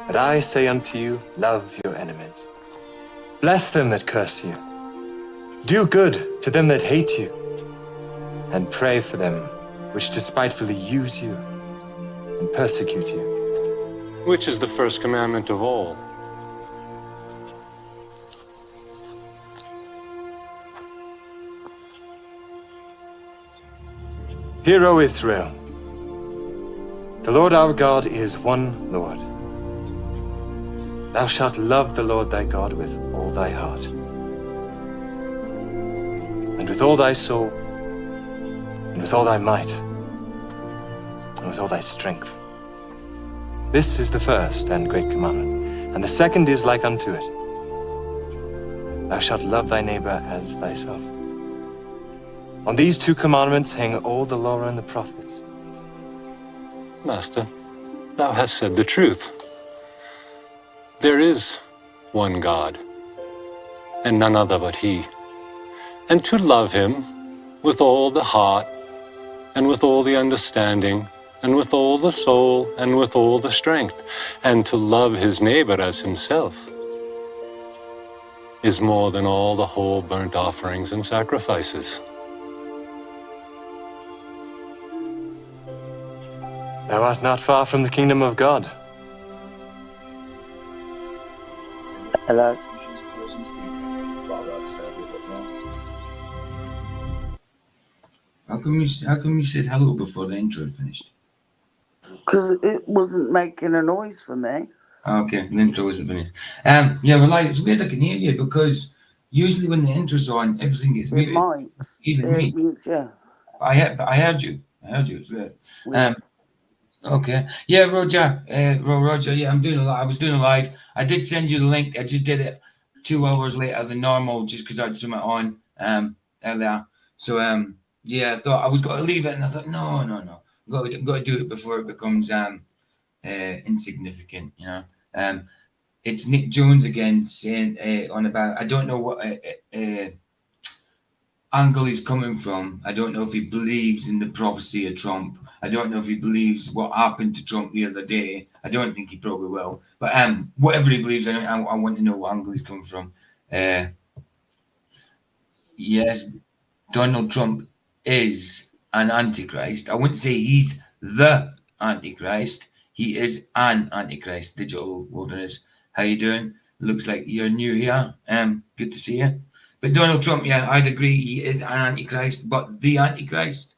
But I say unto you, love your enemies. Bless them that curse you. Do good to them that hate you. And pray for them which despitefully use you and persecute you. Which is the first commandment of all? Hear, O Israel, the Lord our God is one Lord. Thou shalt love the Lord thy God with all thy heart, and with all thy soul, and with all thy might, and with all thy strength. This is the first and great commandment, and the second is like unto it. Thou shalt love thy neighbor as thyself. On these two commandments hang all the law and the prophets. Master, thou hast said the truth. There is one God, and none other but He. And to love Him with all the heart, and with all the understanding, and with all the soul, and with all the strength, and to love his neighbor as himself, is more than all the whole burnt offerings and sacrifices. Thou art not far from the kingdom of God. Hello. How come you said hello before the intro had finished? Because it wasn't making a noise for me. Okay, the intro wasn't finished. Yeah, well, like, it's weird I can hear you because usually when the intro's on, everything gets It muted. might. Even me. Yeah. But I heard you. It's weird. Weird. Okay. Yeah, Roger. Roger. Yeah, I'm doing a lot. I was doing a live. I did send you the link. I just did it 2 hours later than normal, just because I had something on earlier. So yeah, I thought I was going to leave it, and I thought no. I've got to do it before it becomes insignificant. You know. It's Nick Jones again saying on about, I don't know what angle he's coming from. I don't know if he believes in the prophecy of Trump. I don't know if he believes what happened to Trump the other day. I don't think he probably will. But whatever he believes, I want to know what angle he's coming from. Yes, Donald Trump is an antichrist. I wouldn't say he's the antichrist. He is an antichrist. Digital Wilderness. How you doing? Looks like you're new here. Good to see you. But Donald Trump, yeah, I'd agree he is an antichrist, but the antichrist?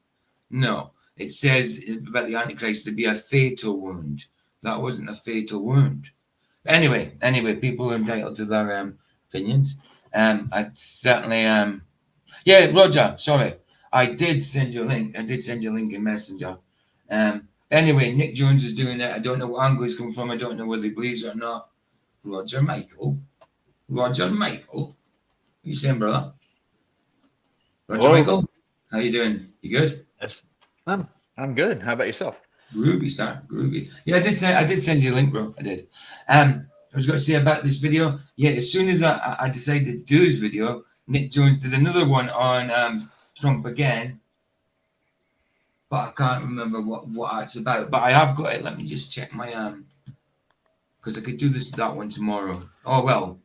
No. It says about the antichrist to be a fatal wound. That wasn't a fatal wound. Anyway, people are entitled to their opinions. I certainly yeah, Roger, sorry. I did send you a link. In Messenger. Anyway, Nick Jones is doing it. I don't know what angle he's coming from. I don't know whether he believes it or not. Roger Michael. What you saying, brother? Roger Michael, how you doing? You good? Yes. I'm good. How about yourself? Groovy, sir. Groovy. Yeah, I did send you a link, bro. I did. I was going to say about this video. Yeah, as soon as I decided to do this video, Nick Jones did another one on Trump again, but I can't remember what it's about. But I have got it. Let me just check my because I could do that one tomorrow. Oh well,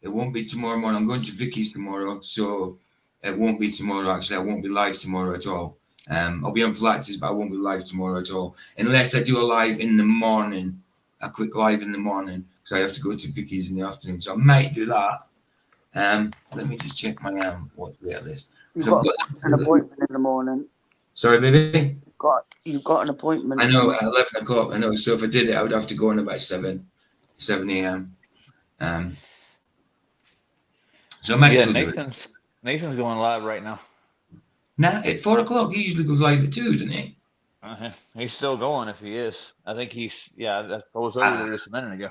it won't be tomorrow morning. I'm going to Vicky's tomorrow, so it won't be tomorrow. Actually, I won't be live tomorrow at all. I'll be on Flaxes, but I won't be live tomorrow at all, unless I do a live in the morning, a quick live in the morning, because I have to go to Vicky's in the afternoon. So I might do that. Let me just check my what's the list. You've got an appointment in the morning. Sorry, baby. You've got an appointment. I know, at 11 o'clock. I know. So if I did it, I would have to go in about 7 a.m. So I might still do it. Nathan's going live right now. Nah, at 4 o'clock. He usually goes live at 2, doesn't he? He's still going if he is. I think he's, I was over there just a minute ago.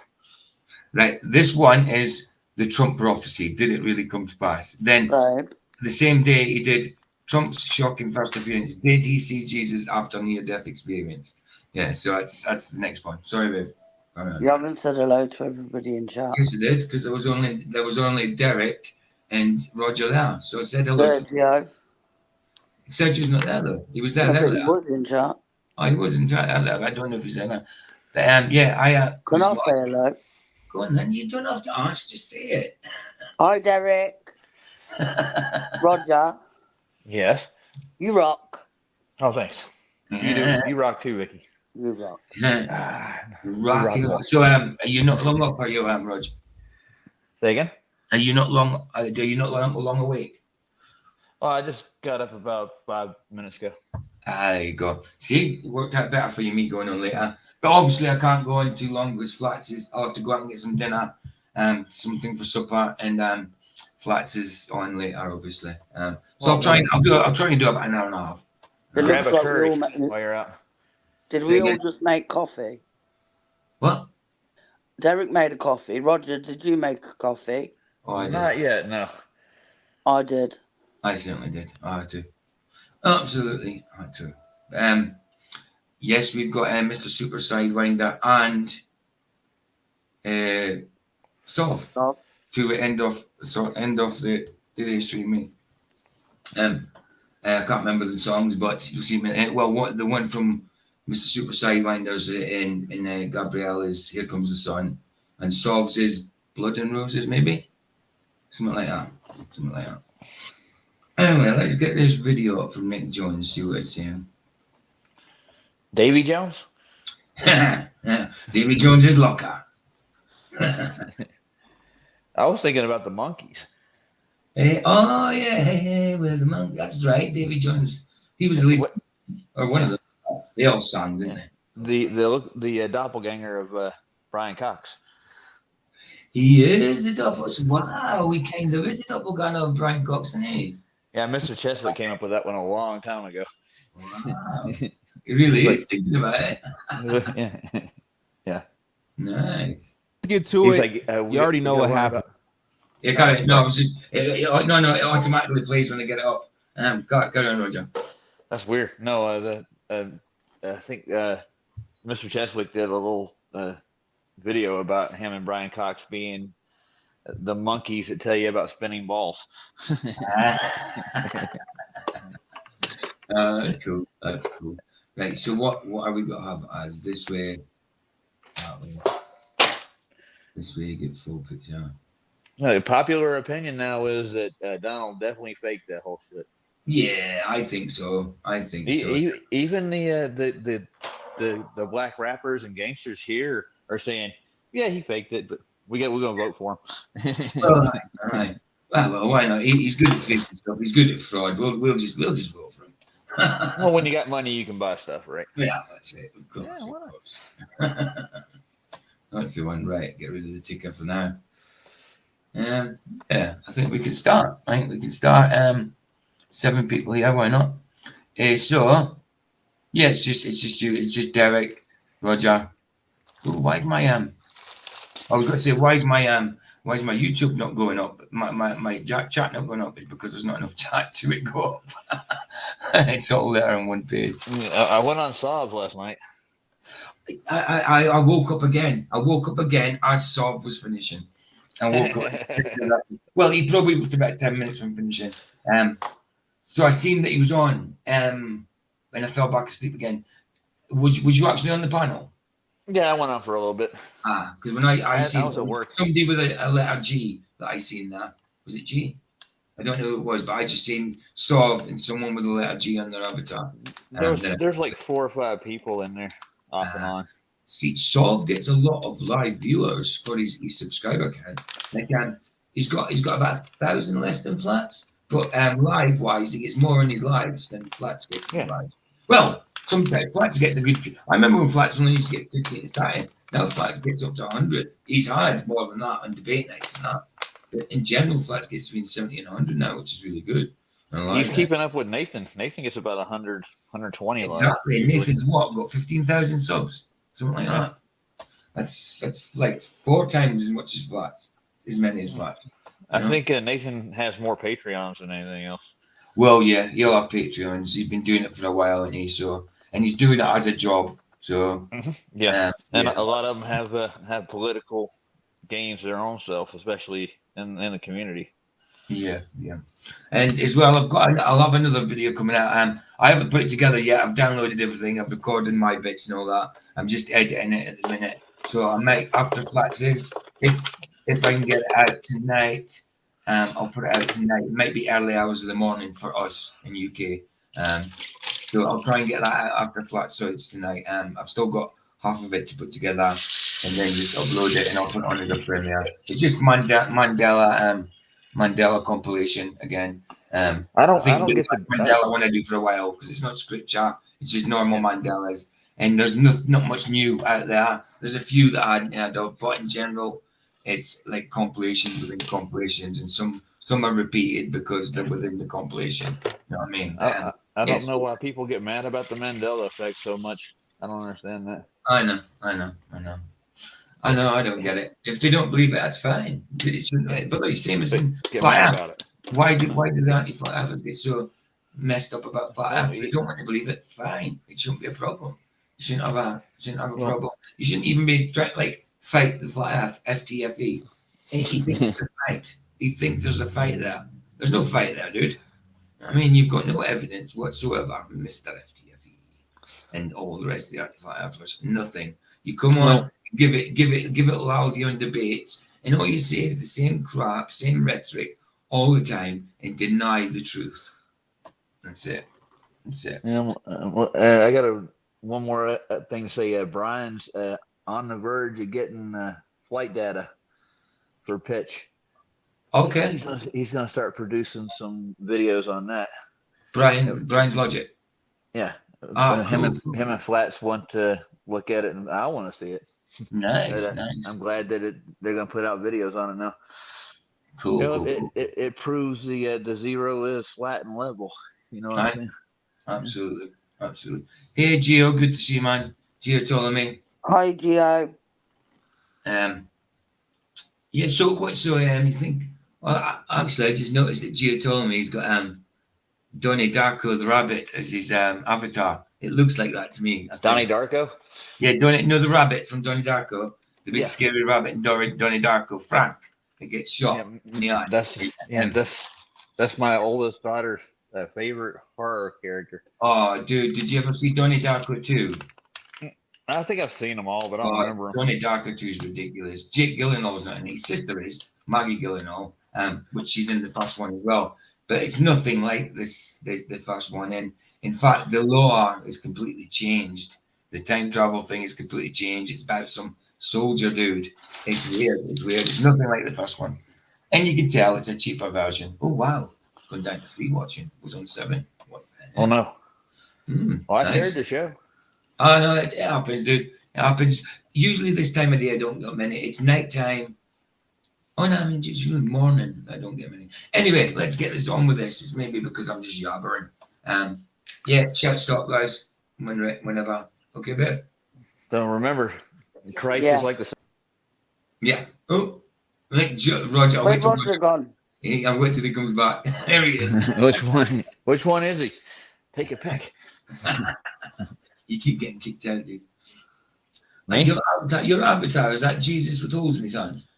Right. This one is the Trump prophecy. Did it really come to pass? Then the same day he did Trump's shocking first appearance. Did he see Jesus after near-death experience? Yeah, so that's the next one. Sorry, babe. You haven't said hello to everybody in chat. Yes, I did, because there was only Derek and Roger there. So I said hello. Sergio. Sergio's not there though. He was there. He was in chat. Oh, he was in chat. I don't know if he's there now. But yeah, I Can was I say hello? Go on then. You don't have to ask. Just say it. Hi, Derek. Roger. Yes. You rock. Oh, thanks. You do. You rock too, Vicky. You rock. Ah, Rocking. rock. So are you not long up? Are you, Rog? Say again. Are you not long? Are you not long awake? Oh, I just got up about 5 minutes ago. There you go. See, it worked out better for you, me going on later. But obviously, I can't go on too long because Flats is. I'll have to go out and get some dinner, something for supper, and Flats is on later, obviously. So Well, I'll try. I'll try and do about an hour and a half. It grab looks a like we curry all while you're out. did. Say We all again? just make coffee. What? Derek made a coffee. Roger, did you make a coffee? Oh, I did. Not yet. No. I did. I certainly did. I had to. Absolutely, I had to. Yes, we've got Mr. Super Sidewinder and Solve Love. to end off the today's streaming. I can't remember the songs, but you'll see me. Well, the one from Mr. Super Sidewinders in Gabrielle is "Here Comes the Sun," and Solves is "Blood and Roses," maybe something like that. Something like that. Anyway, let's get this video up from Nick Jones. See what it's saying. Davy Jones. Davy Jones's locker. I was thinking about the monkeys. Oh yeah, hey, with the monk. That's right, Davy Jones. He was the lead, or one of them. They all sang, didn't they? The doppelganger of Brian Cox. He is a double. Wow, he kind of is a doppelganger of Brian Cox, isn't he? Yeah, Mr. Chesley came up with that one a long time ago. Wow, he really is thinking about it. Yeah. Nice. Get to He's it. like, You already know what happened. Yeah, got it. No, it was just no. It automatically plays when I get it up. Go on, Roger. That's weird. No, I think Mr. Cheswick did a little video about him and Brian Cox being the monkeys that tell you about spinning balls. That's cool. That's cool. Right. So what are we going to have as this way? That way. This way, you get full picture. Popular opinion now is that Donald definitely faked that whole shit. Yeah, I think so. Even the black rappers and gangsters here are saying, yeah, he faked it, but we're gonna vote for him. All right. Well, why not? He's good at faking stuff. He's good at fraud. We'll just vote for him. Well, when you got money, you can buy stuff, right? Yeah, that's it. Of course. Yeah, why Of course. That's the one. Right. Get rid of the ticker for now. Yeah, I think we can start. 7 people here. Why not? So yeah, it's just you. It's just Derek, Roger. Ooh, why is my I was going to say why is my YouTube not going up? My chat not going up is because there's not enough chat to it go up. It's all there on one page. I went on Sobs last night. I woke up again. As Sov was finishing. And woke up. Well, he probably was about 10 minutes from finishing. So I seen that he was on, and I fell back asleep again. Was you actually on the panel? Yeah, I went on for a little bit. Because when I seen was at work. somebody with a letter G that I seen that. Was it G? I don't know who it was, but I just seen Sov and someone with a letter G on their avatar. There's like 4 or 5 people in there off and on. See, Sov gets a lot of live viewers for his subscriber count. Like, he's got about 1,000 less than Flats, but live wise, he gets more in his lives than Flats gets in his lives. Well, sometimes Flats gets a good. I remember when Flats only used to get 15 to 30. Now Flats gets up to 100. He's had more than that on debate nights and that. But in general, Flats gets between 70 and 100 now, which is really good. He's keeping up with Nathan. Nathan gets about 100, 120. Exactly. And Nathan's got 15,000 subs. Something like that. That's like 4 times as much as Flats, as many as Flats. I think Nathan has more Patreons than anything else. Well, yeah, he'll have Patreons. He's been doing it for a while, and he's doing it as a job. So yeah, and a lot of them have political gains their own self, especially in the community. Yeah, yeah. And as well, I'll have another video coming out. I haven't put it together yet. I've downloaded everything. I've recorded my bits and all that. I'm just editing it at the minute. So I might, after Flats is, if I can get it out tonight, I'll put it out tonight. It might be early hours of the morning for us in UK. So I'll try and get that out after Flats it's tonight. I've still got half of it to put together, and then just upload it, and I'll put it on as a premiere. It's just Mandela compilation again. I I think don't get the Mandela I want to do for a while because it's not scripture. It's just normal Mandelas, and there's not much new out there. There's a few that I hadn't heard of, but in general, it's like compilations within compilations, and some are repeated because they're within the compilation. You know what I mean? I don't Yes, know why people get mad about the Mandela effect so much. I don't understand that. I know. I don't get it. If they don't believe it, that's fine. It shouldn't, but like same as in Get flat mad Earth. about it. Why do the anti-flat earthers get so messed up about flat Well, Earth? If they don't want to believe it, fine. It shouldn't be a problem. You shouldn't have a well, problem. You shouldn't even be trying like fight the flat Earth, FTFE. He thinks it's a fight. He thinks there's a fight there. There's no fight there, dude. I mean, you've got no evidence whatsoever, Mr. FTFE, and all the rest of the anti-flat earthers. Nothing. You come on, give it loudly on debates, and all you say is the same crap, same rhetoric all the time, and deny the truth. That's it. That's it. yeah, I got one more thing to say. Brian's on the verge of getting flight data for pitch. Okay. He's gonna start producing some videos on that. Brian's logic. Yeah. Cool. Him and Flats want to look at it, and I want to see it. Nice. I'm glad that they're gonna put out videos on it now. Cool. You know, Cool. it proves the zero is flat and level. You know what I'm saying? Absolutely. Hey, Gio, good to see you, man. Gio Ptolemy. Hi, Gio. Yeah. So what? So you think? Well, actually, I just noticed that Gio Ptolemy's got Donnie Darko the rabbit as his avatar. It looks like that to me. I think. Donnie Darko. Yeah, Donnie. No, the rabbit from Donnie Darko, the big Yeah. scary rabbit in Donnie Darko. Frank, that gets shot in the eye. That's my oldest daughter's favorite horror character. Oh, dude, did you ever see Donnie Darko 2? I think I've seen them all, but I don't remember them. Donnie Darko 2 is ridiculous. Jake Gyllenhaal's not in it. His sister is Maggie Gyllenhaal, which she's in the first one as well. But it's nothing like the first one. And in fact, the lore is completely changed. The time travel thing is completely changed. It's about some soldier dude. It's weird. It's nothing like the first one. And you can tell it's a cheaper version. Oh, wow. It's gone down to 3 watching. It was on 7. What the heck? Oh, no. Well, I Nice. shared the show. Oh, no, it happens, dude. It happens. Usually this time of day, I don't get many. It's nighttime. Oh, no, I mean, it's usually morning. I don't get many. Anyway, let's get this on with this. It's maybe because I'm just yabbering. Yeah, shout stop, guys, whenever. Okay, babe? Don't remember. Christ Yeah. is like the sun. Yeah. Oh, Roger, I'll Where's wait till Roger gone? I'll wait till he comes back. There he is. Which one is he? Take a pick. You keep getting kicked out, dude. Me? Your avatar, is that Jesus with holes in his hands?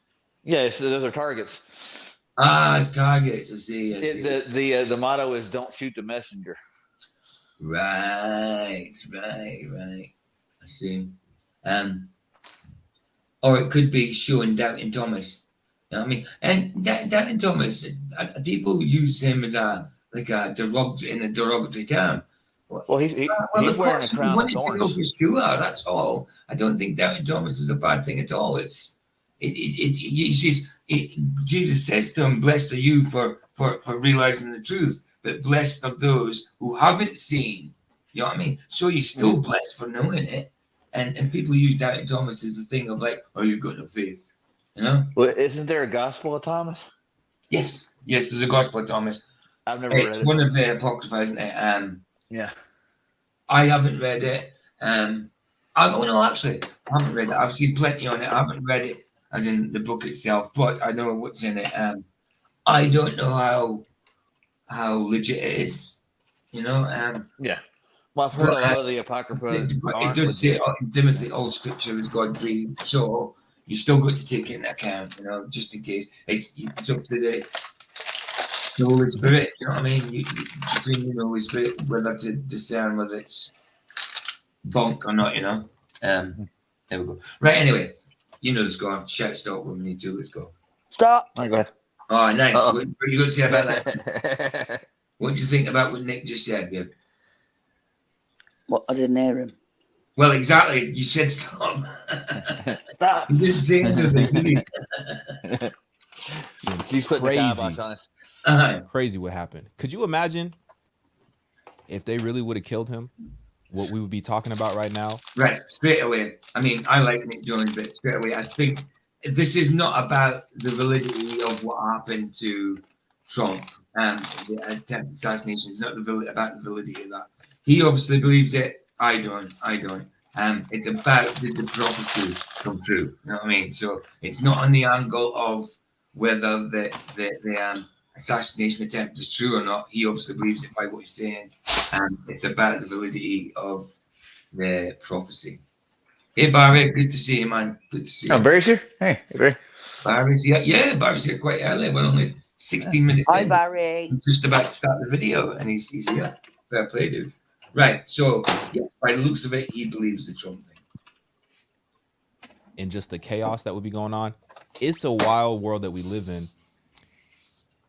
Yeah, those are targets. It's targets. I see. The motto is "Don't shoot the messenger." Right. I see. Or it could be showing Doubting Thomas. You know what I mean? And Doubting Thomas, people use him as a derogatory term. Well, he's wearing a crown of thorns. To know for sure. That's all. I don't think Doubting Thomas is a bad thing at all. Jesus says to him, "Blessed are you for realizing the truth, but blessed are those who haven't seen." You know what I mean? So you're still blessed for knowing it. And people use Doubting Thomas as the thing of like, "Oh, you've got no faith," you know? Well, isn't there a Gospel of Thomas? Yes, there's a Gospel of Thomas. I've never read it. It's one of the Apocrypha, isn't it? Yeah. I haven't read it. I haven't read it. I've seen plenty on it. I haven't read it as in the book itself, but I know what's in it. I don't know how legit it is, you know. Yeah. Well, I've heard a lot of the Apocrypha. It does say in Timothy, all Scripture is God breathed, so you still got to take it into account, you know, just in case. It's up to the Holy Spirit. You know what I mean? Between you and the Holy Spirit, whether to discern whether it's bunk or not. You know. There we go. Right. Anyway, you know the score. Shout stop when we need to. Let's go. Stop. All right, go ahead. Oh, nice. Uh-oh. What are you going to say about that? What do you think about what Nick just said, Gabe? What? I didn't hear him. Well, exactly. You said stop. Stop. You didn't say anything, did you? She's putting the Crazy. kibosh on us. Crazy what happened. Could you imagine if they really would have killed him? What we would be talking about right now? Right, straight away. I mean, I like Nick Jones, but straight away, I think this is not about the validity of what happened to Trump and the attempted assassination. It's not about the validity of that. He obviously believes it. I don't. It's about did the prophecy come true? You know what I mean? So it's not on the angle of whether the assassination attempt is true or not. He obviously believes it by what he's saying, and it's about the validity of the prophecy. Hey Barry, good to see you, man. Good to see you. Oh, Barry's here. Hey, Barry. Barry's here. Yeah, Barry's here quite early. We're only 16 minutes Hi, in. Barry. I'm just about to start the video, and he's here. Fair play, dude. Right. So yes, by the looks of it, he believes the Trump thing. And just the chaos that would be going on. It's a wild world that we live in.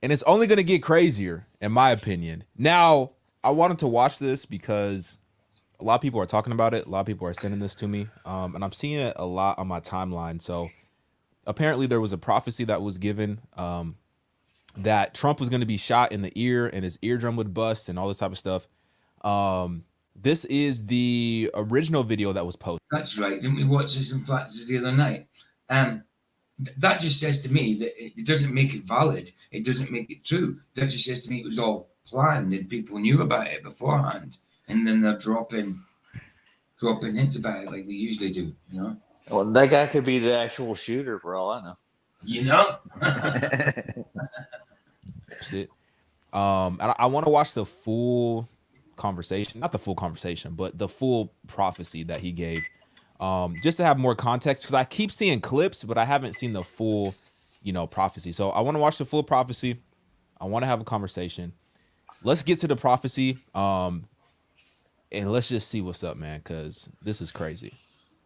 And it's only going to get crazier, in my opinion. Now, I wanted to watch this because a lot of people are talking about it. A lot of people are sending this to me. And I'm seeing it a lot on my timeline. So apparently there was a prophecy that was given that Trump was going to be shot in the ear and his eardrum would bust and all this type of stuff. This is the original video that was posted. That's right. Didn't we watch this in Flats the other night? That just says to me that it doesn't make it valid. It doesn't make it true. That just says to me it was all planned and people knew about it beforehand, and then they're dropping hints about it like they usually do. You know. Well, that guy could be the actual shooter for all I know. You know. And I want to watch the full conversation, not the full conversation, but the full prophecy that he gave, just to have more context, because I keep seeing clips, but I haven't seen the full, prophecy. So I want to watch the full prophecy. I want to have a conversation. Let's get to the prophecy, and let's just see what's up, man, because this is crazy.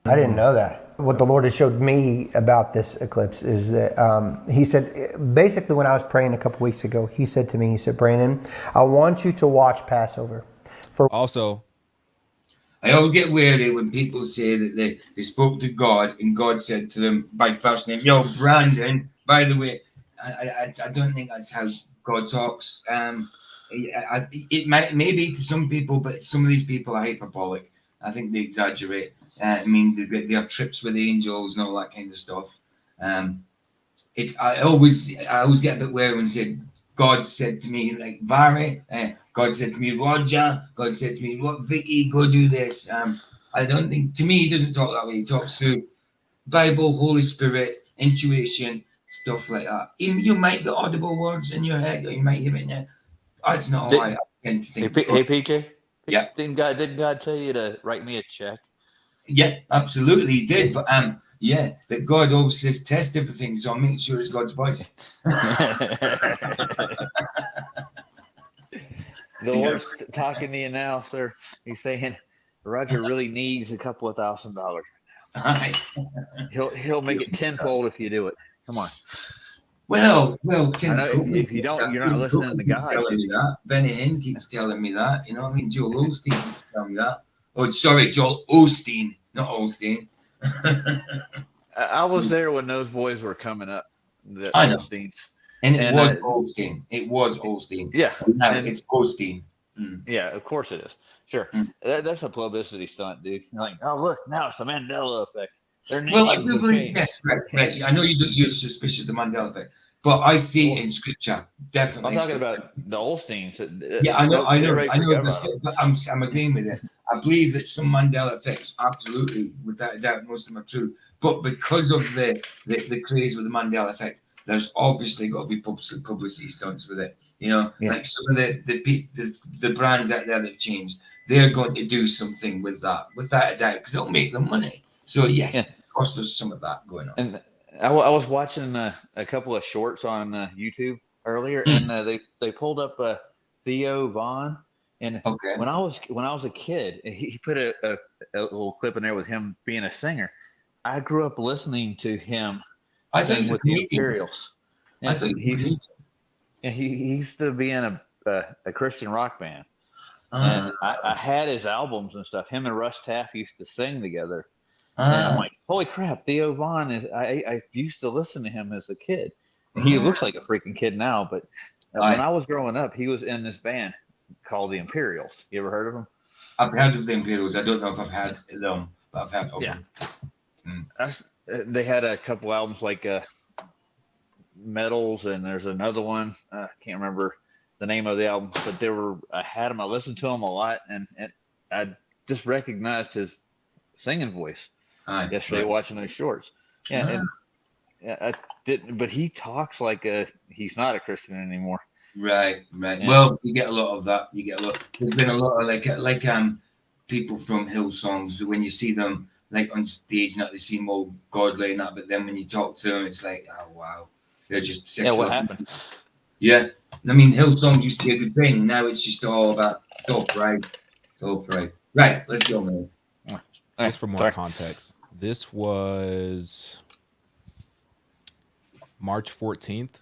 I didn't know that. What the Lord has showed me about this eclipse is that he said, basically when I was praying a couple weeks ago, he said to me, Brandon, I want you to watch Passover. Also, I always get wary when people say that they spoke to God and God said to them by first name, yo, Brandon, by the way, I don't think that's how God talks. It might maybe to some people, but some of these people are hyperbolic. I think they exaggerate. I mean, they have trips with angels and all that kind of stuff. I always get a bit wary when God said to me, like Barry, God said to me, Roger, God said to me, what, Vicky, go do this. I don't think, to me, he doesn't talk that way. He talks through Bible, Holy Spirit, intuition, stuff like that. You might get audible words in your head, or you might hear it in there. That's not how I tend to think. Hey, PK. Yeah. Didn't God tell you to write me a check? Yeah, absolutely, he did. But but God always says test everything, so I'll make sure it's God's voice. The Lord's talking to you now, sir. He's saying Roger really needs a couple of $1,000 right now. He'll make it tenfold if you do it. Come on. Well, I know if you don't, you're not listening to God. Telling me that. Benny Hinn keeps telling me that. You know what I mean? Joel Osteen keeps telling me that. Oh, sorry, Joel Osteen, not Osteen. I was there when those boys were coming up. The I know. Osteens. And it was Osteen. It was Osteen. Yeah. Now it's Osteen. Mm. Yeah, of course it is. Sure. Mm. That's a publicity stunt, dude. You're like, oh, look, now it's the Mandela effect. Well, I do believe, yes, right. I know you're suspicious of the Mandela effect, but I see it in scripture, definitely. I'm talking about the Osteens. Yeah, I know. But I'm agreeing with it. I believe that some Mandela effects, absolutely, without a doubt, most of them are true. But because of the craze with the Mandela effect, there's obviously got to be publicity stunts with it. You know, like some of the brands out there that have changed, they're going to do something with that, without a doubt, because it'll make them money. So yes, of course, there's some of that going on. And I was watching a couple of shorts on YouTube earlier, and they pulled up Theo Vaughn, and Okay. when I was a kid, he put a little clip in there with him being a singer. I grew up listening to him I thought he sing was a with the comedian. Imperials. I thought he was a comedian. He used to be in a Christian rock band, Ah, and I had his albums and stuff. Him and Russ Taff used to sing together, and I'm like, holy crap, Theo Vaughn is. I used to listen to him as a kid. He looks like a freaking kid now, but when I was growing up, he was in this band called the Imperials. You ever heard of them? I've heard of the Imperials. I don't know if I've had them, but I've heard of them. They had a couple albums like Metals, and there's another one. I can't remember the name of the album, but I had them. I listened to them a lot, and I just recognized his singing voice yesterday watching those shorts. Yeah, and I didn't, but he talks like he's not a Christian anymore. Right. Yeah. Well, you get a lot of that. There's been a lot of like people from Hillsongs, when you see them like on stage, they seem all godly and that, but then when you talk to them, it's like, oh wow, they're just secular. Yeah, what happened? Yeah, I mean, Hillsongs used to be a good thing. Now it's just all about pride. It's all pride. Right, let's go, man. Just for more context, this was March 14th.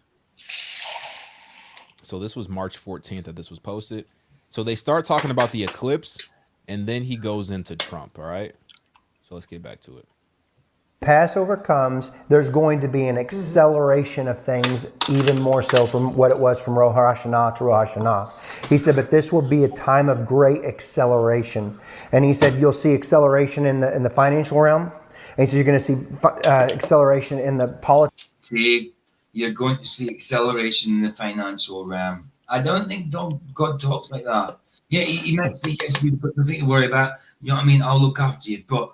So this was March 14th that this was posted. So they start talking about the eclipse, and then he goes into Trump, all right? So let's get back to it. Passover comes, there's going to be an acceleration of things, even more so from what it was from Rosh Hashanah to Rosh Hashanah. He said, but this will be a time of great acceleration. And he said, you'll see acceleration in the financial realm. And he said, you're going to see acceleration in the politics. See, you're going to see acceleration in the financial realm. I don't think God talks like that. Yeah, he might say, yes, you've got nothing to worry about. You know what I mean? I'll look after you. But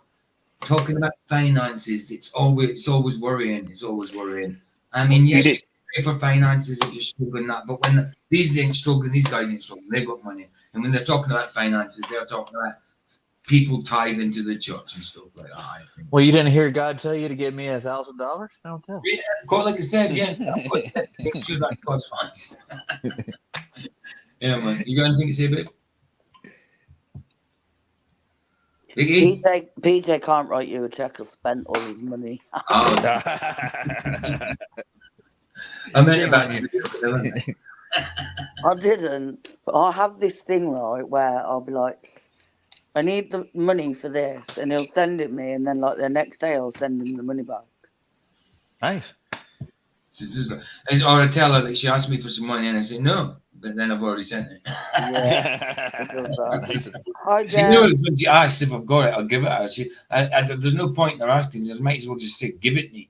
talking about finances, it's always worrying. It's always worrying. I mean, yes, you pay for finances if you're struggling that, but when these guys ain't struggling, they've got money. And when they're talking about finances, they're talking about people tithe into the church and stuff like that, I think. Well, you didn't hear God tell you to give me $1,000? Don't tell. Yeah, quite like I said, yeah. Make sure that God's funds. Yeah, man. You got anything to say, babe? Vicky? PJ can't write you a check or spent all his money. I meant about you. I didn't, but I have this thing, right, where I'll be like, I need the money for this, and he'll send it me, and then like the next day I'll send him the money back. Nice. Or I tell her that she asked me for some money, and I say no, but then I've already sent it. Yeah. Hi, She Jeff. knows when she asks if I've got it, I'll give it her. There's no point in her asking. I might as well just say, give it me.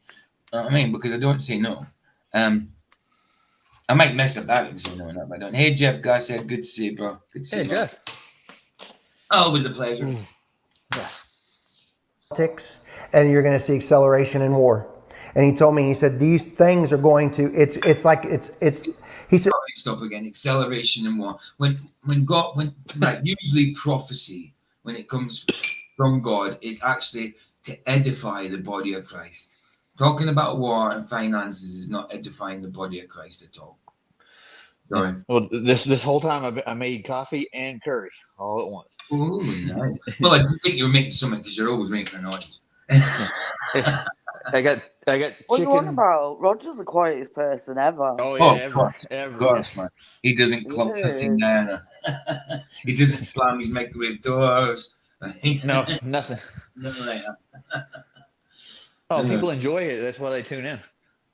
You know what I mean? Because I don't say no. I might mess about and say no, but I don't. Hey, Jeff Gossett, good to see you, bro. Good to see you. Hey, Jeff. Always a pleasure. Yeah. Politics, and you're going to see acceleration in war. And he told me, he said, these things are going to, he said, stop again, acceleration in war. Usually prophecy, when it comes from God, is actually to edify the body of Christ. Talking about war and finances is not edifying the body of Christ at all. Sorry. Well, this whole time I made coffee and curry all at once. Ooh, nice. Well, I did think you were making something because you're always making a noise. I got What are you on about? Roger's the quietest person ever. Oh, yeah, of course, man. He doesn't clump nothing down. He doesn't slam his microwave doors. No, nothing. Nothing like that. Oh, people enjoy it. That's why they tune in.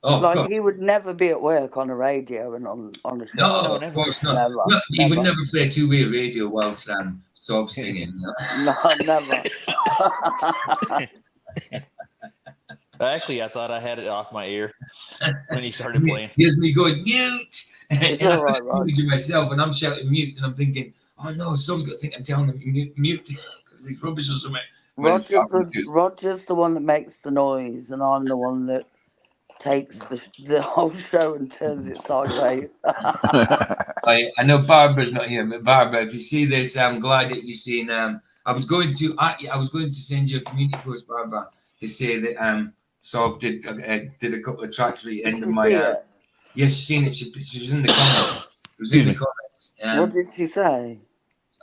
Oh, like he would never be at work on a radio and on a show. No, of course not. He would never play two-way radio whilst Sob singing. No, never. Actually, I thought I had it off my ear when he started playing. Here's me going, mute! And I right, couldn't to myself, and I'm shouting mute, and I'm thinking, oh no, Sob's going to think I'm telling him mute, because he's rubbish or something. Roger's the one that makes the noise, and I'm the one that takes the whole show and turns it sideways. I know Barbara's not here, but Barbara, if you see this, I'm glad that you've seen. I was going to send you a community post, Barbara, to say that Sob did a couple of tracks for the end of my. Yeah, she's seen it. She was in the comments. It was in Excuse the me. comments. What did she say?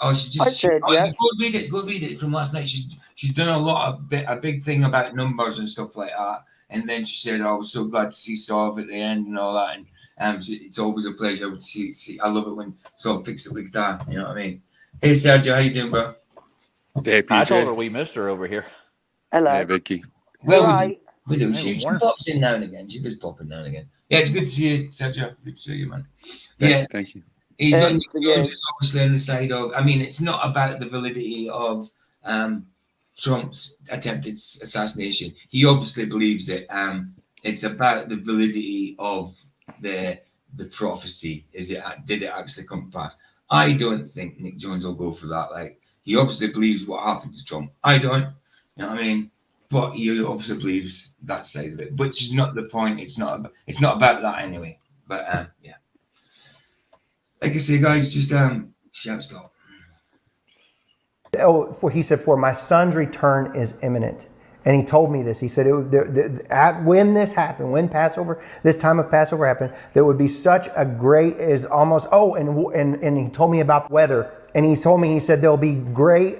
Oh, she I just said yes. go read it. Go read it from last night. She's done a big thing about numbers and stuff like that. And then she said, "Oh, I was so glad to see Sov at the end and all that." And it's always a pleasure to see. I love it when Sov picks up the guitar. You know what I mean? Hey, Sergio, how you doing, bro? Hey, I told her PJ. we missed her over here. Hey, Hello. Vicky. You're Well, right. we do. Hey, good She morning. pops in now and again. She does pop in now and again. Yeah, it's good to see you, Sergio. Good to see you, man. Yeah, Thank you. he's on Yeah. just obviously on the side of. I mean, it's not about the validity of Trump's attempted assassination. He obviously believes it. It's about the validity of the prophecy. Did it actually come to pass? I don't think Nick Jones will go for that. Like he obviously believes what happened to Trump. I don't. You know what I mean? But he obviously believes that side of it, which is not the point. It's not. It's not about that anyway. But yeah. Like I say, guys, just shout stop. Oh, he said, for my son's return is imminent. And he told me this. He said, when this happened, when Passover, this time of Passover happened, there would be such a great, is almost, and he told me about weather. And he told me, he said, there'll be great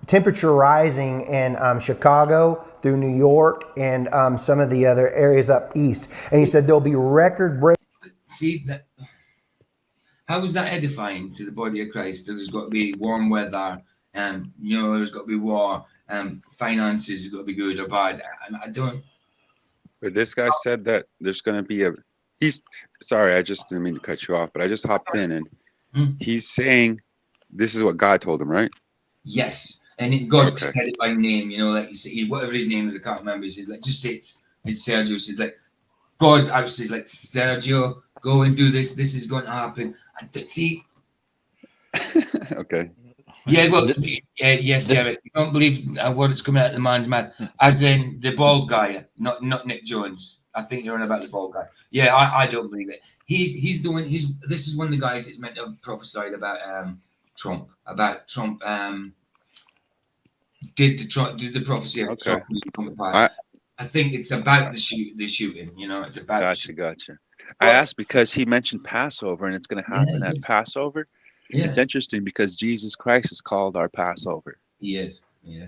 temperature rising in Chicago through New York and some of the other areas up east. And he said, there'll be record break. See that. How is that edifying to the body of Christ? That there's got to be warm weather, there's got to be war, finances have got to be good or bad. I don't. But this guy said that there's going to be he's, sorry, I just didn't mean to cut you off, but I just hopped in and he's saying this is what God told him, right? Yes. And God Okay. said it by name, like you say, whatever his name is, I can't remember. He said, like, just say it's Sergio. He says, like, God actually is like, Sergio, go and do this. This is going to happen. See, Okay. yeah, well, yes, Derek. You don't believe a word that's coming out of the man's mouth, as in the bald guy, not Nick Jones. I think you're on about the bald guy. Yeah, I don't believe it. He's doing. This is one of the guys that's meant to have prophesied about Trump. Did the prophecy of Okay. Trump really come to pass? I think it's about the shooting. It's about Gotcha. I asked because he mentioned Passover and it's going to happen at Passover. Yeah. It's interesting because Jesus Christ is called our Passover. He is. Yeah,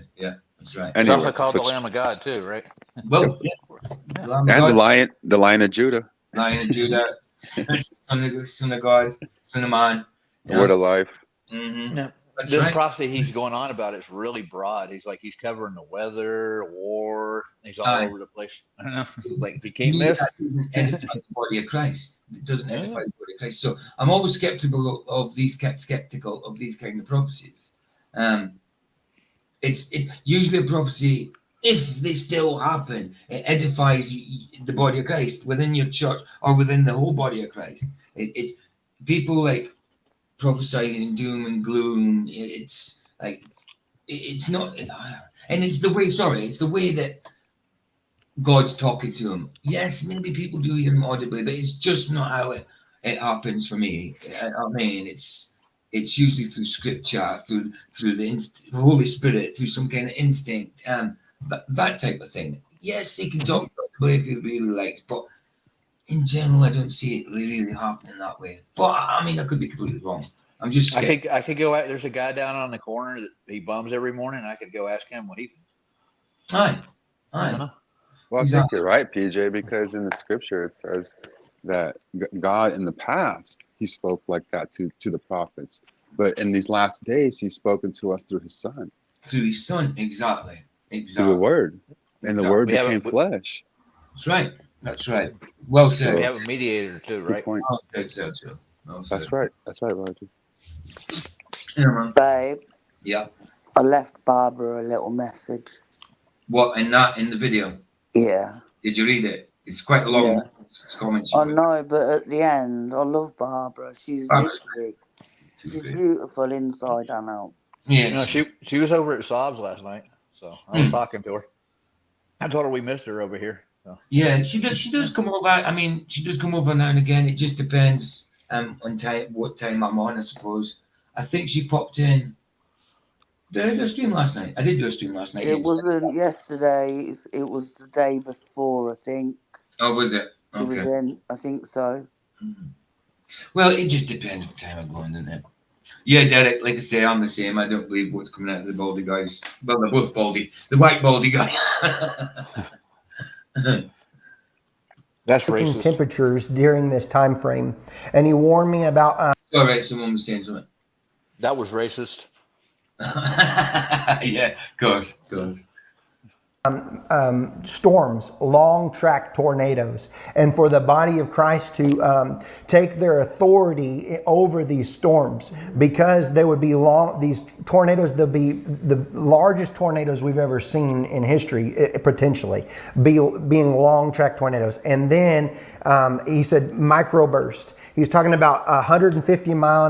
that's right. It's Anyway, also called the Lamb of God too, right? Well, and the Lion of Judah. Lion of Judah, son of God, son of man. The word of life. Mm-hmm. Yeah. That's This right. prophecy he's going on about is really broad. He's covering the weather, war. He's all over the place. I don't know. Like he can't miss. That doesn't edify the body of Christ. It doesn't edify the body of Christ. So I'm always skeptical of these kind of prophecies. It's usually a prophecy. If they still happen, it edifies the body of Christ within your church or within the whole body of Christ. It's people like prophesying in doom and gloom. It's like it's not, and it's the way. Sorry, it's the way that God's talking to him. Yes, maybe people do hear him audibly, but it's just not how it happens for me. I mean, it's usually through scripture, through the Holy Spirit, through some kind of instinct, that type of thing. Yes, he can talk audibly if he really likes, but in general, I don't see it really happening that way. But I mean, I could be completely wrong. I'm just scared. I could go out. There's a guy down on the corner that he bums every morning. I could go ask him what he thinks. Aye. I don't know. Well, I think you're right, PJ, because in the scripture it says that God in the past, he spoke like that to the prophets. But in these last days, he's spoken to us through his son. Through his son, exactly. Through the word. And the word became flesh. That's right. Well said. We have a mediator too, right? Point. That's right, Roger. Yeah, man. Babe. Yeah. I left Barbara a little message. What, in the video? Yeah. Did you read it? It's quite a long comment. I know, but at the end, I love Barbara. She's literally, she's beautiful inside and out. Yes. No, she was over at Sob's last night, so I was talking to her. I told her we missed her over here. So. Yeah, she does come over. I mean, she does come over now and again. It just depends on what time I'm on, I suppose. I think she popped in. Did I do a stream last night? I did do a stream last night. It wasn't yesterday. It was the day before, I think. Oh, was it? He was in, I think so. Well, it just depends what time I'm going, doesn't it? Yeah, Derek, like I say, I'm the same. I don't believe what's coming out of the baldy guys. Well, they're both baldy. The white baldy guy. That's taking racist. temperatures during this time frame, and he warned me about All right, someone was saying something. That was racist. Yeah, of course. storms, long track tornadoes, and for the body of Christ to take their authority over these storms, because they would be long. These tornadoes, they'll be the largest tornadoes we've ever seen in history, potentially being long track tornadoes. And then he said microburst. He was talking about 150 mile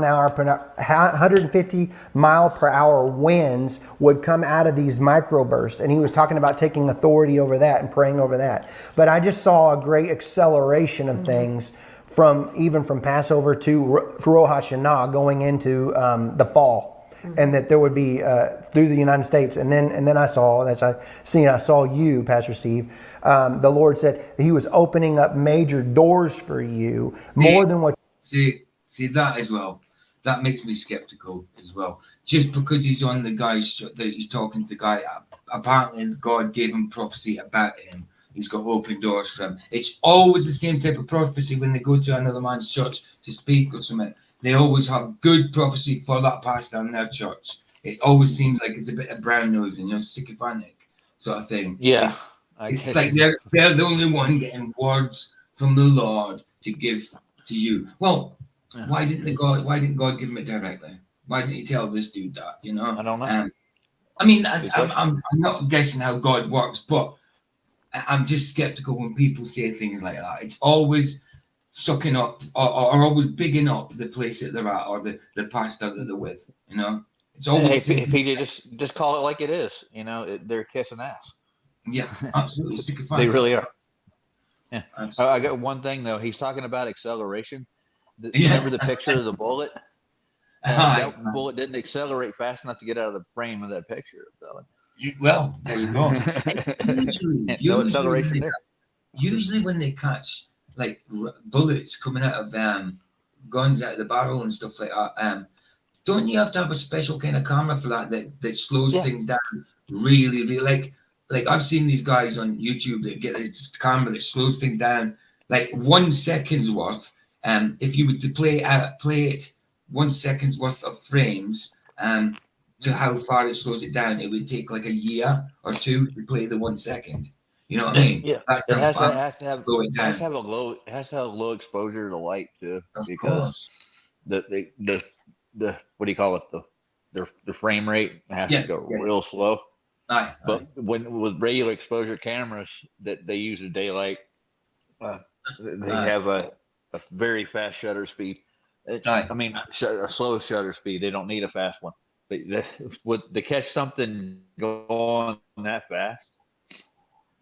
per hour winds would come out of these microbursts, and he was talking about taking authority over that and praying over that. But I just saw a great acceleration of things from Passover to Rosh Hashanah going into the fall, and that there would be through the United States. And then I saw you, Pastor Steve. The Lord said He was opening up major doors for you, more than what. See that as well. That makes me skeptical as well. Just because he's on the guy's that he's talking to the guy, apparently God gave him prophecy about him. He's got open doors for him. It's always the same type of prophecy when they go to another man's church to speak or something. They always have good prophecy for that pastor in their church. It always seems like it's a bit of brown nosing, sycophantic sort of thing. Yeah. It's like they're the only one getting words from the Lord to give to you. Well, why didn't God give him it directly? Why didn't He tell this dude that? I don't know. I mean, I'm not guessing how God works, but I'm just skeptical when people say things like that. It's always sucking up or always bigging up the place that they're at or the pastor that they're with. It's always. Hey, PJ, just call it like it is. They're kissing ass. Yeah, absolutely. They really are. Yeah. Absolutely. I got one thing though. He's talking about acceleration. Remember the picture of the bullet? That bullet didn't accelerate fast enough to get out of the frame of that picture. Well, there you go. Usually when they catch like bullets coming out of guns out of the barrel and stuff like that, don't you have to have a special kind of camera for that slows things down really, really? Like I've seen these guys on YouTube that get this camera that slows things down like 1 second's worth. If you were to play it 1 second's worth of frames, to how far it slows it down, it would take like a year or two to play the 1 second. You know what I mean? Yeah. That's it how has fast to have slow it down. It has to have low exposure to light too, Of because course. the what do you call it, the frame rate has to go real slow. But when with regular exposure cameras that they use in daylight, they have a very fast shutter speed. I mean, a slow shutter speed. They don't need a fast one. But to catch something going that fast,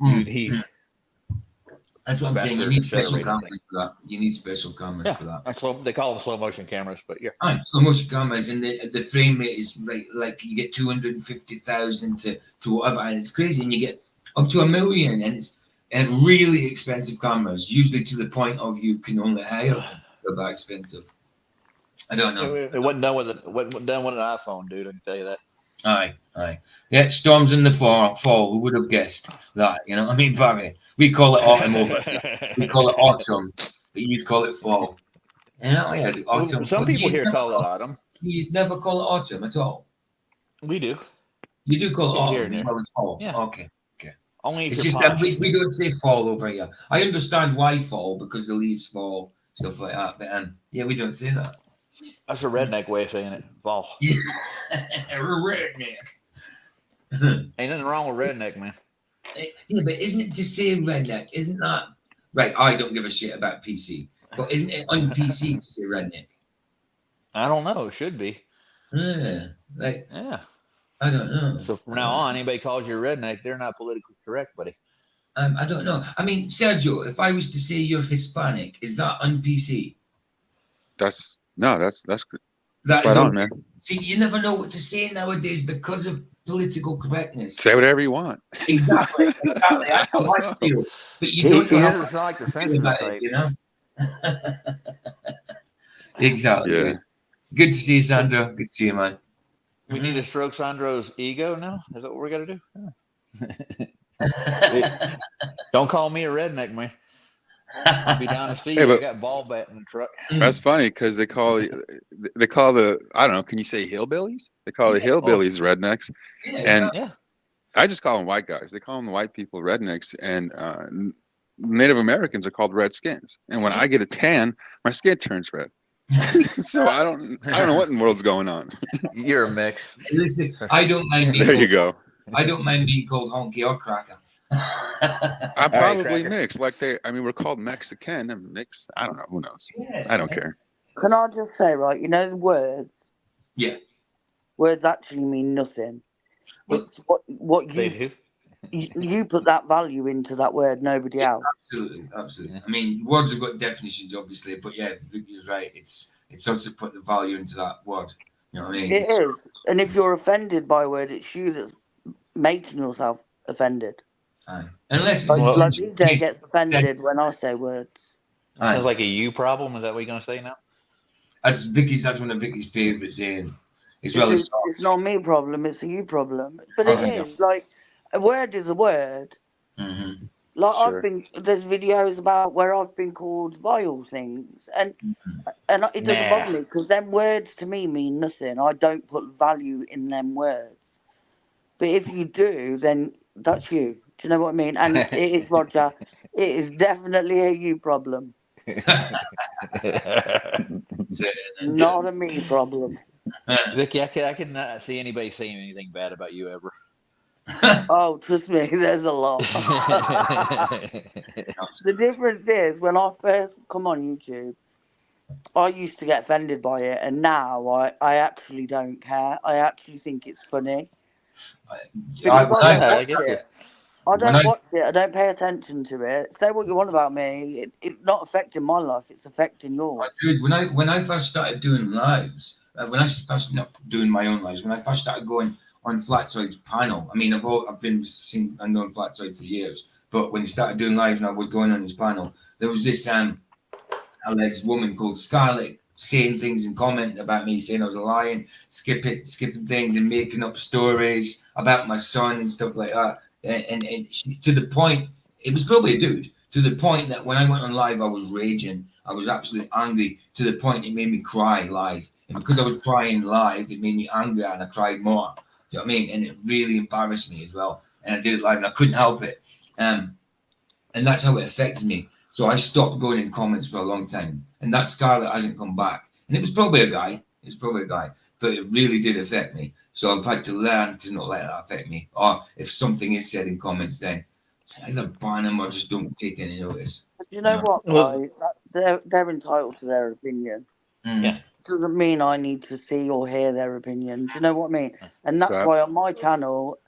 you need. That's what I'm saying. You need special cameras for that. You need special cameras for that. They call them slow motion cameras, but yeah. Slow motion cameras, and the frame rate is like you get 250,000 to whatever, and it's crazy. And you get up to 1 million, and it's really expensive cameras, usually to the point of you can only hire them. They're that expensive. I don't know. It wasn't done with an iPhone, dude. I can tell you that. Aye. Yeah, storms in the fall. Who would have guessed that? I mean, Barry, we call it autumn over here. We call it autumn, but you call it fall. Autumn. Some people here call it autumn. You never call it autumn at all. We do. You do call it autumn as well as fall. Yeah. Okay. Only if it's just that we don't say fall over here. I understand why fall, because the leaves fall, stuff like that. But we don't say that. That's a redneck way of saying it. Fall. Yeah, redneck. Ain't nothing wrong with redneck, man. Yeah, but isn't it to say redneck? Isn't that right? I don't give a shit about PC, but isn't it on PC to say redneck? I don't know. It should be. Yeah. I don't know. So from now on, anybody calls you a redneck, they're not politically correct, buddy. I don't know. I mean, Sergio, if I was to say you're Hispanic, is that on PC? That's good. That right on, man. See, you never know what to say nowadays because of political correctness. Say whatever you want. Exactly. That's I how don't I know. feel. But you He don't know how doesn't sound like the I feel sensitive about it, type. you know? Exactly. Yeah. Good to see you, Sandra. Good to see you, man. We need to stroke Sandro's ego now. Is that what we got to do? Don't call me a redneck, man. I'll be down to see Hey, you. I but got ball bat in the truck. that's funny because they call the, I don't know, can you say hillbillies? They call the Yeah. hillbillies rednecks, Yeah, and exactly. Yeah. I just call them white guys. They call them the white people rednecks, and Native Americans are called redskins. And when I get a tan, my skin turns red. So I don't know what in the world's going on. You're a mix. Listen, I don't mind being There you called. go. I don't mind being called honky or cracker. I'm All right, probably Cracker. mixed. Like we're called Mexican and mixed. I don't know. Who knows? Yeah. I don't care. Can I just say, right? You know the words. Yeah. Words actually mean nothing. Well, It's what They you do. you put that value into that word. Nobody else. absolutely, absolutely. I mean, words have got definitions, obviously, but yeah, Vicky's right. It's also put the value into that word. You know what I mean? It is, and if you're offended by a word, it's you that's making yourself offended. Aye. Unless it's Well- Like intentional. DJ gets offended when I say words. That sounds like a you problem. Is that what you're going to say now? That's one of Vicky's favourite saying, as well as It's not me problem, it's a you problem. But Oh, it there you is like a word is a word. Mm-hmm. Like Sure. there's videos about where I've been called vile things, and it doesn't Nah. bother me because them words to me mean nothing. I don't put value in them words. But if you do, then that's you. Do you know what I mean? And it is Roger. It is definitely a you problem, not a me problem. Vicky, I could not see anybody saying anything bad about you ever. Oh, trust me, there's a lot. The difference is when I first come on YouTube, I used to get offended by it, and now I actually don't care. I actually think it's funny because I don't I watch get you. it. I when don't watch it. I don't pay attention to it. Say what you want about me. It's not affecting my life. It's affecting yours. Dude, when I first started doing lives, when I first not doing my own lives, when I first started going on Flatside's panel, I mean, I've been seeing and known Flatside for years, but when he started doing lives and I was going on his panel, there was this alleged woman called Scarlett saying things and commenting about me, saying I was lying, skipping things and making up stories about my son and stuff like that. And she, to the point, it was probably a dude, to the point that when I went on live, I was raging. I was absolutely angry to the point it made me cry live. And because I was crying live, it made me angry and I cried more. Do you know what I mean? And it really embarrassed me as well. And I did it live and I couldn't help it. And that's how it affected me. So I stopped going in comments for a long time. And that Scarlet hasn't come back. And it was probably a guy. But it really did affect me. So I've had to learn to not let that affect me. Or if something is said in comments, then either ban them or just don't take any notice. But you know what, Well- guys? They're entitled to their opinion. Yeah. Doesn't mean I need to see or hear their opinion. Do you know what I mean? And that's That- why on my channel,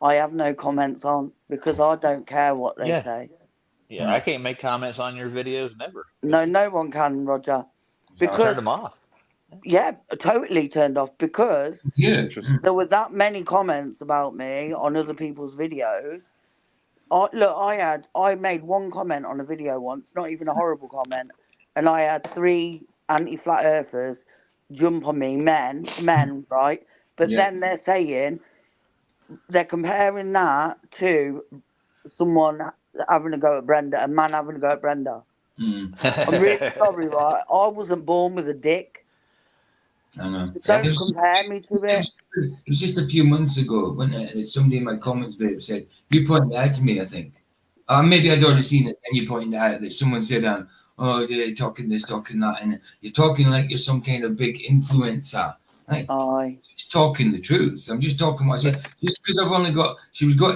I have no comments on because I don't care what they Yeah. say. Yeah, I can't make comments on your videos never. No one can, Roger. I'll Because turn them off. yeah, totally turned off because Yeah. Interesting. there were that many comments about me on other people's videos. I made one comment on a video once, not even a horrible comment, and I had 3 anti-flat earthers jump on me, men, right? But Yeah. then they're comparing that to someone having a go at Brenda, a man having a go at Brenda. Mm, I'm really sorry, right? I wasn't born with a dick. I know. So It don't was, compare me to it. it was just a few months ago when somebody in my comments babe said, you pointed it out to me, I think. Maybe I'd already seen it and you pointed it out that someone said, oh, they're talking this, talking that, and you're talking like you're some kind of big influencer. Like, Aye. just talking the truth. I'm just talking what I said. Just because I've only got,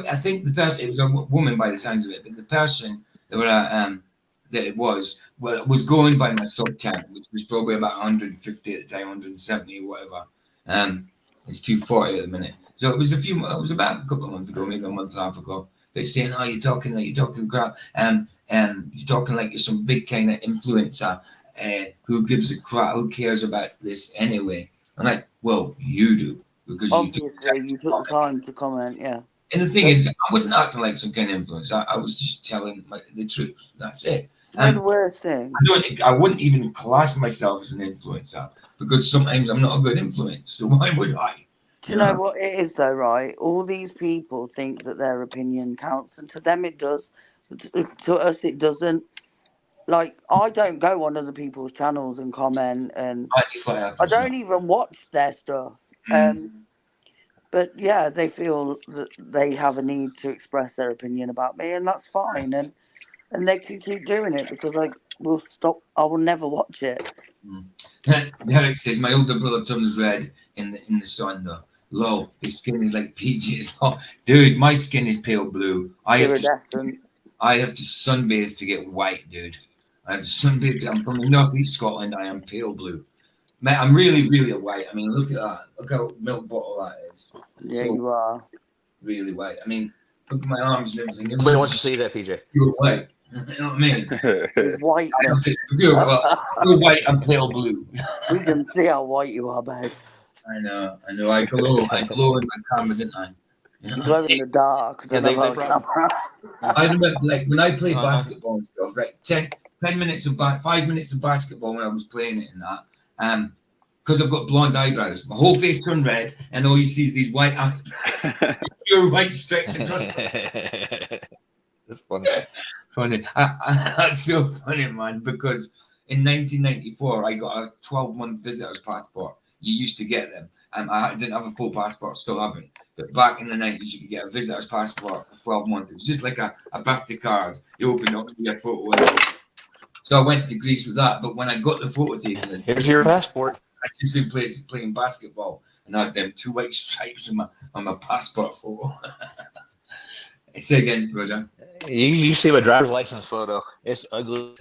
I think the person, it was a woman by the sounds of it, but the person that it was going by my sub count, which was probably about 150 at the time, 170 or whatever. It's 240 at the minute. So it was about a couple of months ago, maybe a month and a half ago. They're saying, "Oh, you're talking crap. You're talking like you're some big kind of influencer. Who gives a crap? Who cares about this anyway?" I'm like, "Well, you do. because Obviously, you took the time to comment. Yeah. And the thing is, I wasn't acting like some kind of influence. I was just telling the truth. That's it. Do you know the worst thing? I wouldn't even class myself as an influencer because sometimes I'm not a good influence. So why would I? Do you know what it is though, right? All these people think that their opinion counts, and to them it does. To us, it doesn't. Like, I don't go on other people's channels and comment, and I don't even watch their stuff. But yeah, they feel that they have a need to express their opinion about me, and that's fine. And they can keep doing it because I will stop. I will never watch it. Derek says my older brother turns red in the sun though. Lol, his skin is like peaches. Oh, dude, my skin is pale blue. I have to sunbathe to get white, dude. I have to sunbathe. I'm from the northeast Scotland. I am pale blue. Man, I'm really, really white. I mean, look at that. Look how milk bottle that is. Yeah, so, you are really white. I mean, look at my arms and everything. Nobody wants to see that, PJ. You're white. You know what I mean? It's whiteness. You're white and pale blue. We can see how white you are, babe. I know. I glow in my camera, didn't I? You glow in the dark. I remember, like, when I played basketball and stuff, right? 5 minutes of basketball when I was playing it in that. Because I've got blonde eyebrows. My whole face turned red, and all you see is these white eyebrows. Pure white stripes across. That's funny. That's so funny, man, because in 1994, I got a 12-month visitor's passport. You used to get them. I didn't have a full passport, still haven't. But back in the 90s, you could get a visitor's passport for 12 months. It was just like a birthday card. You open it up, you get a photo. So I went to Greece with that. But when I got the photo taken, here's your passport. I'd just been playing basketball, and I had them 2 white stripes on my passport photo. Say again, Roger. You see my driver's license photo. It's ugly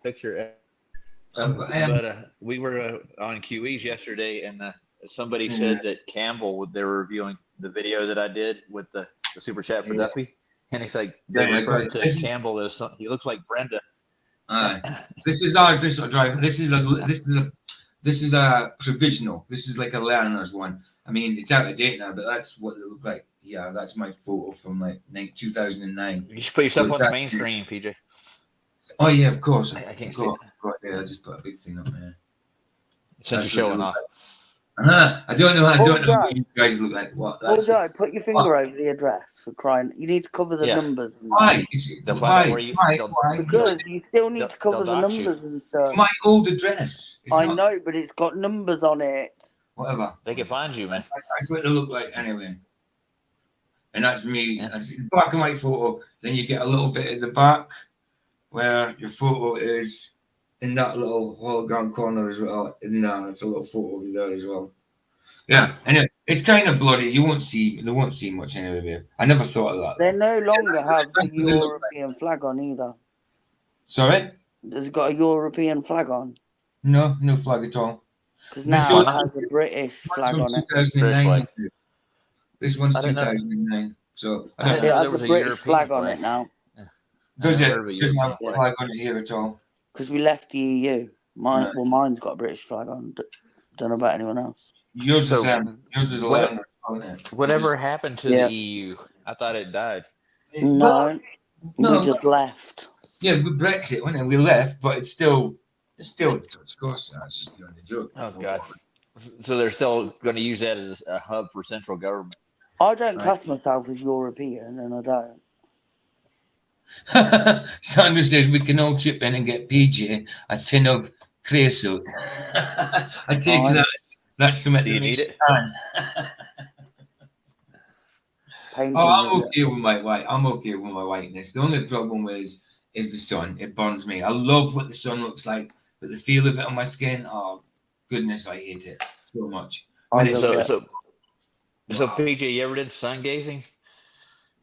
picture. We were on QEs yesterday, and somebody said that Campbell, they were reviewing the video that I did with the super chat for Duffy, and he's like, they referred to Campbell as he looks like Brenda. This is our district driver. This is a provisional. This is like a learner's one. I mean, it's out of date now, but that's what it looked like. Yeah, that's my photo from like 2009. You should put yourself on the main screen, PJ. Oh yeah, of course. I can't see it. Yeah, I just put a big thing up there. Since you're showing off. I don't know what you guys look like. What? Put your finger over the address for crying. You need to cover the numbers. Why? Because you still need to cover the numbers and stuff. It's my old address. I know, but it's got numbers on it. Whatever. They can find you, man. That's what it look like anyway. And that's me. Yeah. That's the black and white photo. Then you get a little bit at the back where your photo is in that little hologram corner as well. And it's a little photo over there as well. Yeah, and it's kind of bloody. They won't see much anyway. I never thought of that. They no longer have the European flag on either. Sorry? Has it got a European flag on? No flag at all. Because now it has a British flag on it. 2009. This one's 2009. So it has a British flag on it now. Does it? It doesn't have a flag on it here at all. Because we left the EU. Mine's got a British flag on. Don't know about anyone else. Yours is a letter. Whatever happened to the EU? I thought it died. No, we just left. Yeah, with Brexit, wasn't it? We left, but it's still a touch course. It's just a joke. Oh God! So they're still going to use that as a hub for central government. I don't class myself as European, and I don't. Sandra says we can all chip in and get PJ a tin of creosote. I take that's something that makes it. I'm okay with my white. I'm okay with my whiteness. The only problem is the sun. It burns me. I love what the sun looks like, but the feel of it on my skin, oh goodness, I hate it so much. So PJ, you ever did sun gazing?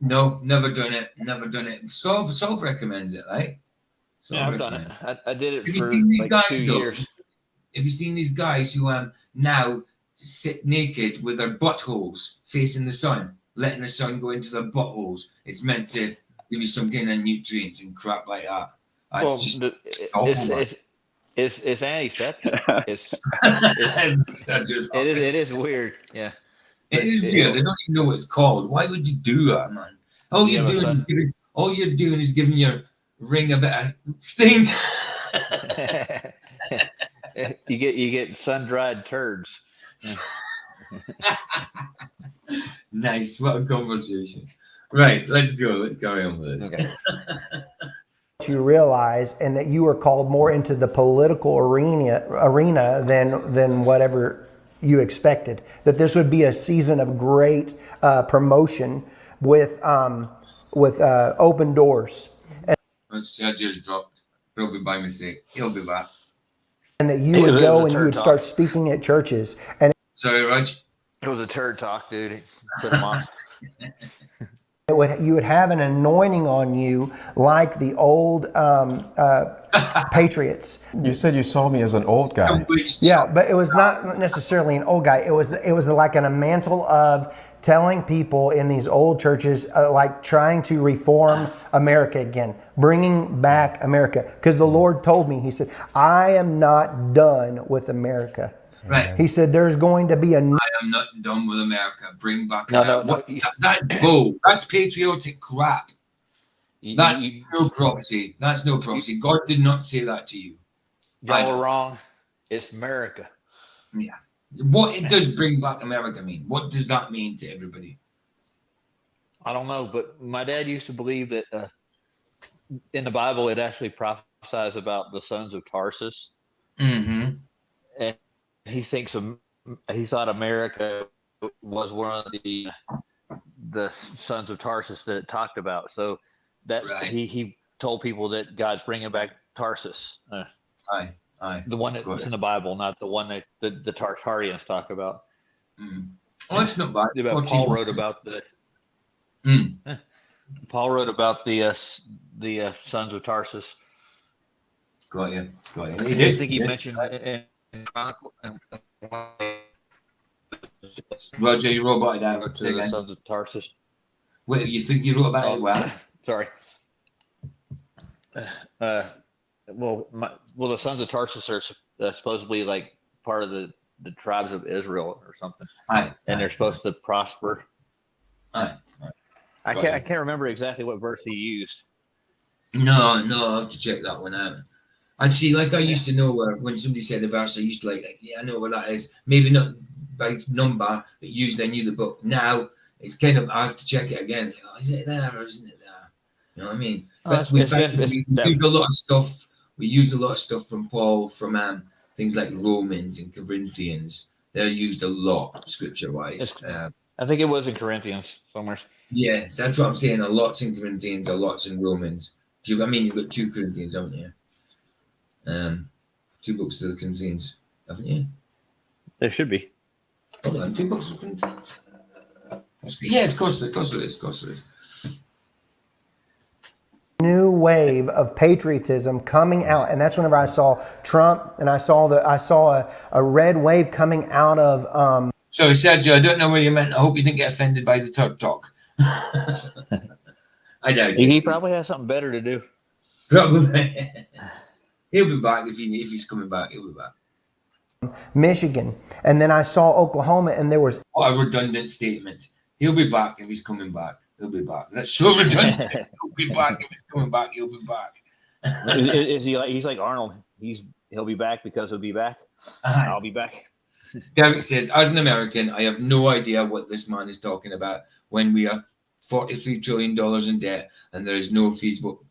No, never done it. Solve recommends it, right? Yeah, I've done it. I did it for like 2 years. Have you seen these guys who now sit naked with their buttholes facing the sun, letting the sun go into their buttholes? It's meant to give you some kind of nutrients and crap like that. It's antiseptic. It's That's just it is weird. Yeah, It but is weird. I don't even know what it's called. Why would you do that, man? All you you're have a doing is sun. giving your ring a bit of sting. You get sun dried turds. Nice. What a conversation. Right, let's go. Let's carry on with it. Okay. You realize, and that you are called more into the political arena than whatever you expected. That this would be a season of great promotion with open doors, Sergio's dropped. Probably by mistake. He'll be back. and that you It would was go a and you turd would talk. start speaking at churches. And Sorry, Raj. It was a turd talk, dude. Set him off. you would have an anointing on you like the old patriots. You said you saw me as an old guy. Yeah, but it was not necessarily an old guy. It was like a mantle of telling people in these old churches, like trying to reform America again, bringing back America. Because the Lord told me, He said, I am not done with America. Right. He said, there's going to be a... I am not done with America. Bring back No, America. That's bull. That's patriotic crap. That's no prophecy. That's no prophecy. God did not say that to you. Y'all are wrong. It's America. Yeah. What it does bring back America mean? What does that mean to everybody? I don't know, but my dad used to believe that in the Bible it actually prophesies about the sons of Tarsus, Mm-hmm. and he thought America was one of the sons of Tarsus that it talked about. So that's Right. he told people that God's bringing back Tarsus. Aye. The one that's in the Bible, not the one that the Tartarians talk about. Mm. Oh, that's not bad. Paul wrote about the sons of Tarsus. Got you. I think he mentioned in Chronicle. Roger, you wrote about it out. To the sons of Tarsus. Wait, you think you wrote about it? Well, sorry. Well, the sons of Tarsus are supposedly like part of the tribes of Israel or something. Aye. And they're supposed to prosper. Aye. I can't remember exactly what verse he used. No, I'll have to check that one out. I'd see, like I used to know when somebody said a verse, I used to like, yeah, I know what that is. Maybe not by number, but usually I knew the book. Now it's kind of, I have to check it again. Oh, is it there or isn't it there? You know what I mean? But we use a lot of stuff. We use a lot of stuff from Paul, from things like Romans and Corinthians. They're used a lot scripture-wise. I think it was in Corinthians somewhere. Yes, that's what I'm saying. A lot's in Corinthians, a lot's in Romans. You've got 2 Corinthians, haven't you? 2 books of the Corinthians, haven't you? There should be. Hold on, 2 books of Corinthians. Yes, of course it is. New wave of patriotism coming out, and that's whenever I saw Trump, and I saw a red wave coming out of. Sorry, Sergio, I don't know where you meant. I hope you didn't get offended by the turd talk. I doubt He it. probably has something better to do. Probably. He'll be back if he's coming back. He'll be back. Michigan, and then I saw Oklahoma, and there was. What a redundant statement. He'll be back if he's coming back. He'll be back. That's so redundant. He'll be back if he's coming back. He'll be back. Is he like? He's like Arnold. He'll be back because he'll be back. I'll be back. Derek says, as an American, I have no idea what this man is talking about when we are $43 trillion in debt and there is no feasible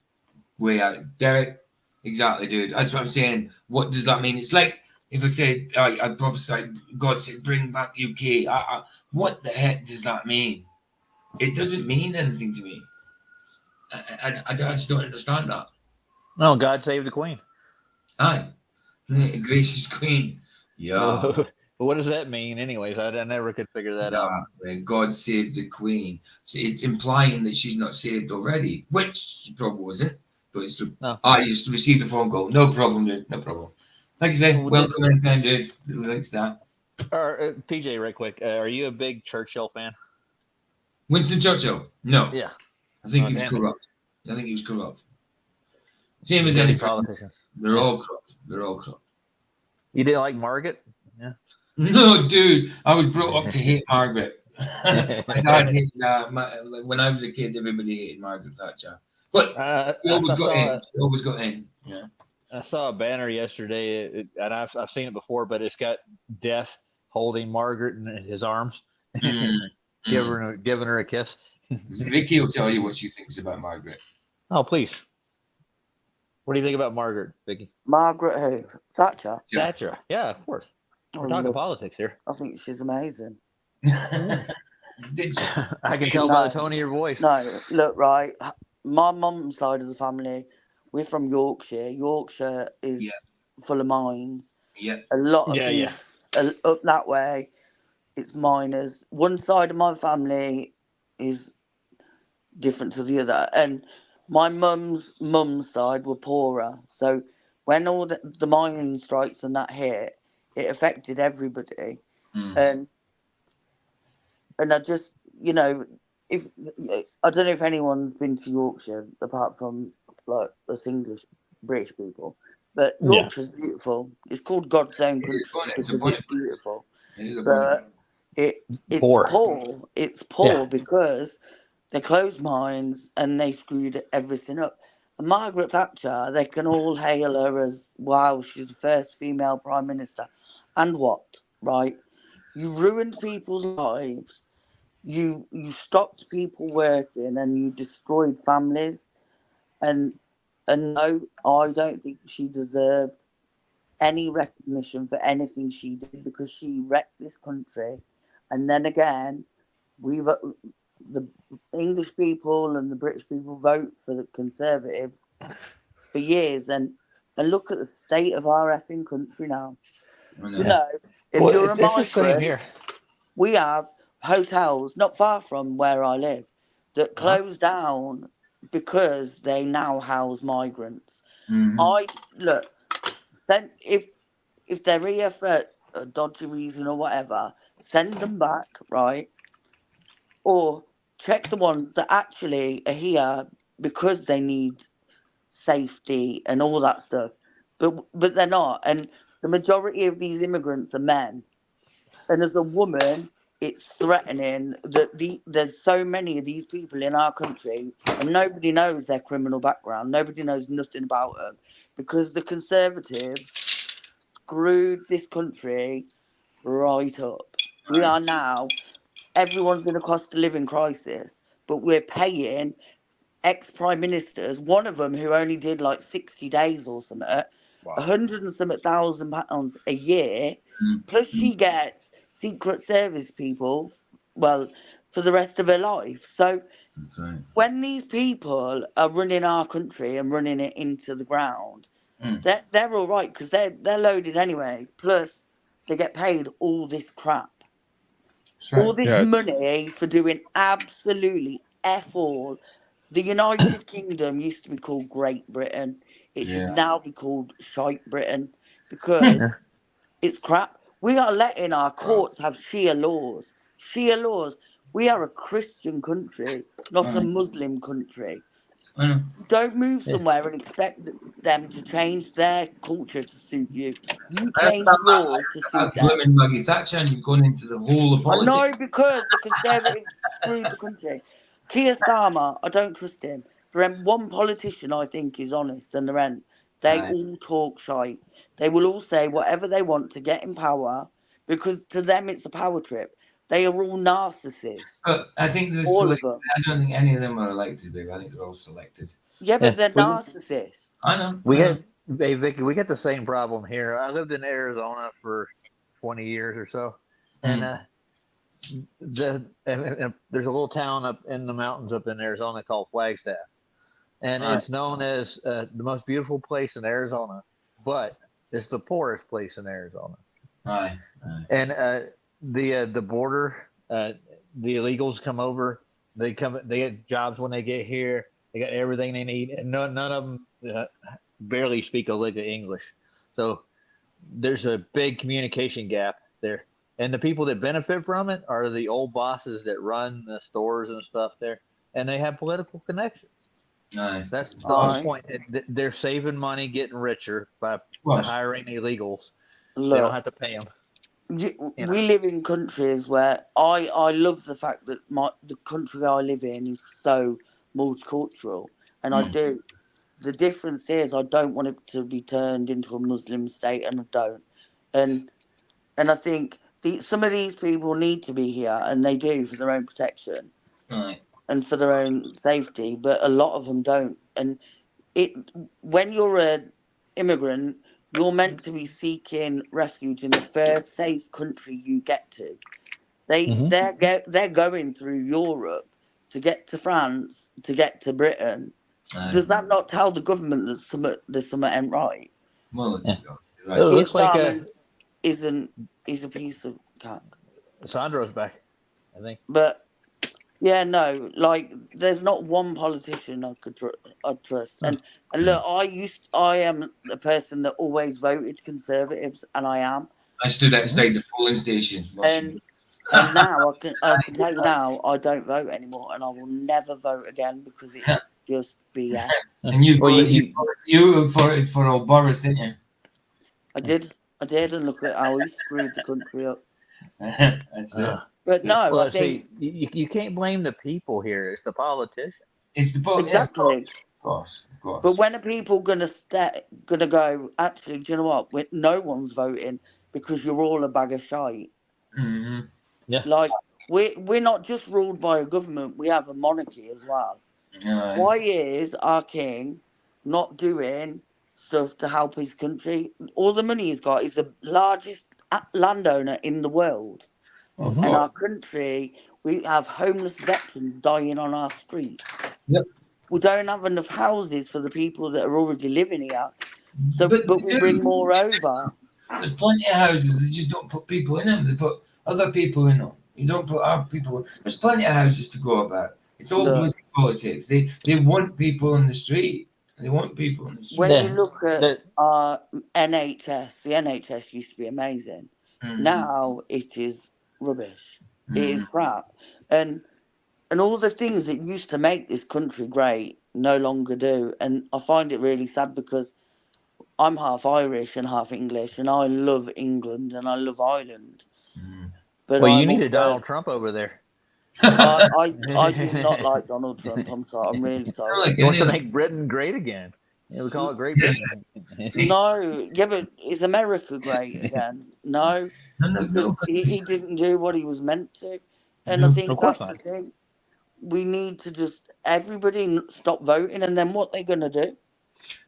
way out. Derek, exactly, dude. That's what I'm saying. What does that mean? It's like if I said, I prophesied, God said, bring back UK. What the heck does that mean? It doesn't mean anything to me. I just don't understand that. No, God save the Queen. Aye. Gracious Queen. Yeah. What does that mean anyways? I never could figure that out. God saved the Queen. So it's implying that she's not saved already, which she probably wasn't. But it's I just received a phone call. No problem, dude. No problem. Like I say, welcome anytime, dude. Thanks, Dan. PJ, right quick. Are you a big Churchill fan? Winston Churchill? No. Yeah. I think he was corrupt. Same as dirty any prime minister. politicians. They're all corrupt. They're all corrupt. You didn't like Margaret? Yeah. No, dude, I was brought up to hate Margaret. My dad hated when I was a kid. Everybody hated Margaret Thatcher, but she always got in. She always got in. Yeah. I saw a banner yesterday, and I've seen it before, but it's got Death holding Margaret in his arms, giving her a kiss. Vicky will tell you what she thinks about Margaret. Oh, please. What do you think about Margaret, Vicky? Margaret who? Thatcher? Thatcher. Yeah, of course. We're talking politics here. I think she's amazing. Did you? I can tell by the tone of your voice. No, look, right. My mum's side of the family, we're from Yorkshire. Yorkshire is full of mines. Yeah. A lot of people up that way, it's miners. One side of my family is different to the other, and my mum's side were poorer. So when all the mining strikes and that hit, it affected everybody. And I just, if I don't know if anyone's been to Yorkshire apart from like us English British people, but Yorkshire's beautiful. It's called God's own country because it's beautiful. But it's poor. It's poor because they closed mines and they screwed everything up. And Margaret Thatcher, they can all hail her as, wow, she's the first female prime minister. And what, right? You ruined people's lives. You stopped people working and you destroyed families. And no, I don't think she deserved any recognition for anything she did because she wrecked this country. And then again, the English people and the British people vote for the Conservatives for years, and look at the state of our effing country now. Do you know, if you're a migrant, we have hotels not far from where I live that close down because they now house migrants. Then if they're here for a dodgy reason or whatever, send them back, right? Or check the ones that actually are here because they need safety and all that stuff. But they're not. And the majority of these immigrants are men. And as a woman, it's threatening that there's so many of these people in our country and nobody knows their criminal background. Nobody knows nothing about them because the Conservatives screwed this country right up. We are now, everyone's in a cost of living crisis, but we're paying ex-prime ministers, one of them who only did like 60 days or something, 100 and something thousand pounds a year, plus she gets Secret Service people, well, for the rest of her life. So when these people are running our country and running it into the ground, they're all right because they're loaded anyway. Plus, they get paid all this crap. All this money for doing absolutely F all. The United Kingdom used to be called Great Britain. It should now be called Shite Britain because it's crap. We are letting our courts have Shia laws. Shia laws. We are a Christian country, not a Muslim country. You don't move somewhere and expect them to change their culture to suit you. You change yours to suit them. Blaming Maggie Thatcher, and you've gone into the whole of politics. I know because the Conservatives screwed the country. Keir Starmer, I don't trust him. For him, one politician I think is honest, and the rest, they all talk shite. They will all say whatever they want to get in power because to them it's a power trip. They are all narcissists. But I think there's all of them. I don't think any of them are elected, babe. I think they're all selected. Yeah, but they're narcissists. I know. Hey, Vicky, we get the same problem here. I lived in Arizona for 20 years or so, and there's a little town up in the mountains up in Arizona called Flagstaff, and it's known as the most beautiful place in Arizona, but it's the poorest place in Arizona. And the border, the illegals come over. They get jobs when they get here. They got everything they need, and none of them barely speak a lick of English. So there's a big communication gap there. And the people that benefit from it are the old bosses that run the stores and stuff there, and they have political connections. Aye. That's the Well, whole point. They're saving money, getting richer by well, hiring illegals. They don't Look, have to pay them. we live in countries where I love the fact that the country I live in is so multicultural, and I do. The difference is I don't want it to be turned into a Muslim state, and I don't. And I think some of these people need to be here, and they do for their own protection aye. and for their own safety, but a lot of them don't. And it when you're an immigrant, you're meant to be seeking refuge in the first safe country you get to. They're going through Europe to get to France, to get to Britain. Aye. Does that not tell the government that there's something ain't right? Well, it's It looks Keir like Starmer is a piece of cack. Sandro's back, I think. But yeah, no, like there's not one politician I'd trust. And look, I am the person that always voted Conservatives, and I am. I stood outside the polling station watching. And now I can tell you now I don't vote anymore, and I will never vote again because it's just BS. And you Well, voted for old Boris, didn't you? I did, and look at how he screwed the country up. That's it. But no, well, I think you can't blame the people here. It's the politicians. It's the exactly. Of course. But when are people gonna go? Actually, do you know what? No one's voting because you're all a bag of shite. Mm-hmm. Yeah. Like we're not just ruled by a government; we have a monarchy as well. Aye. Why is our king not doing stuff to help his country? All the money he's got is the largest landowner in the world. Of And course. our country, we have homeless veterans dying on our streets. Yep. We don't have enough houses for the people that are already living here. So, But we bring more over. There's plenty of houses that just don't put people in them. They put other people in them. You don't put our people. There's plenty of houses to go about. It's all bloody politics. They want people in the street. They want people in the street. When you look at our NHS, the NHS used to be amazing. Now it is rubbish. It is crap. And all the things that used to make this country great no longer do. And I find it really sad because I'm half Irish and half English, and I love England and I love Ireland. But well, you need a Donald Trump over there. I do not like Donald Trump. I'm sorry. I'm really sorry. He wants to make Britain great again. Yeah, we call it Great Britain. No, yeah, but is America great again? No, because he didn't do what he was meant to. And I think that's the thing. We need to just everybody stop voting, and then what they're gonna do?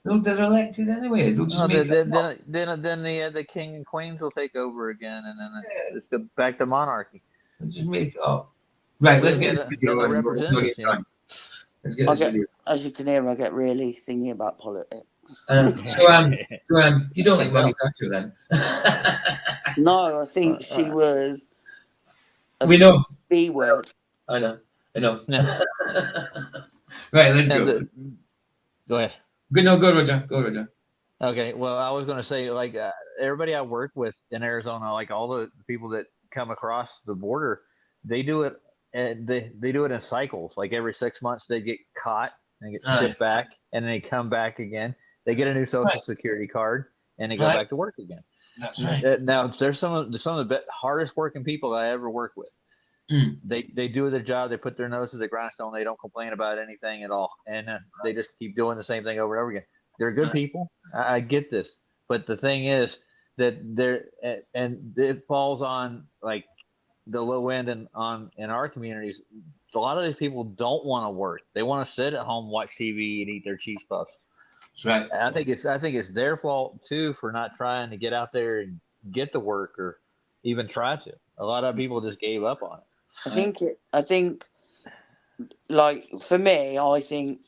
No, they're elected anyway. They'll just make then the king and queens will take over again, and then let's go back to monarchy. They'll just make up. Right, let's get this video on. Let's get this video. As you can hear, I get really thingy about politics. So you don't like Maggie Thatcher then? No, I think she was. We know. B word. I know. Right, let's go. Go ahead. Go, Roger. Okay, well, I was going to say, like, everybody I work with in Arizona, like all the people that come across the border, they do it, and they do it in cycles. Like every 6 months, they get caught and get shipped back, and then they come back again. They get a new Social Security card, and they go back to work again. That's right. Now, there's some of the hardest working people I ever work with. They do their job. They put their nose to the grindstone. They don't complain about anything at all, and they just keep doing the same thing over and over again. They're good people. I get this, but the thing is that and it falls on like the low end and in our communities. A lot of these people don't want to work. They want to sit at home, watch TV, and eat their cheese puffs. That's right. I think it's their fault too for not trying to get out there and get the work or even try to. A lot of people just gave up on it. I think, like for me, I think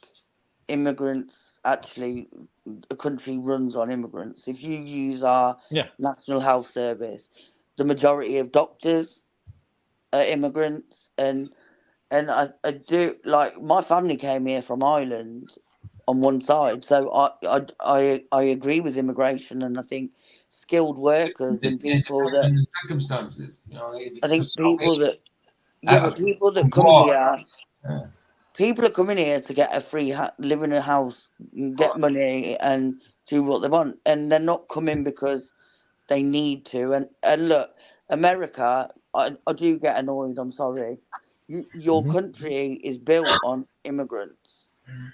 immigrants actually, a country runs on immigrants. If you use our National Health Service, the majority of doctors are immigrants, and I do like my family came here from Ireland on one side, so I agree with immigration, and I think skilled workers and people that in the circumstances, I think people that. Yeah, but people that come here, People are coming here to get a free live in a house, get money, and do what they want, and they're not coming because they need to. And look, America, I do get annoyed. I'm sorry. Your country is built on immigrants.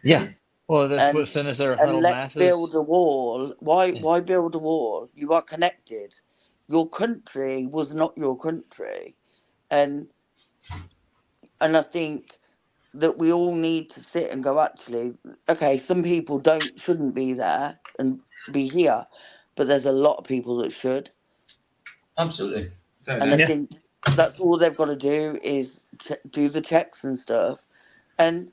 Yeah. Well, that's what and sent us their and huddled let's masses. build a wall. Why Yeah. why build a wall? You are connected. Your country was not your country, and I think that we all need to sit and go, actually, okay, some people shouldn't be there and be here, but there's a lot of people that should. Absolutely. And I Yeah. think that's all they've got to do is do the checks and stuff, and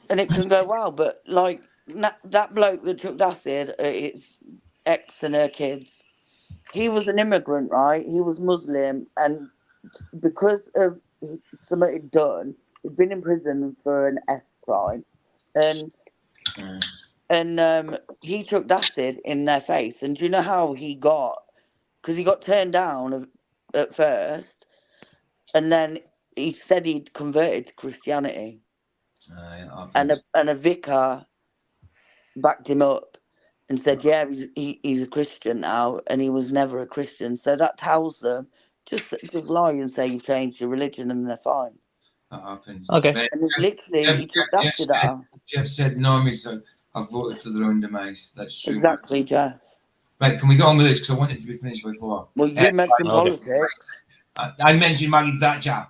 it can go well. But like that bloke that took acid at his ex and her kids, he was an immigrant, right? He was Muslim, and because of something he'd done, he'd been in prison for an S crime, and he took acid in their face. And do you know how he got? Because he got turned down at first, and then he said he'd converted to Christianity, and a vicar backed him up and said, "Yeah, he's a Christian now, and he was never a Christian." So that tells them just lie and say you've changed your religion, and they're fine. That happens. Okay. But And literally, he took acid out. Jeff said normies have voted for their own demise. That's true. Exactly, Jeff. Right, can we go on with this? Because I want it to be finished by 4. Well, you mentioned okay. politics. I mentioned Maggie Thatcher.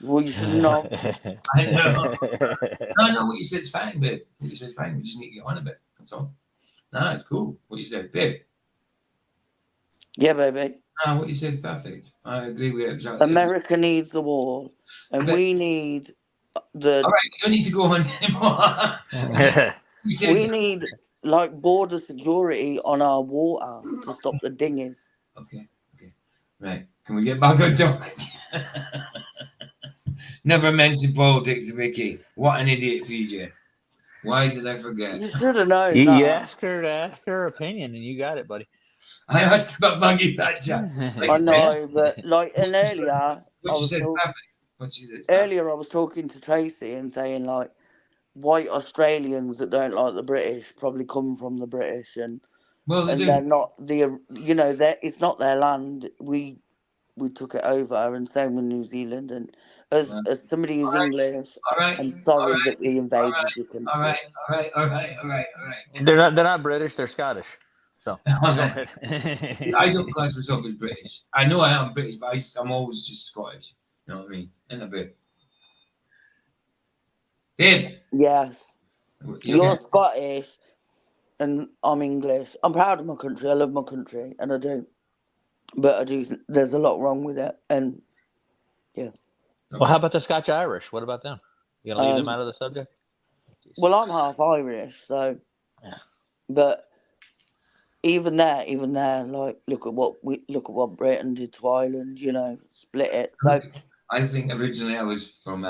Well, you shouldn't have. I know. No, what you said's fine, babe. What you said's fine. We just need to get on a bit. That's all. No, it's cool. What you said, babe. Yeah, baby. No, what you said's perfect. I agree with you exactly. America needs the wall, and we need the. All right, you don't need to go on anymore. We need like border security on our water to stop the dinghies. Okay. Right. Can we get back on topic? Never mentioned politics, Vicky. What an idiot, PJ. Why did I forget? You should have known You that. asked her to ask her opinion, and you got it, buddy. I asked about Maggie Thatcher. I know, but like, and earlier What she said perfect. What she said. Earlier, I was talking to Tracy and saying like, white Australians that don't like the British probably come from the British, and they're not it's not their land. We took it over, and same with New Zealand. And as somebody who's English, I'm sorry that we invaded your country. All right. They're not British. They're Scottish. So I don't class myself as British. I know I am British, but I'm always just Scottish. You know what I mean? In a bit. Babe. Yes. You're okay? Scottish, and I'm English. I'm proud of my country. I love my country, and I do. But I do. There's a lot wrong with it, and yeah. Well, how about the Scotch Irish? What about them? You gonna leave them out of the subject? Well, I'm half Irish, so. Yeah. But even there, like look at what Britain did to Ireland. Split it. So I think originally I was from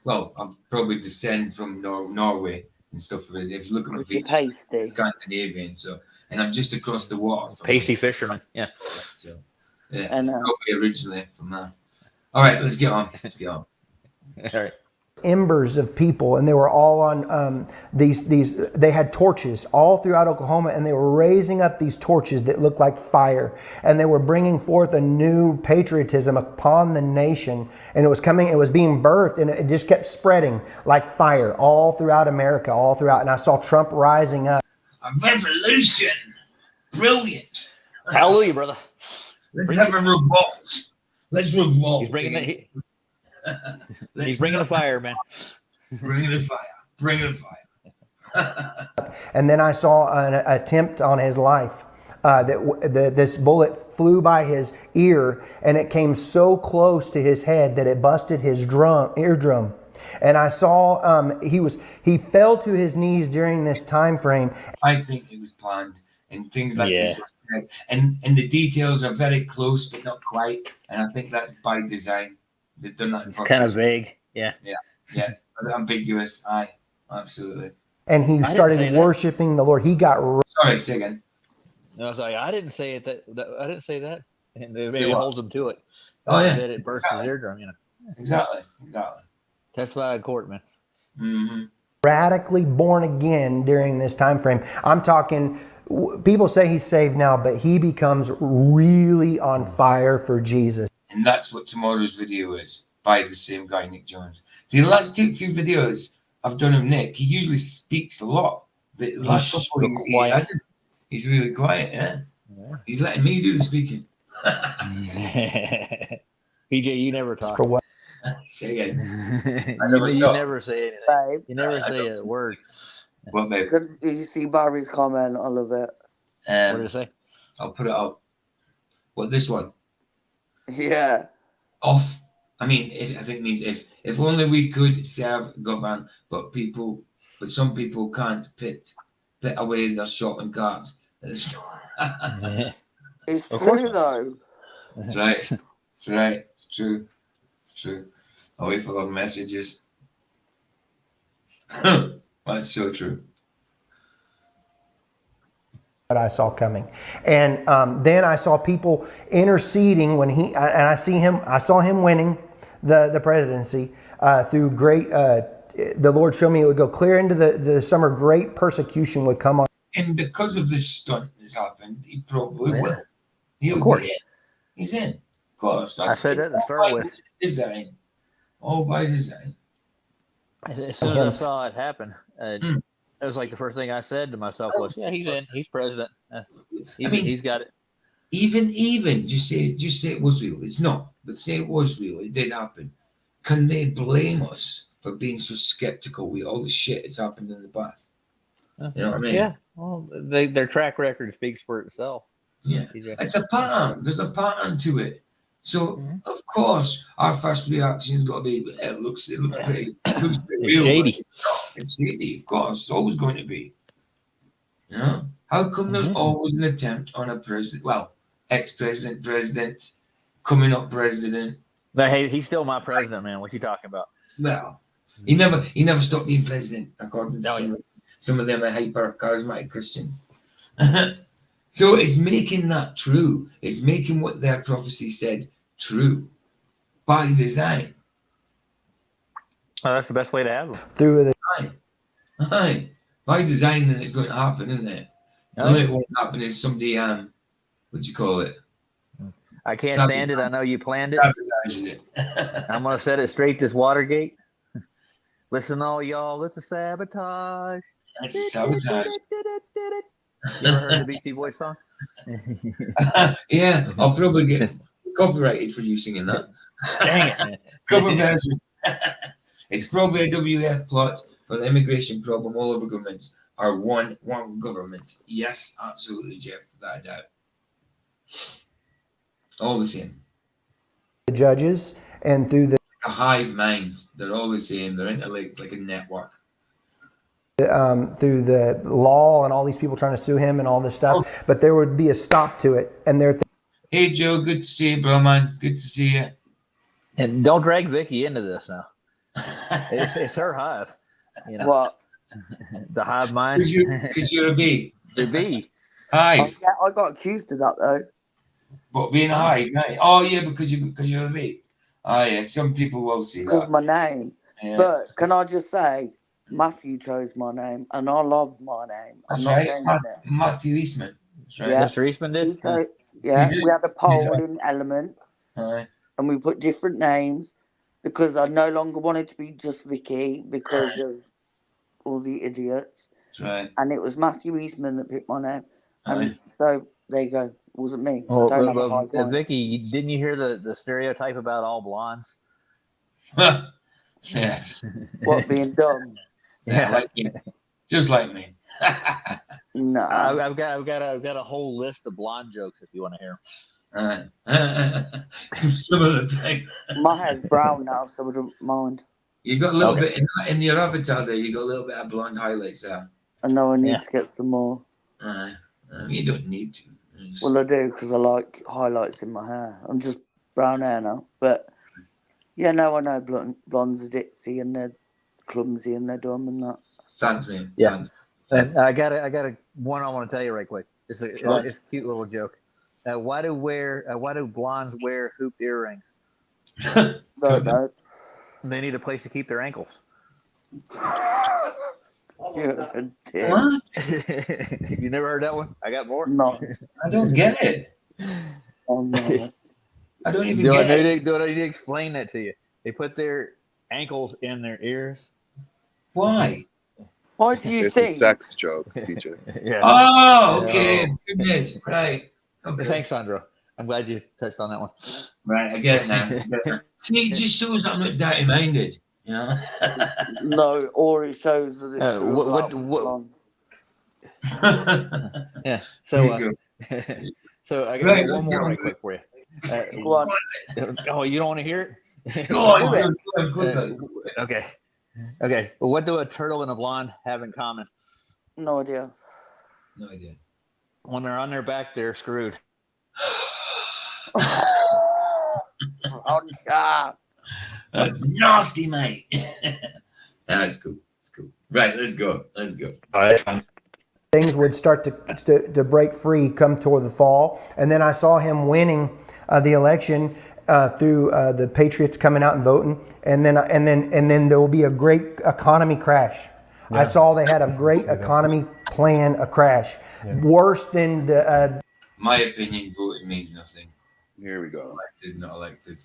I'll probably descend from Norway and stuff. If you look at my features, Scandinavian. So, and I'm just across the water. Pasty fisherman. Yeah. So, yeah, and probably originally from there. All right, let's get on. All right. Embers of people, and they were all on they had torches all throughout Oklahoma, and they were raising up these torches that looked like fire, and they were bringing forth a new patriotism upon the nation, and it was being birthed, and it just kept spreading like fire all throughout America, and I saw Trump rising up. A revolution. Brilliant. Hallelujah, brother. Let's have a revolt. Let's revolt. He's bringing the fire, man. Bring the fire. And then I saw an attempt on his life. This bullet flew by his ear, and it came so close to his head that it busted his eardrum. And I saw he fell to his knees during this time frame. I think it was planned, and things like this was said, and the details are very close but not quite. And I think that's by design. They've done that. It's kind of vague. Yeah. Ambiguous. Aye, absolutely. And he started worshiping the Lord. He got. Sorry, say again. No, I was like, I didn't say it. I didn't say that. And it holds him to it. Oh yeah. That it burst his eardrum. Exactly. Testify in court, man. Mm-hmm. radically born again during this time frame. I'm talking, people say he's saved now, but he becomes really on fire for Jesus. And that's what tomorrow's video is, by the same guy, Nick Jones. See, the last few videos I've done of Nick, he usually speaks a lot. But the last He's couple, real he quiet. hasn't. He's really quiet, yeah. Yeah. He's letting me do the speaking. PJ, you never talk. For what? Say it. You never say anything. Babe, You never say a word. What, babe? did you see Barry's comment? I love it. What did it say? I'll put it up. What, this one? Yeah. Off. I mean, I think it means if only we could serve govern, but some people can't put away their shopping carts at the store. It's Of course true, not. though. That's right. That's right. It's true. It's true. I'll wait for our messages. That's so true. What I saw coming, and then I saw people interceding when I saw him winning the presidency through great. The Lord showed me it would go clear into the summer. Great persecution would come on. And because of this stunt that's happened, he probably will. He'll Of course. be in. He's in. Of course. I said that to start with. Design. All by design. As soon as I saw it happen, it was like the first thing I said to myself was, "Yeah, he's in. He's president. He's got it." Even just say it was real. It's not, but say it was real. It did happen. Can they blame us for being so skeptical with all the shit that's happened in the past? You know what I mean? Yeah. Well, their track record speaks for itself. Yeah. It's a pattern. There's a pattern to it. So of course our first reaction's got to be, it looks pretty It's real. shady. It's shady, of course. It's always going to be. You know? How come there's always an attempt on a ex-president, coming up president? But hey, he's still my president, man. What you talking about? Well, he never stopped being president, according to some of them are hyper charismatic Christians. So it's making that true. It's making what their prophecy said true by design. Oh, that's the best way to have them. Through the Aye. By design, then it's going to happen, isn't it? The only it won't happen is somebody what do you call it? I can't stand it. I know you planned it. Sabotages it. I'm gonna set it straight this Watergate. Listen, all y'all, it's a sabotage. That's a sabotage. You ever heard the Beastie Boys song? Yeah, I'll probably get copyrighted for you singing that. Dang it. Cover version. It's probably a WF plot for the immigration problem all over governments are one government. Yes, absolutely, Jeff, without a doubt. All the same. judges and through A hive mind. They're all the same. They're interlinked like a network. through the law and all these people trying to sue him and all this stuff, but there would be a stop to it. And they're Hey, Joe, good to see you, bro, man. Good to see you. And don't drag Vicky into this now. It's her hive. You know, What? the hive mind. Because you're a bee. The bee. Hive. I got accused of that, though. But being a hive, right? Oh, yeah, because you're a bee. Oh, yeah, some people will see Called that. my name. Yeah. But can I just say, Matthew chose my name, and I love my name. I'm That's not right. changing it. Matthew Eastman. That's right. Yeah. Mr. Eastman He did? chose, yeah, He did. we had a poll Yeah. in Element, Aye. and we put different names because I no longer wanted to be just Vicky because of all the idiots. That's right. And it was Matthew Eastman that picked my name. And Aye. so there you go. It wasn't me. Well, Don't have a high mind. Vicky, didn't you hear the stereotype about all blondes? Yes. What, being dumb? Yeah, like me. Just like me. No. I've got a whole list of blonde jokes if you want to hear them. Some of the time. My hair's brown now, so I don't mind. You got a little bit in your avatar there. You got a little bit of blonde highlights there. I know I need to get some more. You don't need to. Well, I do because I like highlights in my hair. I'm just brown hair now. But yeah, no, I know blondes are ditzy and they're clumsy and they're dumb and that. Thanks, man. Yeah. Thanks. And I got a one I want to tell you right quick. It's a cute little joke. Why do blondes wear hoop earrings? Don't know. They need a place to keep their ankles. You're a dick. What? You never heard that one? I got more. No. I don't get it. Oh, no. I don't even Do I get it. need to explain that to you? They put their ankles in their ears. Why? Why do you It's a think? sex joke, PJ. Yeah. Oh, okay. Oh. Goodness. Right. Okay. Thanks, Sandro. I'm glad you touched on that one. Right, I get it now. See, it just shows that I'm not dirty-minded. You know? No, or it shows that it's what- blonde. Yeah. There you So, so I got Right, one let's get more on right with quick for you. Go on. Oh, you don't want to hear it? Go on, Do it. go on. Okay. Okay. Well, what do a turtle and a blonde have in common? No idea. No idea. When they're on their back, they're screwed. Roger. That's nasty, mate. That's cool. That's cool. Right, let's go. Let's go. All right. Things would start to break free come toward the fall, and then I saw him winning the election through the Patriots coming out and voting, and then there will be a great economy crash. Yeah. I saw they had a great economy plan, a crash, worse than the. My opinion, voting means nothing. Here we go. Elected, not elected.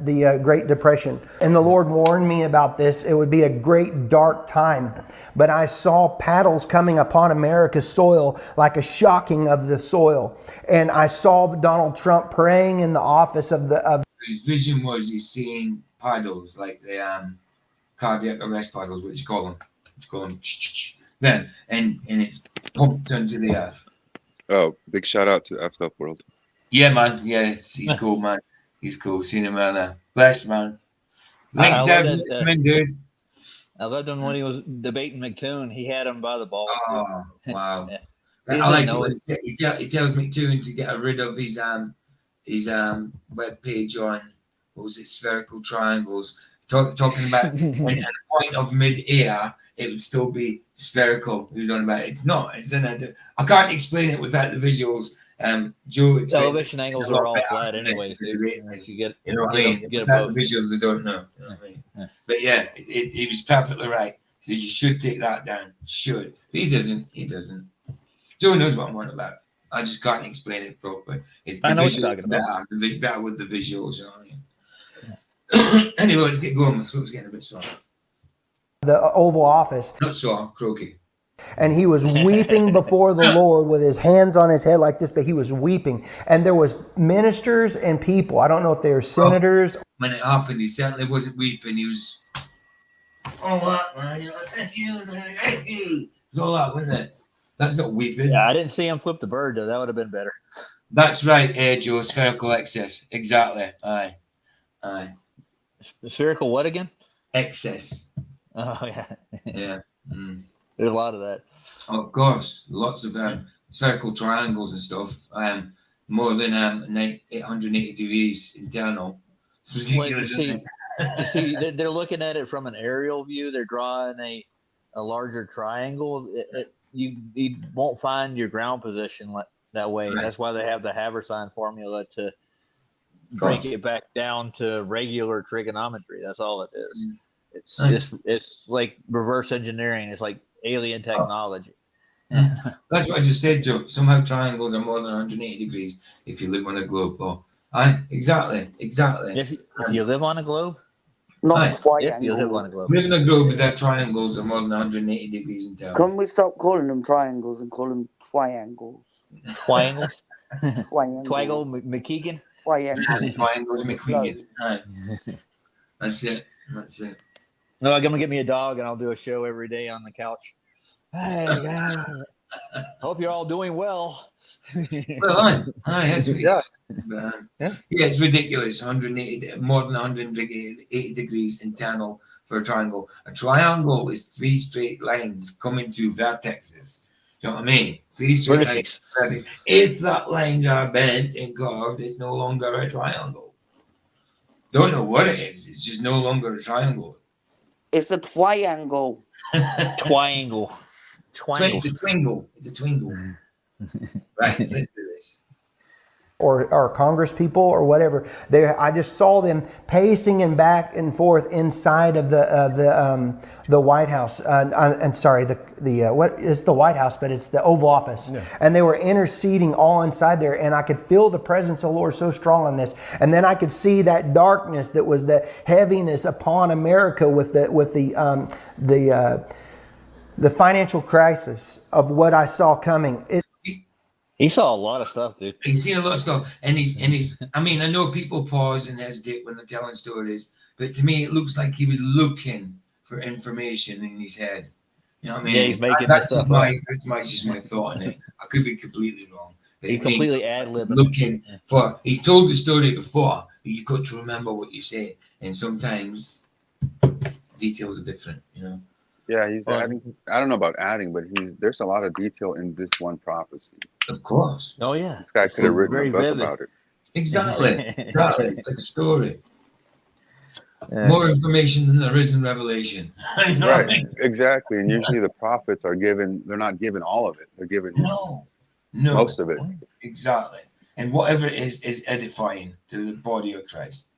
The Great Depression. And the Lord warned me about this. It would be a great dark time. But I saw paddles coming upon America's soil like a shocking of the soil. And I saw Donald Trump praying in the office of His vision was he's seeing paddles, like the cardiac arrest paddles, what you call them. What you call them. Then, and it's pumped onto the earth. Oh, big shout out to Effed Up World. Yeah, man. Yes, he's cool, man. He's cool. Seen him around there. Blessed, man. Links there. Come in, dude. I loved him when he was debating McToon. He had him by the balls. Oh, wow. Yeah. I like it when he tells McToon to get rid of his web page on, what was it, spherical triangles. Talking about at the point of mid-air, it would still be spherical. He was on about it. It's not. It's I can't explain it without the visuals. Joe, elevation angles are all flat anyways. You know what I mean? Without the visuals, I don't know. You know what I mean? Yeah. But yeah, he was perfectly right. He says you should take that down. Should. But he doesn't. He doesn't. Joe knows what I'm on about. I just can't explain it properly. I know what you're talking about. Better with the visuals, you know what I mean? Anyway, let's get going. My throat's getting a bit sore. the Oval Office. Not sore, croaky. And he was weeping before the Lord with his hands on his head like this, but he was weeping. And there was ministers and people. I don't know if they were senators. When it happened, he certainly wasn't weeping. He was, oh, what, man? You know, thank you, man. Thank you. It was all that, wasn't it? That's not weeping. Yeah, I didn't see him flip the bird, though. That would have been better. That's right, Joe. Spherical excess. Exactly. Aye. Spherical what again? Excess. Oh, yeah. Yeah. Mm. There's a lot of that. Of course. Lots of spherical triangles and stuff. More than 880 degrees internal. It's ridiculous, isn't it? See, they're looking at it from an aerial view. They're drawing a larger triangle. You won't find your ground position that way. Right. That's why they have the Haversine formula to break it back down to regular trigonometry. That's all it is. It's like reverse engineering. It's like alien technology. That's what I just said, Joe. Somehow triangles are more than 180 degrees if you live on a globe. Oh, exactly. If you live on a globe? Not quite. If you live on a globe. Live in a globe with their triangles are more than 180 degrees in town. Can we stop calling them triangles and call them triangles? Triangles? Triangles. Twaggle McKeegan? Triangles. Triangles McQueen. That's it. No, I'm gonna get me a dog and I'll do a show every day on the couch. Hey guys, hope you're all doing well. Well, that's what it's ridiculous. 180, more than 180 degrees internal for a triangle. A triangle is 3 straight lines coming to vertexes. You know what I mean? 3 straight lines. If that lines are bent and curved, it's no longer a triangle. Don't know what it is. It's just no longer a triangle. It's a triangle. Twangle. It's a twingle. Right, let's do this. or Congress people or whatever. I just saw them pacing and back and forth inside of the White House. And sorry, what is the White House? But it's the Oval Office. Yeah. And they were interceding all inside there, and I could feel the presence of the Lord so strong on this. And then I could see that darkness that was the heaviness upon America with the financial crisis of what I saw coming. He saw a lot of stuff, dude. He's seen a lot of stuff, and he's. I mean, I know people pause and hesitate when they're telling stories, but to me, it looks like he was looking for information in his head. You know what I mean? Yeah, he's making that's stuff just my thought on it. I could be completely wrong. But he's completely ad-libbing. Looking for. He's told the story before, but you've got to remember what you say, and sometimes details are different. You know. Yeah, he's adding. I don't know about adding, but there's a lot of detail in this one prophecy. Of course. Oh yeah. This guy could have written a book about it. Exactly. Exactly. It's like a story. More information than there is in Revelation. Right. Exactly. And usually the prophets are given. They're not given all of it. They're given most of it. Exactly. And whatever it is edifying to the body of Christ.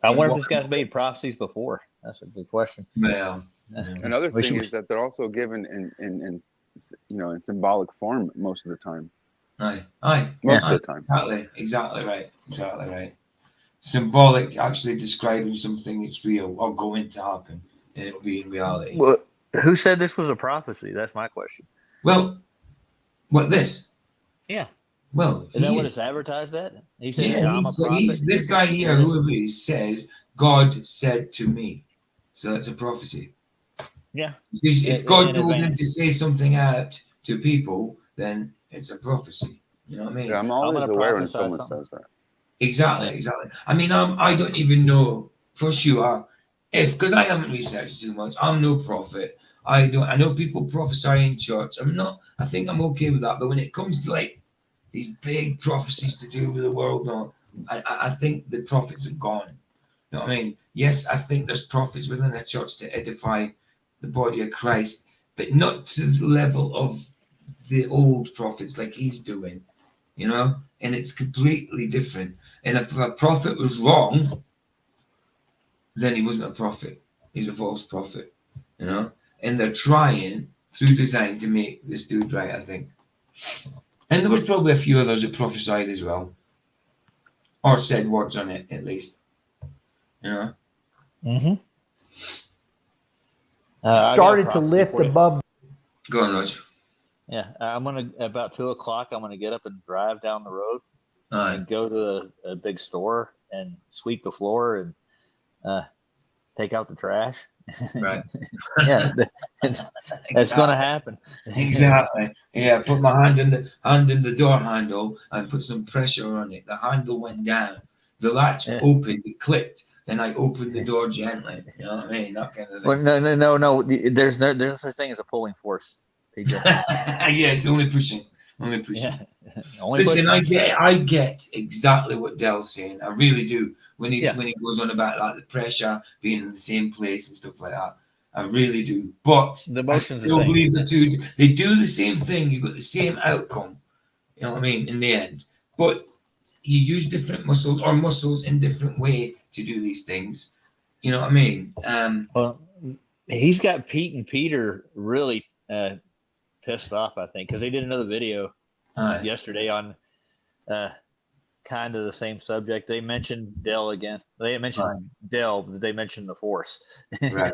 I wonder if this guy's made prophecies before. That's a good question. Well. Another thing is that they're also given in symbolic form most of the time. Most of the time. Exactly right. Symbolic, actually describing something that's real or going to happen, and it'll be in reality. Well, who said this was a prophecy? That's my question. Well, what this? Yeah. Well, is that what it's advertised at? He said, yeah, I'm a prophet. This guy here, whoever he says, God said to me. So that's a prophecy. Yeah. If God told him to say something out to people, then it's a prophecy. You know what I mean? Yeah, I'm always aware when someone says that. Exactly. I mean, I don't even know for sure because I haven't researched too much. I'm no prophet. I know people prophesy in church. I think I'm okay with that. But when it comes to like these big prophecies to do with the world, no, I think the prophets are gone. You know what I mean? Yes, I think there's prophets within a church to edify the body of Christ, but not to the level of the old prophets like he's doing, you know? And it's completely different. And if a prophet was wrong, then he wasn't a prophet. He's a false prophet, you know? And they're trying, through design, to make this dude right, I think. And there was probably a few others that prophesied as well. Or said words on it, at least. You know? Mm-hmm. Started to lift above. Go on, Roger. Yeah, about 2:00. I'm gonna get up and drive down the road and go to a big store and sweep the floor and take out the trash. Right. Yeah, that's gonna happen. Exactly. Yeah, put my hand in the door handle and put some pressure on it. The handle went down. The latch opened. It clicked. Then I opened the door gently. You know what I mean? That kind of thing. Well, no. There's no such thing as a pulling force. Yeah, it's only pushing. Only pushing. Yeah. Listen, I get exactly what Dell's saying. I really do. When he goes on about like the pressure being in the same place and stuff like that. I really do. But I still believe they do the same thing. You've got the same outcome. You know what I mean? In the end. But you use different muscles in different way to do these things. You know what I mean? Well, he's got Pete and Peter really pissed off, I think, because they did another video yesterday on kind of the same subject. They mentioned Dell again. They didn't mention Dell, but they mentioned the Force. Right.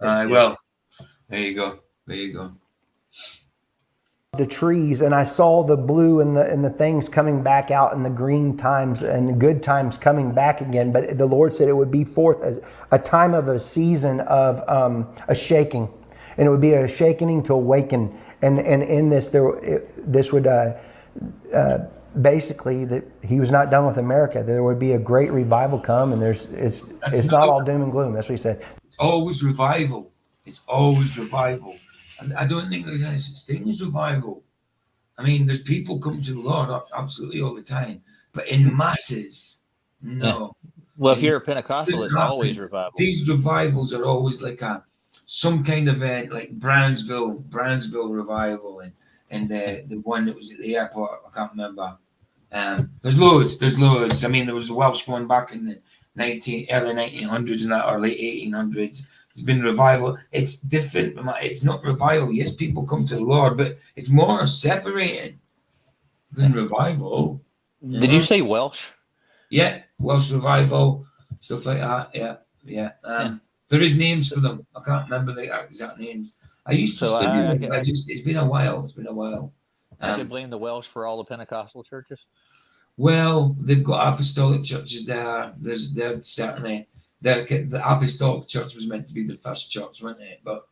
Well, there you go. The trees, and I saw the blue and the things coming back out, and the green times and the good times coming back again. But the Lord said it would be forth a time of a season of a shaking, and it would be a shaking to awaken. And in this, this would basically that He was not done with America. There would be a great revival come, and it's not all doom and gloom. That's what He said. It's always revival. I don't think there's any such thing as revival. I mean, there's people come to the Lord absolutely all the time, but in masses, no. Yeah. Well, if you're a Pentecostal, it's always revival. These revivals are always like some kind of event, like Brownsville revival, and the one that was at the airport. I can't remember. There's loads. There's loads. I mean, there was a Welsh one back in the early 1900s and that, or late 1800s. There's been revival. It's different. It's not revival. Yes, people come to the Lord, but it's more separating than revival. Did you say Welsh? Yeah, Welsh revival, stuff like that. Yeah. There is names for them. I can't remember the exact names. I used to So study I- them. I- It's been a while. It's been a while. I could blame the Welsh for all the Pentecostal churches. Well, they've got apostolic churches there. They're certainly the apostolic church was meant to be the first church, wasn't it? But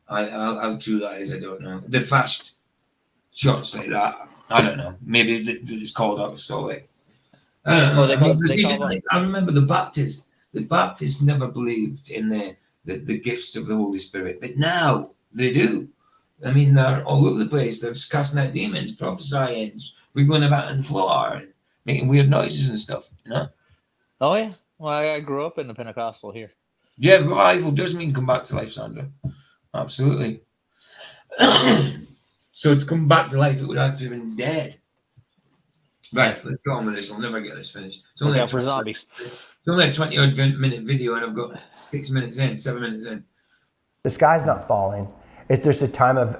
how true that is, I don't know. The first church like that, I don't know. Maybe it's called apostolic. I don't know. Oh, they I mean, call- there's they even, call them- like, I remember the Baptists. The Baptists never believed in the gifts of the Holy Spirit, but now they do. I mean, they're all over the place. They're casting out demons, prophesying, wiggling about on the floor, and making weird noises and stuff. You know? Oh yeah. Well, I grew up in the Pentecostal here. Yeah, revival does mean come back to life, Sandra. Absolutely. So to come back to life, it would have to have been dead. Right, let's go on with this. I'll never get this finished. It's only Look a out for zombies. It's only a 20-odd minute video, and I've got 6 minutes in, 7 minutes in. The sky's not falling. There's a time of,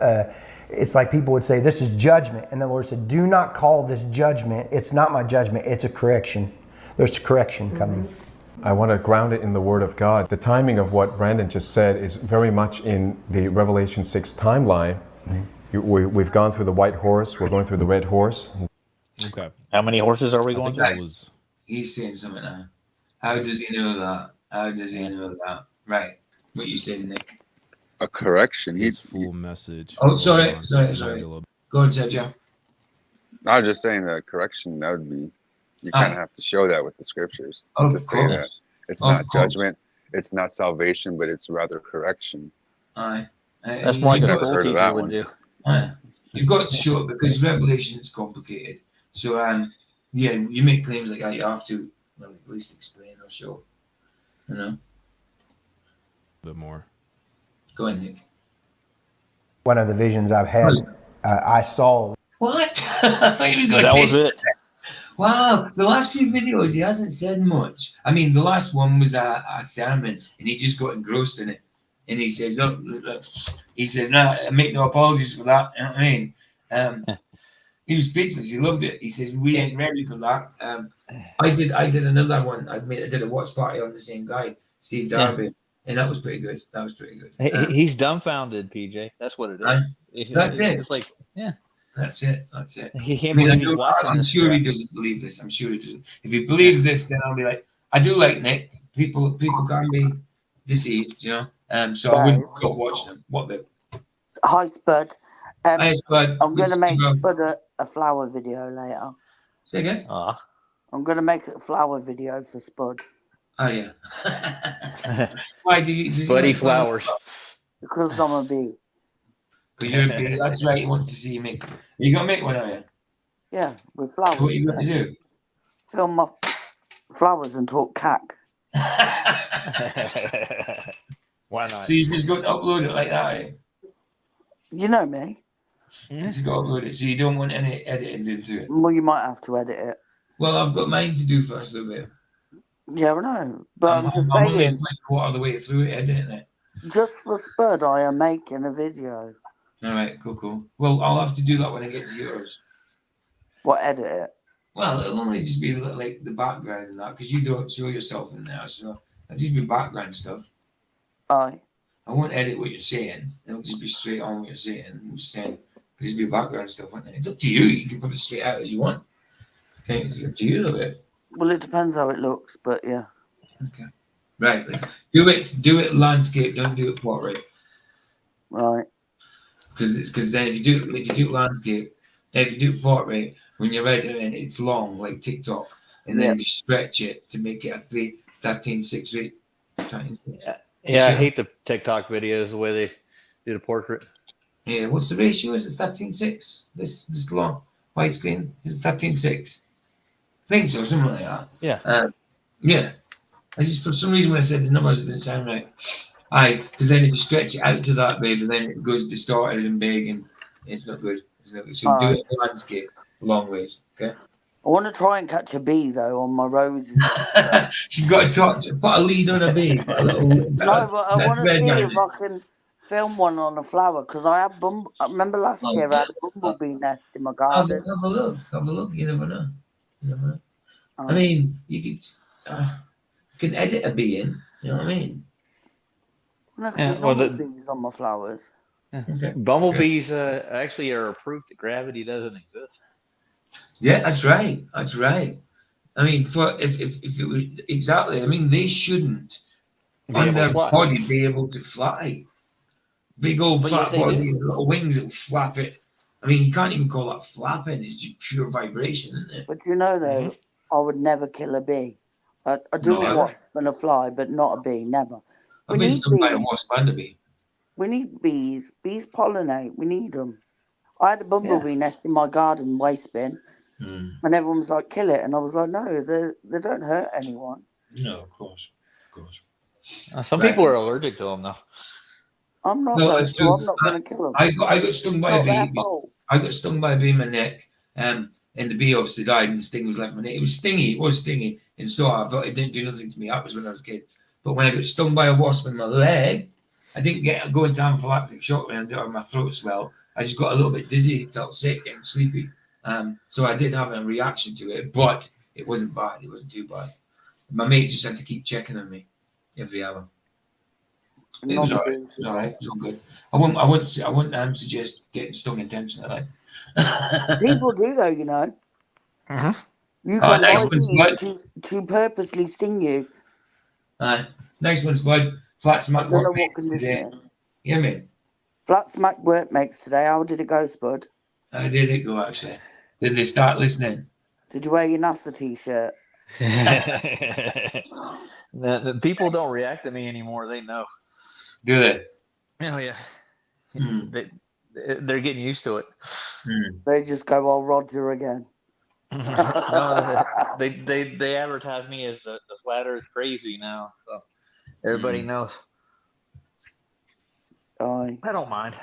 it's like people would say, this is judgment. And the Lord said, do not call this judgment. It's not my judgment. It's a correction. There's correction coming. I want to ground it in the Word of God. The timing of what Brandon just said is very much in the Revelation 6 timeline. We've gone through the white horse. We're going through the red horse. Okay. How many horses are we I going think through? that was He's saying something now. How does he know that? How does he know that? Right. What you saying, Nick? A correction. his full message. Oh, sorry. Hold on. Sorry. It might be a little- Go on, Sergio. I was just saying that correction, that would be, you kind of have to show that with the scriptures. Of To say that course. it's Of not course. judgment, it's not salvation, but it's rather correction. Aye. That's more like You've a never school heard of teacher that would one. do. Aye. You've got to show it because Revelation is complicated. So, yeah, you make claims like that, you have to at least explain or show. You know? bit more. Go on, Nick. One of the visions I've had, I saw. What? I thought you were going to That say was it. Wow, the last few videos he hasn't said much. I mean, the last one was a sermon, and he just got engrossed in it. And he says, "Look, he says, no, I make no apologies for that." You know what I mean? He was speechless. He loved it. He says, "We ain't ready for that." I did another one. I did a watch party on the same guy, Steve Darby, and that was pretty good. That was pretty good. He's dumbfounded, PJ. That's what it is. That's it. It's like, yeah. That's it. That's it. He can't I mean, believe he's watching I'm this sure crap. he doesn't believe this. I'm sure he doesn't. If he believes this, then I'll be like, I do like Nick. People can be deceived, you know. So I wouldn't stop watching them. What the? Hi, Spud. Hi, Spud. I'm Good going to see make you, bro. Spud a flower video later. Say again. I'm going to make a flower video for Spud. Oh yeah. Why do you? Buddy flowers. Because I'm a bee. Because you're a bee. That's right. He wants to see you make. You gonna make one, are you? Yeah, with flowers. So what are you going to do? Film my flowers and talk cack. Why not? So you just got to upload it like that. Eh? You know me. You just got to upload it. So you don't want any editing into it. Well, you might have to edit it. Well, I've got mine to do first, though, babe. Yeah, I know. But I'm just I'm only saying, like a quarter of the way through it, editing it. just for Spud, I am making a video. All right, cool. Well, I'll have to do that when I get to yours. What, edit it? Well, it'll only just be like the background and that, because you don't show yourself in there, so it'll just be background stuff. Aye. I won't edit what you're saying. It'll just be straight on what you're saying. I'm just saying, it'll just be background stuff, won't it? It's up to you. You can put it straight out as you want. Okay, it's up to you a little bit. Well, it depends how it looks, but yeah. Okay. Right, do it landscape, don't do it portrait. Right. Because then if you do landscape, if you do portrait, when you're editing it, it's long like TikTok, and then if you stretch it to make it a 13:6 rate. 13:6. Yeah, I hate the TikTok videos the way they do the portrait. Yeah, what's the ratio? Is it 13:6? This long widescreen is it 13:6? I think so, something like that. Yeah. Yeah. I just for some reason when I said the numbers, it didn't sound right. Aye, because then if you stretch it out to that big, then it goes distorted and big, and it's not good. It's not good. So do it in landscape, long ways. Okay. I want to try and catch a bee though on my roses. She's got to put a lead on a bee, put a little No, but I bit of want to thread see down if it. I can film one on a flower because I had I remember last Oh, year I yeah. had a bumblebee nest in my Have, garden. have a look. Have a look. You never know. You never know. I Oh. mean, you can edit a bee in. You know what I mean? No, 'cause Yeah, there's well, normally bees on my flowers. Okay. bumblebees actually are proof that gravity doesn't exist. Yeah, that's right. That's right. I mean, for if it was exactly, I mean, they shouldn't Be on able to their fly. body be able to fly. Big old But yet fat they do. body, little wings that will flap it. I mean, you can't even call that flapping. It's just pure vibration, isn't it? But you know though, I would never kill a bee. I do No, a ever. wasp and a fly, but not a bee. Never. I've We been need stung by a bees. wasp and a bee. We need bees. Bees pollinate. We need them. I had a bumblebee nest in my garden waste bin, Hmm. and everyone was like, "Kill it," and I was like, "No, they don't hurt anyone." No, of course. Some Right. people are allergic to them, though. I'm not No, though, that's so true. I'm not going to kill them. I got stung It's by a not their bee. fault. I got stung by a bee in my neck. And the bee obviously died, and the sting was left in my neck. It was stingy. It was stingy, and so but it didn't do nothing to me. That was when I was a kid. But when I got stung by a wasp in my leg, I didn't go into anaphylactic shock when my throat swelled. I just got a little bit dizzy, felt sick and sleepy. So I did have a reaction to it, but it wasn't bad. It wasn't too bad. My mate just had to keep checking on me every hour. It was None all of right. these. It was all right. It was all good. I wouldn't suggest getting stung intentionally. People do though, you know. You Oh, can next buy one's bees bud. to purposely sting you. Next one's bud. Flat I smack don't know work what mates condition today. it is. You hear me? Flat smack work makes today. How did it go, Spud? How did it go actually? Did they start listening? Did you wear your NASA t-shirt? The people don't react to me anymore. They know. Do they? Oh yeah, Hmm. they're getting used to it. They just go, "Oh, Roger again." No, they advertise me as the flat Earth crazy now, so everybody knows. Aye. I don't mind.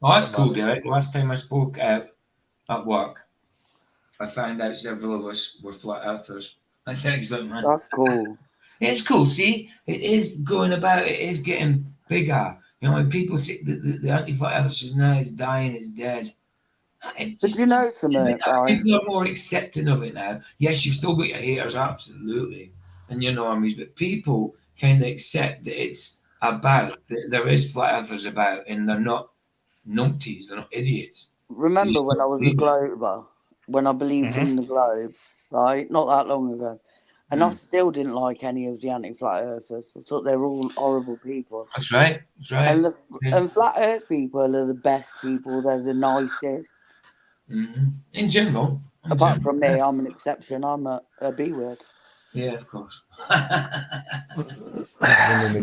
Oh, that's cool, Derek. Last time I spoke out at work, I found out several of us were flat earthers. That's excellent, man. That's cool. It's cool. See, it is going about. It is getting bigger. You know, when people say the anti-flat earthers says no, it's dying, it's dead. It's But just, you know something, right? people are more accepting of it now. Yes, you've still got your haters, absolutely, and your normies, but people kind of accept that it's about that there is flat earthers about, and they're not numpties, they're not idiots. They Remember just when I don't was a believe it. glober? When I believed in the globe, right? Not that long ago. And I still didn't like any of the anti-flat earthers. I thought they were all horrible people. That's right. That's right. And flat earth people are the best people. They're the nicest. In general. Apart from me, I'm an exception. I'm a B word. Yeah, of course.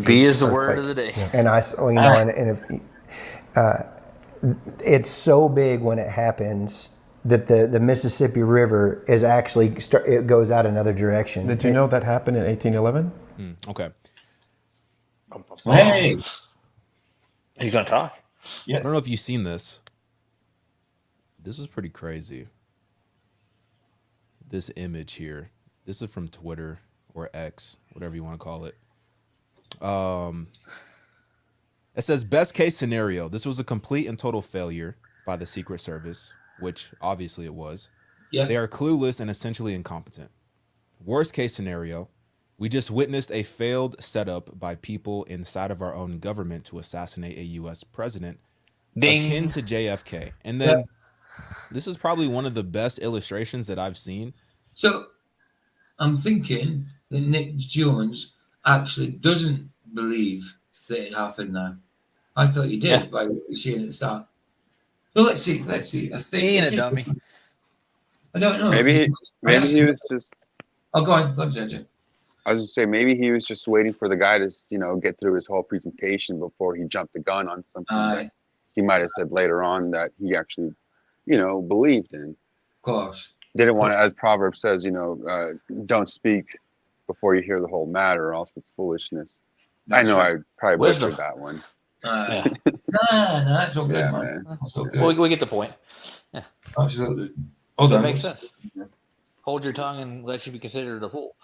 B is the word of the day. Yeah. And and if it's so big when it happens that the Mississippi River is actually it goes out another direction. Did you know that happened in 1811? Okay. Hey, He's gonna talk. I don't know if you've seen this. This was pretty crazy. This image here. This is from Twitter or X, whatever you want to call it. It says best case scenario. This was a complete and total failure by the Secret Service, which obviously it was. Yeah. They are clueless and essentially incompetent. Worst case scenario. We just witnessed a failed setup by people inside of our own government to assassinate a U.S. president akin to JFK. And then this is probably one of the best illustrations that I've seen. So I'm thinking that Nick Jones actually doesn't believe that it happened now. I thought you did by what you're saying at the start. So let's see. I think He ain't a dummy. I don't know. Maybe he was just. Oh, go on, Sergio. I was just saying maybe he was just waiting for the guy to get through his whole presentation before he jumped the gun on something that he might have said later on that he actually, believed in. Of course. Didn't want to, as Proverbs says, don't speak before you hear the whole matter, or else it's foolishness. That's I know right. I probably Wisdom. butchered that one. No, that's all good, Yeah, man. man. That's all good. We get the point. Absolutely. That makes sense. hold your tongue unless you be considered a fool.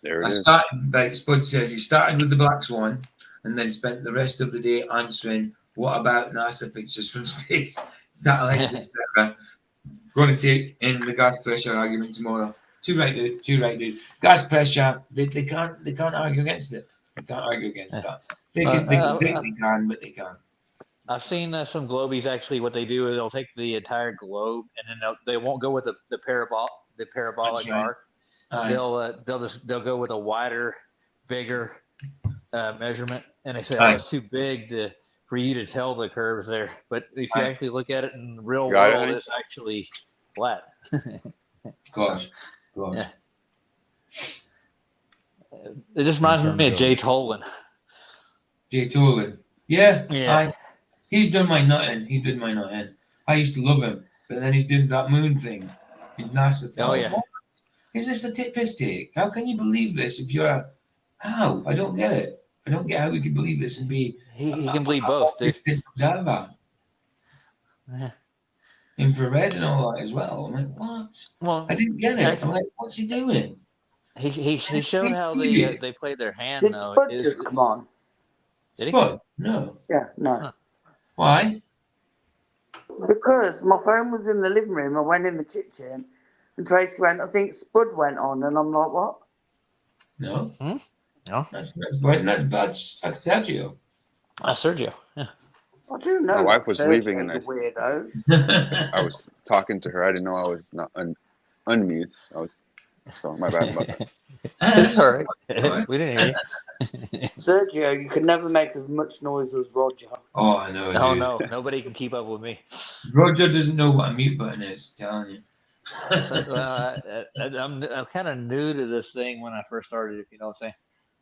There it I is. started, like Spud says, he started with the black swan and then spent the rest of the day answering, what about NASA pictures from space, satellites, etc. Going to take in the gas pressure argument tomorrow. Too right, dude. Gas pressure, they can't argue against it. They can't argue against that. They can think they can, but they can't. I've seen some globies actually. What they do is they'll take the entire globe and then they won't go with the parabolic That's right. arc. Aye. They'll go with a wider, bigger measurement, and they say, Aye. "Oh, it's too big for you to tell the curves there." But if you Aye. actually look at it in the real Got it, world, honey? it's actually flat. Gosh. Yeah. It just reminds me of Jay Tolan. Jay Tolan. Yeah. Yeah. Aye. He's done my nutting. He did my nutting. I used to love him, but then he's doing that moon thing. His NASA thing. Oh, yeah. What? Is this a piss take? How can you believe this if you're a... How? I don't get it. I don't get how we can believe this and be... He can believe both, dude. Distance observer. Yeah. Infrared and all that as well. I'm like, what? Well, I didn't get it. I'm like, what's he doing? he showed how they played their hand. Did though. Spud just come on? Did he? Spud? No. Yeah, no. Huh. Why? Because my phone was in the living room. I went in the kitchen and Tracy went, I think Spud went on. And I'm like, what? No. No. That's Sergio. Sergio. Yeah. I do know. My wife that's was leaving Sergio, and you weirdos. I was talking to her. I didn't know I was not unmute. So my bad about that. It's all right. We didn't hear you. Sergio, you could never make as much noise as Roger. Oh, I know. Oh, dude. no. Nobody can keep up with me. Roger doesn't know what a mute button is, telling you. I'm kind of new to this thing when I first started, if you know what I'm saying.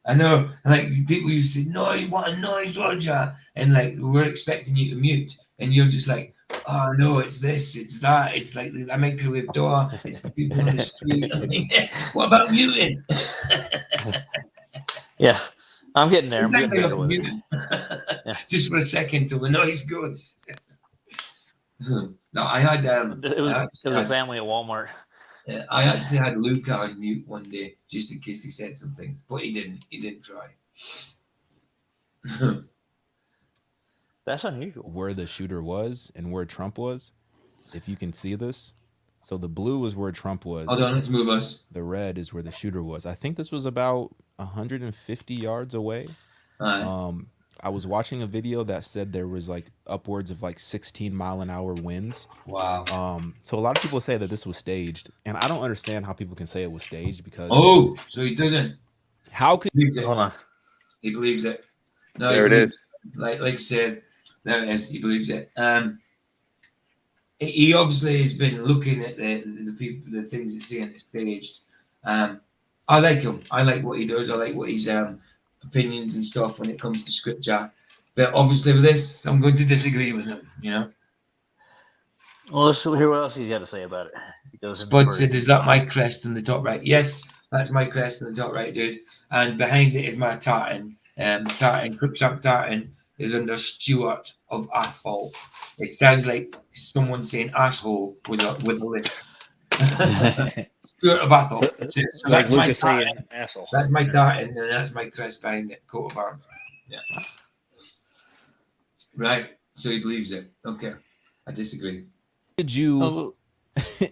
I know, like people used to say, "No, what a noise, Roger," and like we're expecting you to mute, and you're just like, "Oh no, it's this, it's that, it's like the microwave door, it's the people on the street." I mean, what about muting? Yeah, I'm getting there. I'm Sometimes getting I better have to with mute it. it. Just for a second till the noise goes. No, I had It was a family at Walmart. I actually had Luca on mute one day just in case he said something, but he didn't. He didn't try. That's unusual. Where the shooter was and where Trump was, if you can see this. So the blue is where Trump was. Hold on, let's move us. The red is where the shooter was. I think this was about 150 yards away. I was watching a video that said there was like upwards of like 16-mile-an-hour winds. Wow. So a lot of people say that this was staged, and I don't understand how people can say it was staged because. Oh, so he doesn't. How could Hold on? He believes it. No, There it is. Like I said, there it is. He believes it. He obviously has been looking at the people, the things that see it's staged. I like him. I like what he does. I like what his opinions and stuff when it comes to scripture. But obviously with this, I'm going to disagree with him. You know. Well, let's hear what else he's got to say about it. Spud said, "Is that my crest in the top right?" Yes, that's my crest in the top right, dude. And behind it is my tartan. Crookshank tartan is under Stuart of Athol. It sounds like someone saying asshole with a lisp. Stuart of Athol. So like that's my Lucas tartan. saying asshole. That's my tartan, and that's my crest behind it. Coat of arms. Yeah. Right. So he believes it. Okay. I disagree. did you Oh,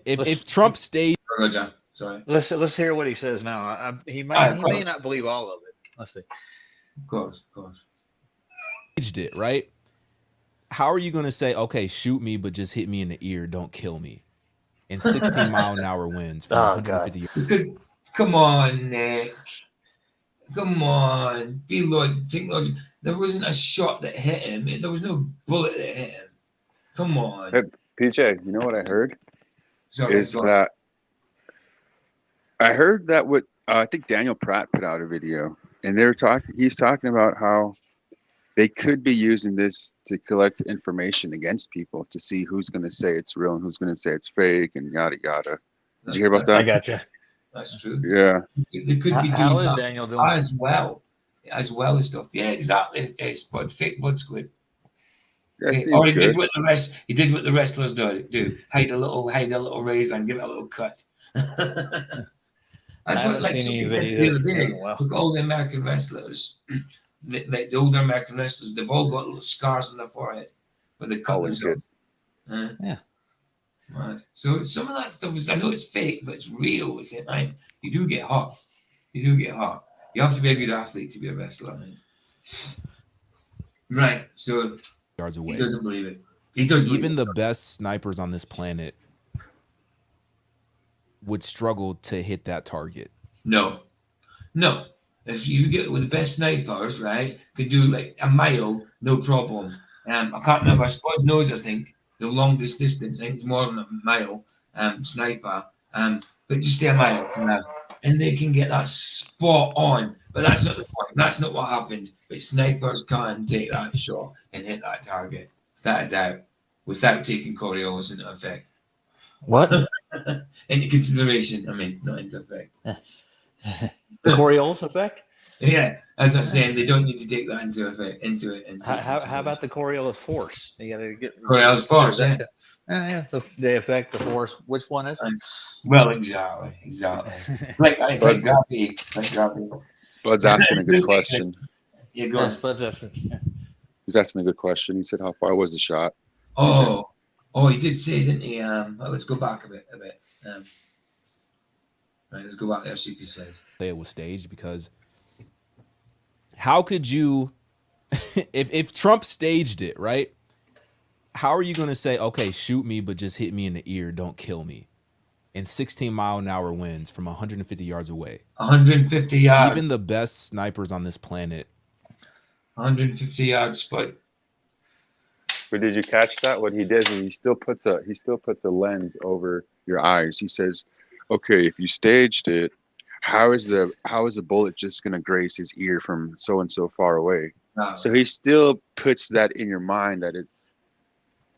if Trump staged Roger. Sorry. let's hear what he says now. He may course. not believe all of it. Let's see. Of course. it, right? How are you going to say, okay, shoot me, but just hit me in the ear, don't kill me? In 16-mile-an-hour winds from 150 yards. Because, come on, Nick. Come on. Be logic. Think logic. There wasn't a shot that hit him. There was no bullet that hit him. Come on. Hey, PJ, you know what I heard? Sorry, Is that I heard that what I think Daniel Pratt put out a video, and he's talking about how they could be using this to collect information against people to see who's going to say it's real and who's going to say it's fake and yada yada. Did you hear about that? I gotcha. That's true. Yeah. They could be How doing is that Daniel doing? as well as stuff. Yeah, exactly. It's fake blood squid. That Or seems he good. did what the wrestlers do. Hide a little razor and give it a little cut. That's what, haven't like seen any somebody said the videos other in day. a while. Look at all the American wrestlers, the older American wrestlers. They've all got little scars on their forehead where they cut Hollywood themselves. kids. Yeah. Right. So some of that stuff is, I know it's fake, but it's real at the same time. You do get hot. You do get hot. You have to be a good athlete to be a wrestler. Right. So yards he away. doesn't believe it. He does believe Even it. the best snipers on this planet would struggle to hit that target. No. If you get with the best snipers, right, could do like a mile, no problem. I can't remember. Spud knows, I think, the longest distance. I think it's more than a mile. Sniper. But just say a mile from now, and they can get that spot on. But that's not the point. That's not what happened. But snipers can take that shot and hit that target without a doubt, without taking Coriolis into effect. What? Into consideration. I mean, not into effect. The Coriolis effect? Yeah, as I'm saying, they don't need to take that into effect. Into How about the Coriolis force? You got to get Coriolis force? Yeah. Yeah. The effect, the force. Which one is? Well, exactly. Like it's like gravity. Like gravity. Spud's asking a good question. Yeah, go on. He's asking a good question. He said, "How far was the shot?" Oh, he did say, didn't he? Let's go back a bit. Right, let's go back there. See what he says. Say it was staged, because how could you, if Trump staged it, right? How are you going to say, okay, shoot me, but just hit me in the ear, don't kill me? And 16-mile-an-hour winds from 150 yards away. 150 yards. Even the best snipers on this planet. 150 yards, Spud. But did you catch that? What he did is he still puts a lens over your eyes. He says, "Okay, if you staged it, how is the bullet just gonna graze his ear from so and so far away?" Oh, so he still puts that in your mind that it's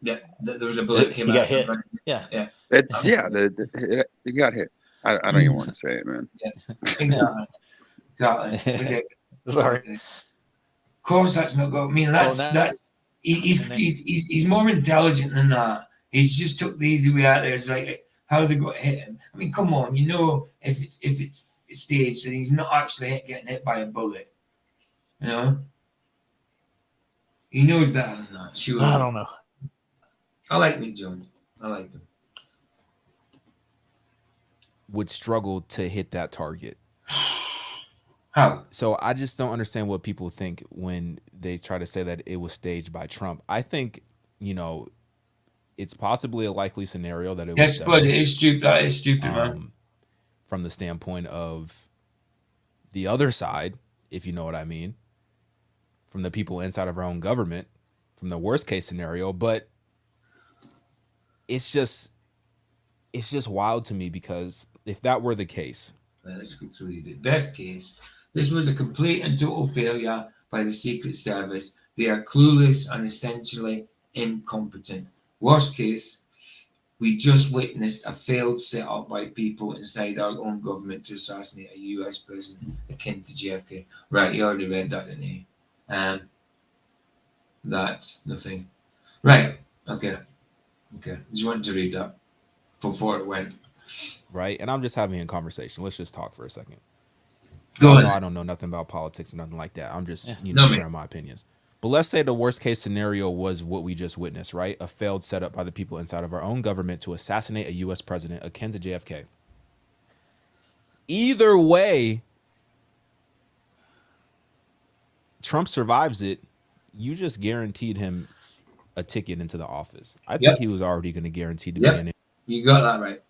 there was a bullet came he out. got hit. Yeah. he got hit. I don't even want to say it, man. Yeah, exactly. Sorry. Of course, that's not good. I mean, that's he's more intelligent than that. He's just took the easy way out there. It's like how they got hit him. I mean, come on, if it's staged, then he's not actually getting hit by a bullet. You know, he knows better than that. Sure. I don't know. I like Mick Jones. I like him. Would struggle to hit that target. How? So I just don't understand what people think when they try to say that it was staged by Trump. I think, it's possibly a likely scenario that it was. Yes, but it is stupid. That is stupid, man. From the standpoint of the other side, if you know what I mean, from the people inside of our own government, from the worst case scenario, but it's just wild to me, because if that were the case, let's go through the best case. This was a complete and total failure by the Secret Service. They are clueless and essentially incompetent. Worst case, we just witnessed a failed setup by people inside our own government to assassinate a US president akin to JFK. Right, you already read that, didn't you? That's nothing. Right, okay. Just wanted to read that before it went. Right, and I'm just having a conversation. Let's just talk for a second. Go on. I don't know nothing about politics or nothing like that. I'm just, sharing my opinions. But let's say the worst case scenario was what we just witnessed, right? A failed setup by the people inside of our own government to assassinate a U.S. president akin to JFK. Either way, Trump survives it. You just guaranteed him a ticket into the office. I think he was already going to guarantee to be in it. You got that right.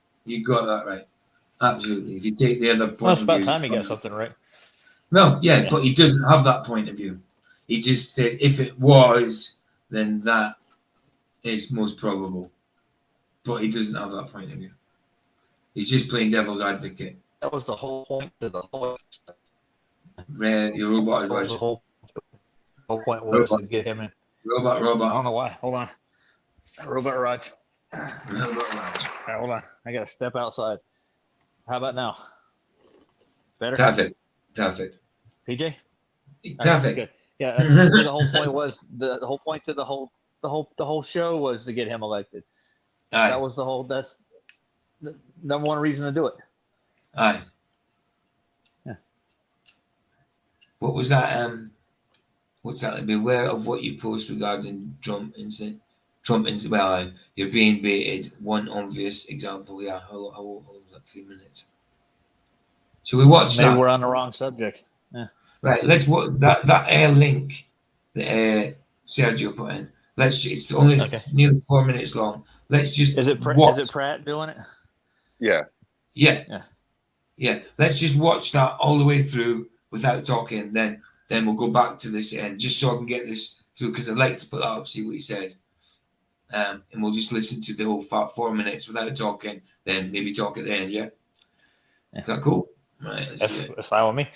Absolutely. If you take the other point of view. It's about time he got something right. No, but he doesn't have that point of view. He just says, if it was, then that is most probable. But he doesn't have that point of view. He's just playing devil's advocate. That was the whole point of the whole. Your robot advice. The whole point was to get him in. Robot. I don't know why. Hold on. Robot Raj. Hold on. I got to step outside. How about now? Better? Perfect. PJ? Perfect. Good. Yeah, the whole point was the whole point to the whole show was to get him elected. That was the whole. the number one reason to do it. Aye. Yeah. What was that? What's that? Beware of what you post regarding Trump incident. Well, you're being baited. One obvious example. Yeah. How was that? 3 minutes. Should we watch Maybe that? we're on the wrong subject. Yeah. Right. Let's watch that link that Sergio put in. It's only nearly 4 minutes long. Let's just watch. Is it Pratt doing it? Yeah. Yeah. Yeah. Let's just watch that all the way through without talking. Then we'll go back to this end, just so I can get this through, because I'd like to put that up, see what he says. And we'll just listen to the whole 4 minutes without talking, then maybe talk at the end, yeah? Is that cool? Right, let's do it. That's fine with me.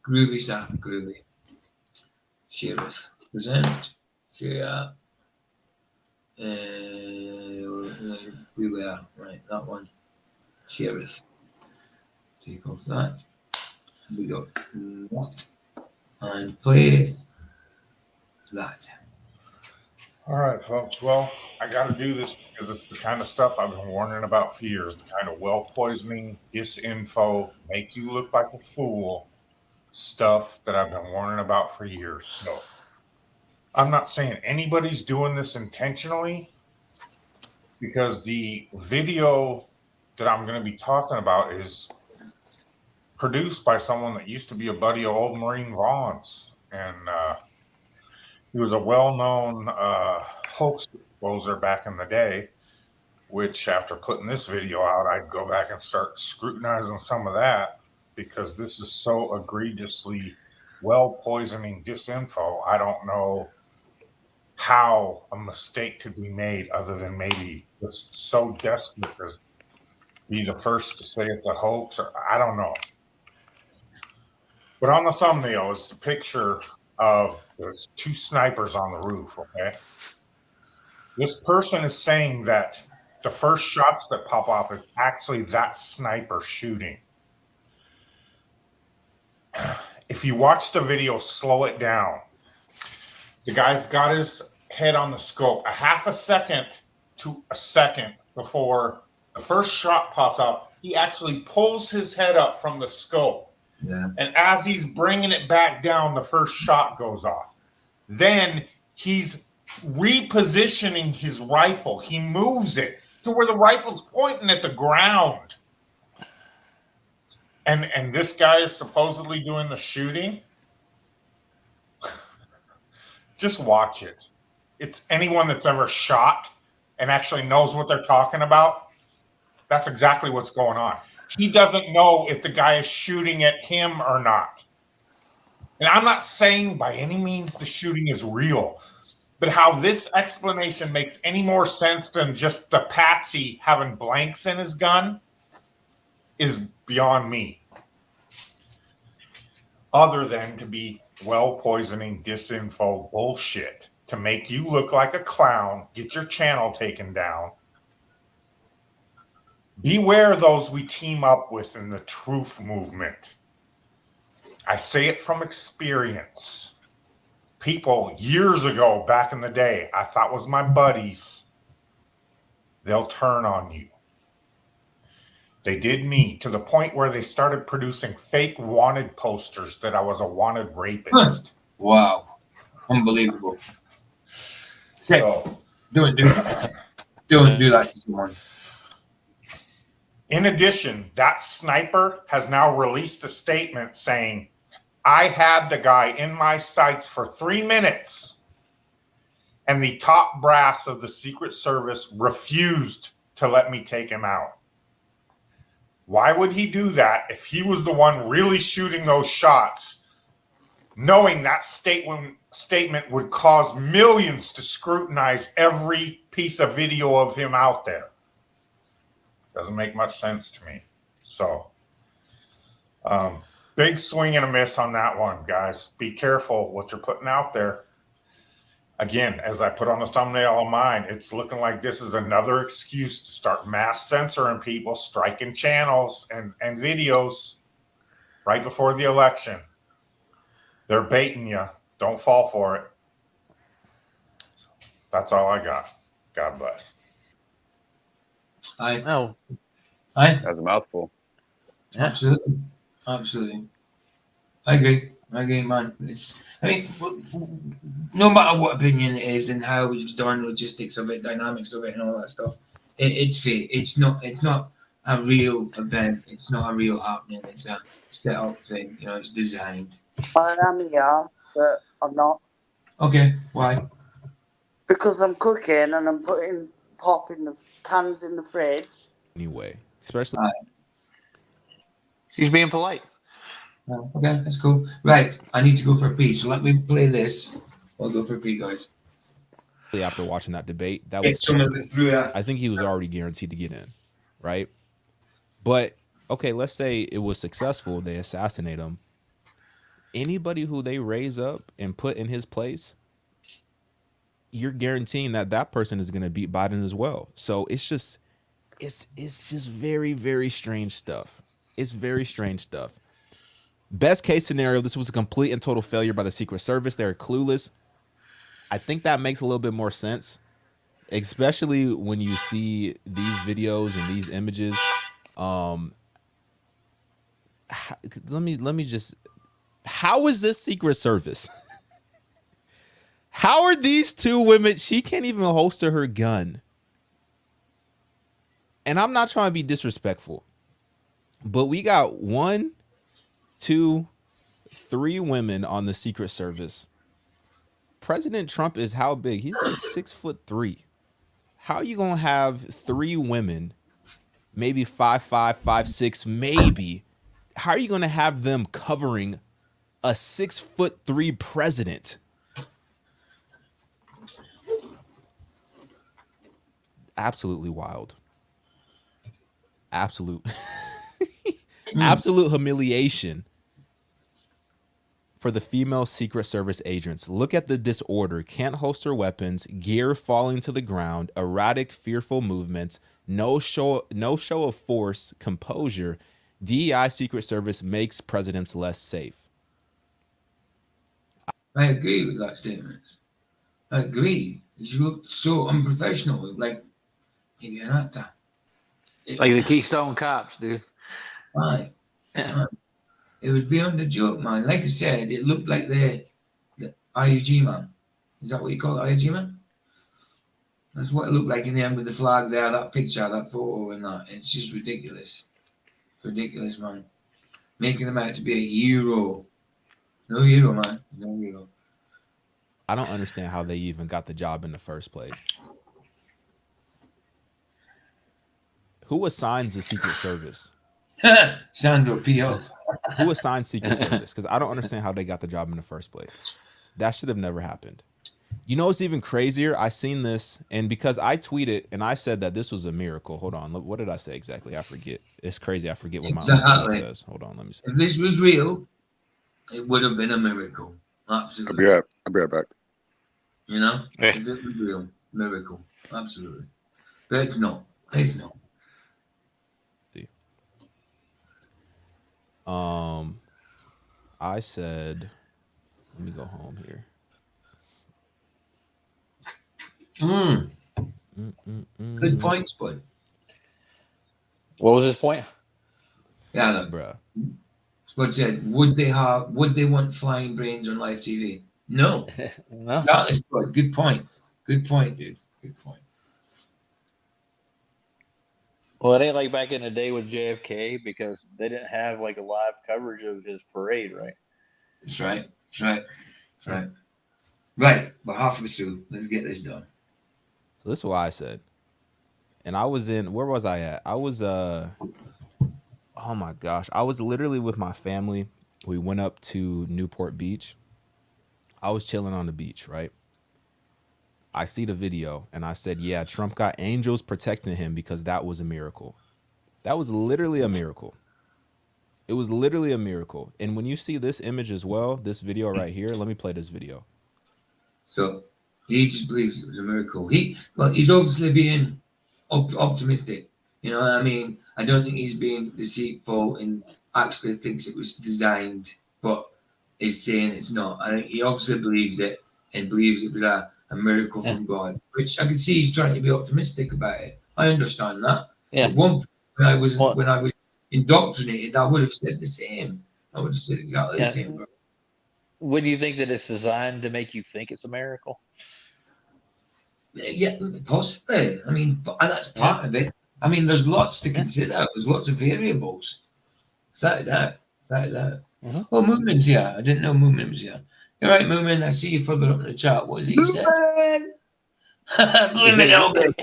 Groovy, Sam, groovy. Sheriff. Present. Share. We were. Right, that one. Sheriff. Take off that. We got that. And play that. All right, folks. Well, I got to do this because it's the kind of stuff I've been warning about for years. The kind of well poisoning, disinfo, make you look like a fool stuff that I've been warning about for years. So I'm not saying anybody's doing this intentionally, because the video that I'm going to be talking about is produced by someone that used to be a buddy of old Maureen Vaughn's. And he was a well-known hoax exposer back in the day, which after putting this video out, I'd go back and start scrutinizing some of that, because this is so egregiously well-poisoning disinfo. I don't know how a mistake could be made other than maybe just so desperate to be the first to say it's a hoax, or I don't know. But on the thumbnail is the picture of there's two snipers on the roof, okay? This person is saying that the first shots that pop off is actually that sniper shooting. If you watch the video, slow it down. The guy's got his head on the scope a half a second to a second before the first shot pops up. He actually pulls his head up from the scope. Yeah. And as he's bringing it back down, the first shot goes off. Then he's repositioning his rifle. He moves it to where the rifle's pointing at the ground. And this guy is supposedly doing the shooting. Just watch it. It's anyone that's ever shot and actually knows what they're talking about. That's exactly what's going on. He doesn't know if the guy is shooting at him or not. And I'm not saying by any means the shooting is real, but how this explanation makes any more sense than just the patsy having blanks in his gun is beyond me. Other than to be well-poisoning disinfo bullshit to make you look like a clown, get your channel taken down. Beware those we team up with in the truth movement. I say it from experience. People years ago, back in the day, I thought was my buddies, they'll turn on you. They did me to the point where they started producing fake wanted posters that I was a wanted rapist. Wow. Unbelievable. So, Don't do that to someone. in addition, that sniper has now released a statement saying, I had the guy in my sights for 3 minutes, and the top brass of the Secret Service refused to let me take him out. Why would he do that if he was the one really shooting those shots, knowing that statement would cause millions to scrutinize every piece of video of him out there? Doesn't make much sense to me. So, big swing and a miss on that one, guys. Be careful what you're putting out there. Again, as I put on the thumbnail of mine, it's looking like this is another excuse to start mass censoring people, striking channels and videos right before the election. They're baiting you. Don't fall for it. That's all I got. God bless. No, Aye, That's a mouthful. Yeah. absolutely, absolutely. I agree, man. I mean, no matter what opinion it is and how it's done, logistics of it, dynamics of it, and all that stuff, it's fake. It's not a real event. It's not a real happening. It's a set up thing. You know, it's designed. I am here, but I'm not. Okay, why? Because I'm cooking and I'm putting pop in the cans in the fridge. Anyway, especially She's being polite. Oh, okay, that's cool. Right, I need to go for a pee. So let me play this. I'll go for a pee, guys. after watching that debate, that Get was some of terrible. it through that. I think he was already guaranteed to get in, right? But okay, let's say it was successful. They assassinate him. Anybody who they raise up and put in his place, you're guaranteeing that that person is going to beat Biden as well. So it's just very, very strange stuff. It's very strange stuff. Best case scenario, this was a complete and total failure by the Secret Service. They're clueless. I think that makes a little bit more sense, especially when you see these videos and these images. Let me just. How is this Secret Service? How are these two women? She can't even holster her gun. And I'm not trying to be disrespectful, but we got 1, 2, 3 women on the Secret Service. President Trump is how big? He's like 6'3". How are you gonna have 3 women, maybe 5'5", 5'6", maybe? How are you gonna have them covering a 6'3" president? Absolutely wild. Absolute humiliation for the female Secret Service agents. Look at the disorder. Can't holster weapons, gear falling to the ground, erratic, fearful movements, no show of force, composure. DEI Secret Service makes presidents less safe. I agree with that statement. I agree. She looked so unprofessional, like maybe an actor. Like the Keystone Cops, dude. Aye. Yeah. It was beyond a joke, man. Like I said, it looked like the IUG man. Is that what you call it, IUG man? That's what it looked like in the end with the flag there, that picture, that photo, and that. It's just ridiculous. Ridiculous, man. Making them out to be a hero. No hero, man. No hero. I don't understand how they even got the job in the first place. Who assigns the Secret Service? Sandro P.O. Who assigned Secret Service? Because I don't understand how they got the job in the first place. That should have never happened. You know what's even crazier? I seen this, and because I tweeted and I said that this was a miracle. Hold on. What did I say exactly? I forget. It's crazy. I forget what my own tweet says. Hold on. Let me see. If this was real, it would have been a miracle. Absolutely. I'll be right back. You know? Yeah. If it was real, miracle. Absolutely. But it's not. It's not. I said, let me go home here. Good points, bud. What was his point? Yeah, look. Bruh. Spud said, would they want flying brains on live TV? No. No. That is good. Good point. Good point, dude. Good point. Well, it ain't like back in the day with JFK because they didn't have like a live coverage of his parade, right? That's right. That's right. That's right. Right. But halfway through, let's get this done. So this is what I said. And I was where was I at? I was, oh my gosh. I was literally with my family. We went up to Newport Beach. I was chilling on the beach, right? I see the video and I said, yeah, Trump got angels protecting him because that was a miracle. That was literally a miracle. It was literally a miracle. And when you see this image as well, this video right here, let me play this video. So he just believes it was a miracle. He's obviously being optimistic. You know what I mean? I don't think he's being deceitful and actually thinks it was designed, but is saying it's not. I think he obviously believes it and believes it was a miracle from God, which I can see he's trying to be optimistic about it. I understand that. Yeah. But when I was indoctrinated, I would have said the same. I would have said exactly the same. Bro. Would you think that it's designed to make you think it's a miracle? Yeah, possibly. I mean, and that's part of it. I mean, there's lots to consider. There's lots of variables. Without that. Mm-hmm. Oh, Moomin's here. I didn't know Moomin was here. You're right, Moomin. I see you further up in the chat. What is it you said? Moomin, Albert.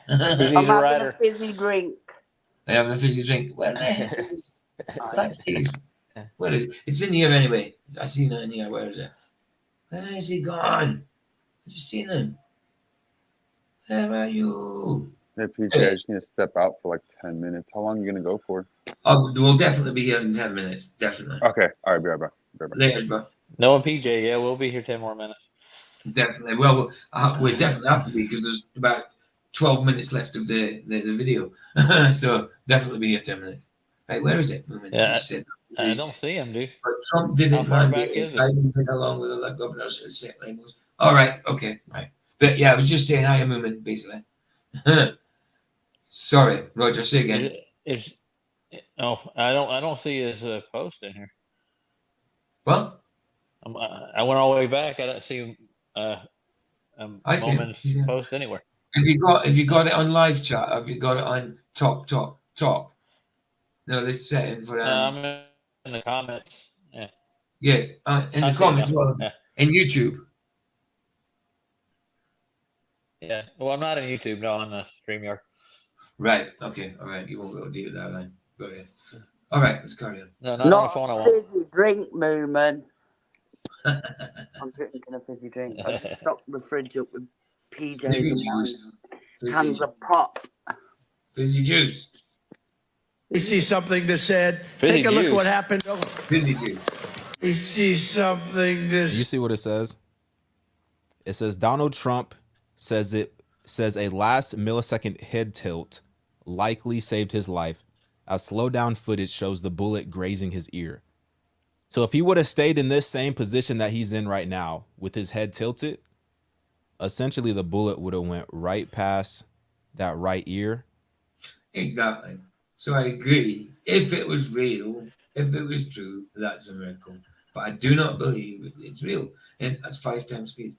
I'm having a fizzy drink. I'm having a fizzy drink. Where the heck is this? Let's see. Where is it? It's in here anyway. I seen it in here. Where is it? Where is he gone? I just seen him. Where are you? Hey, PJ, I just need to step out for like 10 minutes. How long are you going to go for? Oh, we'll definitely be here in 10 minutes. Definitely. Okay. All right. Be right back. Later, bro. No, PJ. Yeah, we'll be here 10 more minutes. Definitely. Well, we definitely have to be because there's about 12 minutes left of the video. So definitely be here 10 minutes. Right, where is it? Yeah, I don't see him, dude. But Trump didn't mandate it. Biden did along with other governors and set labels. All right. Okay. Right. But yeah, I was just saying hi, Moomin, basically. Sorry, Roger. Say again. I don't see his post in here. What? I went all the way back. I don't see Moment's post anywhere. Have you got it on live chat? Have you got it on top? No, this setting for I'm in the comments. Yeah. Yeah, in the comments. Well, in YouTube. Yeah. Well, I'm not on YouTube. No, on the StreamYard. Right. Okay. All right. You won't be able to do that then. Go ahead. All right. Let's carry on. No, not on the phone. I won't. Fizzy drink, Moomin. I'm drinking a fizzy drink. I just stocked the fridge up with PJs and wine. Cans of pop. Fizzy juice. You see something that said, fizzy take a look juice. at what happened. Fizzy juice. You see something that... You see what it says? It says Donald Trump says a last millisecond head tilt likely saved his life, as slow down footage shows the bullet grazing his ear. So if he would have stayed in this same position that he's in right now with his head tilted, essentially the bullet would have went right past that right ear. Exactly. So I agree. If it was real, if it was true, that's a miracle. But I do not believe it's real. And that's 5 times speed.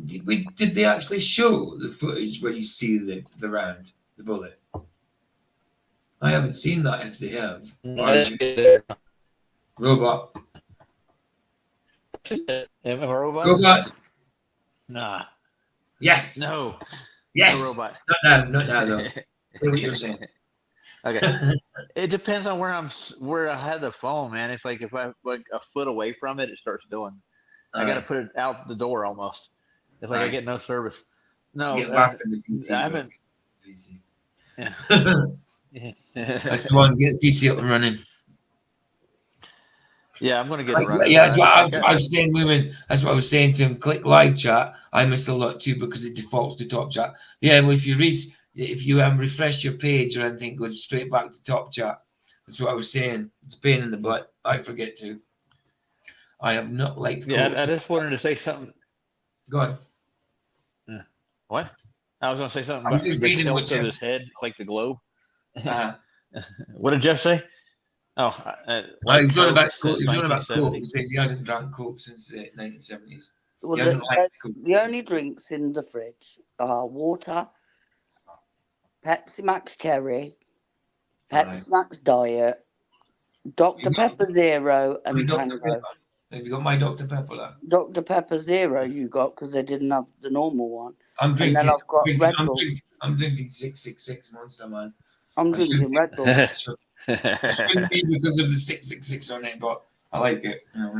Did they actually show the footage where you see the round, the bullet? I haven't seen that. If they have, robot. Am I a robot? Robot. Nah. Yes. No. Yes. No robot. Not now though. Say what you're saying. Okay. It depends on where I had the phone, man. It's like if I'm like a foot away from it, it starts doing. I got to put it out the door almost. It's like I get no service. No, I haven't. Yeah. That's the one. Get the PC up and running. Yeah, I'm gonna get it running. Yeah, that's what I was saying, women. That's what I was saying to him. Click live chat. I miss a lot too because it defaults to top chat. Yeah, well, if you refresh your page or anything, it goes straight back to top chat. That's what I was saying. It's a pain in the butt. I forget to. I have not liked. Yeah, I just wanted to say something. Go on. What? I was going to say something about the tilt of his head, like the globe. What did Jeff say? Oh, he's talking about Coke. He's talking about Coke. He says he hasn't drank Coke since the 1970s. Well, the only drinks in the fridge are water, Pepsi Max Cherry, Pepsi Max Diet, Dr. Pepper Zero, and Tango. Have you got my Dr. Pepper there? Dr. Pepper Zero you got because they didn't have the normal one. I'm drinking. And then I've got Red Bull. I'm drinking 666 Monster, man. I'm drinking Red Bull. It shouldn't be because of the 666 on it, but I like it. You know what